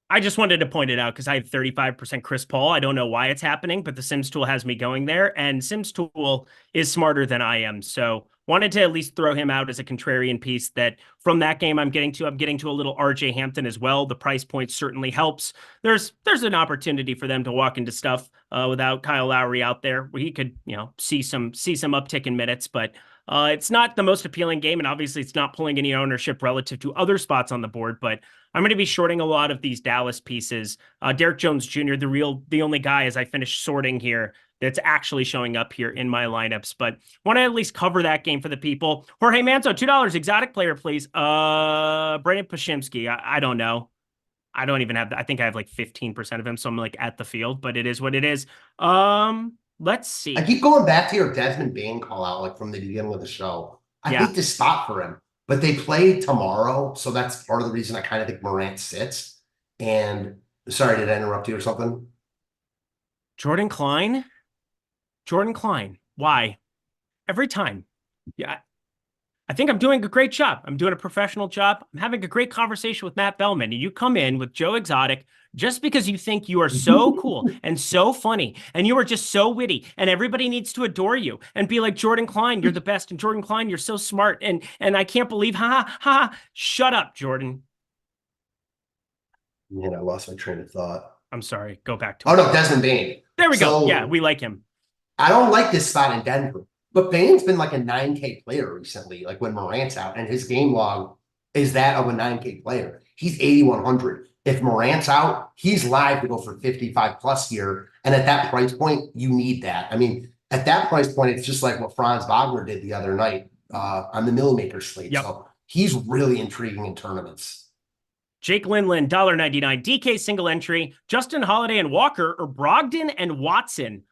I just wanted to point it out because I have 35% Chris Paul. I don't know why it's happening, but the Sims tool has me going there, and Sims tool is smarter than I am. So wanted to at least throw him out as a contrarian piece that from that game I'm getting to a little RJ Hampton as well. The price point certainly helps. There's an opportunity for them to walk into stuff without Kyle Lowry out there where he could, see some uptick in minutes, but it's not the most appealing game. And obviously it's not pulling any ownership relative to other spots on the board, but I'm going to be shorting a lot of these Dallas pieces. Derek Jones Jr., the only guy as I finish sorting here that's actually showing up here in my lineups, but want to at least cover that game for the people. Jorge Manso, $2 exotic player, please. Brandon Pashimsky. I don't know. I don't even have, I think I have like 15% of him. So I'm like at the field, but it is what it is. Let's see. I keep going back to your Desmond Bain call out, like from the beginning of the show. I hate to stop for him, but they play tomorrow. So that's part of the reason I kind of think Morant sits. And sorry, did I interrupt you or something? Jordan Klein. Why? Every time. Yeah. I think I'm doing a great job. I'm doing a professional job. I'm having a great conversation with Matt Belman. And you come in with Joe Exotic just because you think you are so cool and so funny and you are just so witty and everybody needs to adore you and be like, Jordan Klein, you're the best. And Jordan Klein, you're so smart. And I can't believe, shut up, Jordan. Man, I lost my train of thought. I'm sorry. Go back to no, Desmond Bain. There we go. Yeah, we like him. I don't like this spot in Denver, but Bain's been like a 9K player recently, like when Morant's out, and his game log is that of a 9K player. He's 8,100. If Morant's out, he's live to go for 55 plus here. And at that price point, you need that. I mean, at that price point, it's just like what Franz Wagner did the other night on the Millimaker slate. Yep. So he's really intriguing in tournaments. Jake Lindland, $1.99. DK single entry. Justin Holiday and Walker, or Brogdon and Watson.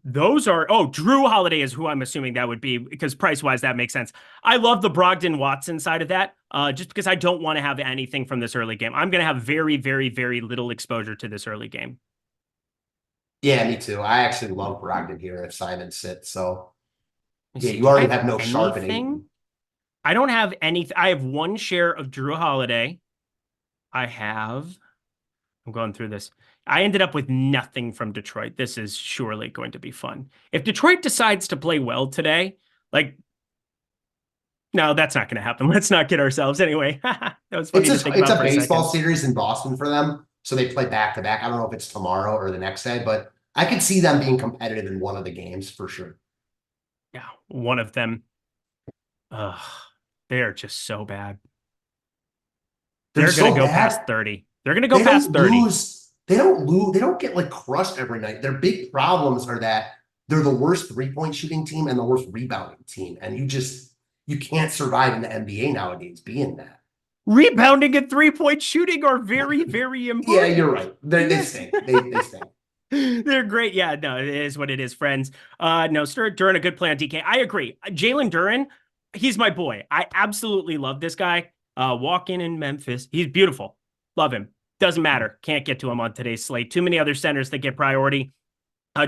Those are, Drew Holiday is who I'm assuming that would be because price-wise, that makes sense. I love the Brogdon Watson side of that, just because I don't want to have anything from this early game. I'm going to have very, very, very little exposure to this early game. Yeah, me too. I actually love Brogdon here if Simon sits. So yeah, you already have no sharpening. I don't have anything. I have one share of Drew Holiday. I'm going through this. I ended up with nothing from Detroit. This is surely going to be fun. If Detroit decides to play well today, no, that's not going to happen. Let's not get ourselves anyway. That was funny. It's a baseball series in Boston for them. So they play back to back. I don't know if it's tomorrow or the next day, but I could see them being competitive in one of the games for sure. Yeah, one of them. They're just so bad. They're going to go past 30. They're going to go past 30. They don't lose. They don't get crushed every night. Their big problems are that they're the worst 3-point shooting team and the worst rebounding team. And you can't survive in the NBA nowadays being that. Rebounding and 3-point shooting are very, very important. Yeah, you're right. They stink. They stink. They're great. Yeah, no, it is what it is, friends. No, Duren, a good play on DK. I agree. Jalen Duren, he's my boy. I absolutely love this guy. Walking in Memphis. He's beautiful. Love him. Doesn't matter. Can't get to him on today's slate. Too many other centers that get priority.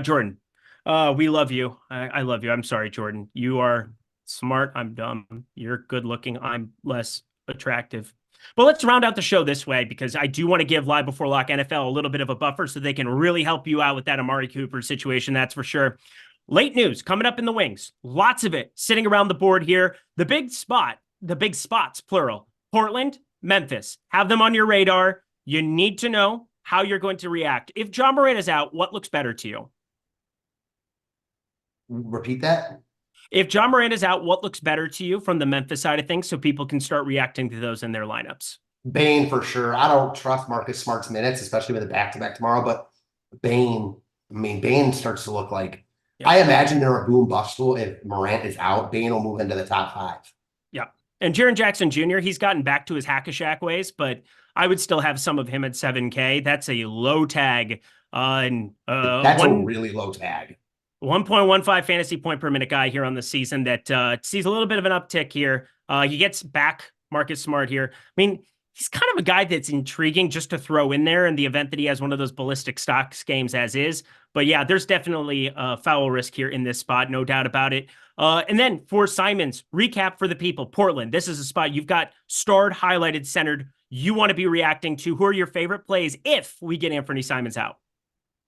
Jordan, we love you. I love you. I'm sorry, Jordan. You are Smart, I'm dumb. You're good looking, I'm less attractive. But let's round out the show this way, because I do want to give Live Before Lock NFL a little bit of a buffer so they can really help you out with that Amari Cooper situation, that's for sure. Late news coming up in the wings. Lots of it sitting around the board here. The big spots, plural. Portland, Memphis. Have them on your radar. You need to know how you're going to react. If Ja Morant is out, what looks better to you? Repeat that. If Ja Morant is out, what looks better to you from the Memphis side of things so people can start reacting to those in their lineups? Bane for sure. I don't trust Marcus Smart's minutes, especially with a back-to-back tomorrow, but Bane starts to look like, I imagine they're a boom bust tool. If Morant is out, Bane will move into the top 5. Yeah. And Jaren Jackson Jr., he's gotten back to his hack-a-shack ways, but I would still have some of him at 7K. That's a low tag. That's a really low tag. 1.15 fantasy point per minute guy here on the season that sees a little bit of an uptick here. He gets back Marcus Smart here. I mean, he's kind of a guy that's intriguing just to throw in there in the event that he has one of those ballistic stocks games as is. But yeah, there's definitely a foul risk here in this spot, no doubt about it. And then for Simons, recap for the people. Portland, this is a spot you've got starred, highlighted, centered. You want to be reacting to. Who are your favorite plays if we get Anthony Simons out?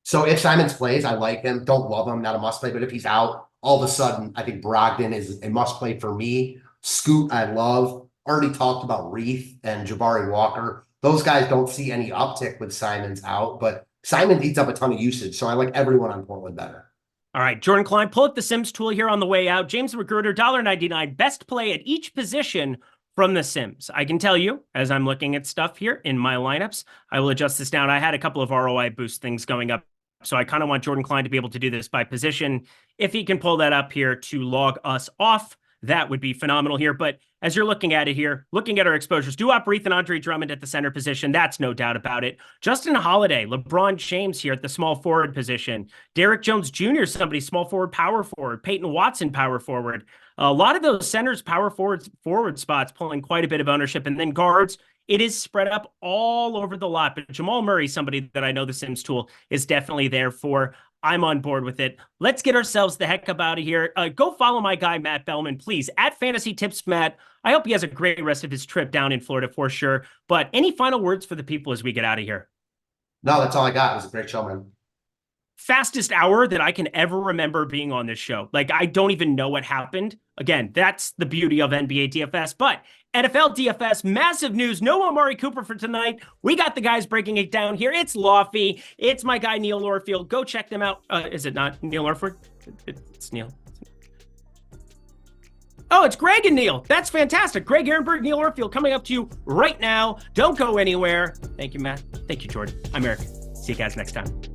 So if Simons plays, I like him. Don't love him, not a must play. But if he's out, all of a sudden, I think Brogdon is a must play for me. Scoot, I love. Already talked about Reith and Jabari Walker. Those guys don't see any uptick with Simons out, but Simons eats up a ton of usage. So I like everyone on Portland better. All right, Jordan Klein, pull up the Sims tool here on the way out. James Magruder, $1.99, best play at each position from the Sims. I can tell you, as I'm looking at stuff here in my lineups, I will adjust this down. I had a couple of ROI boost things going up, so I kind of want Jordan Klein to be able to do this by position. If he can pull that up here to log us off, that would be phenomenal here. But as you're looking at it here, looking at our exposures, Duop, Reith, and Andre Drummond at the center position. That's no doubt about it. Justin Holiday, LeBron James here at the small forward position. Derrick Jones Jr., somebody small forward, power forward. Peyton Watson, power forward. A lot of those centers, power forward spots pulling quite a bit of ownership. And then guards, it is spread up all over the lot. But Jamal Murray, somebody that I know the Sims tool is definitely there for. I'm on board with it. Let's get ourselves the heck up out of here. Go follow my guy, Matt Belman, please, at Fantasy Tips Matt. I hope he has a great rest of his trip down in Florida for sure. But any final words for the people as we get out of here? No, that's all I got. It was a great show, man. Fastest hour that I can ever remember being on this show. Like, I don't even know what happened. Again, that's the beauty of NBA DFS. But NFL DFS, massive news. No Amari Cooper for tonight. We got the guys breaking it down here. It's Lofty. It's my guy, Neil Lorfield. Go check them out. Is it not Neil Lorford? It's Neil. Oh, it's Greg and Neil. That's fantastic. Greg Ehrenberg, Neil Lorfield coming up to you right now. Don't go anywhere. Thank you, Matt. Thank you, Jordan. I'm Eric. See you guys next time.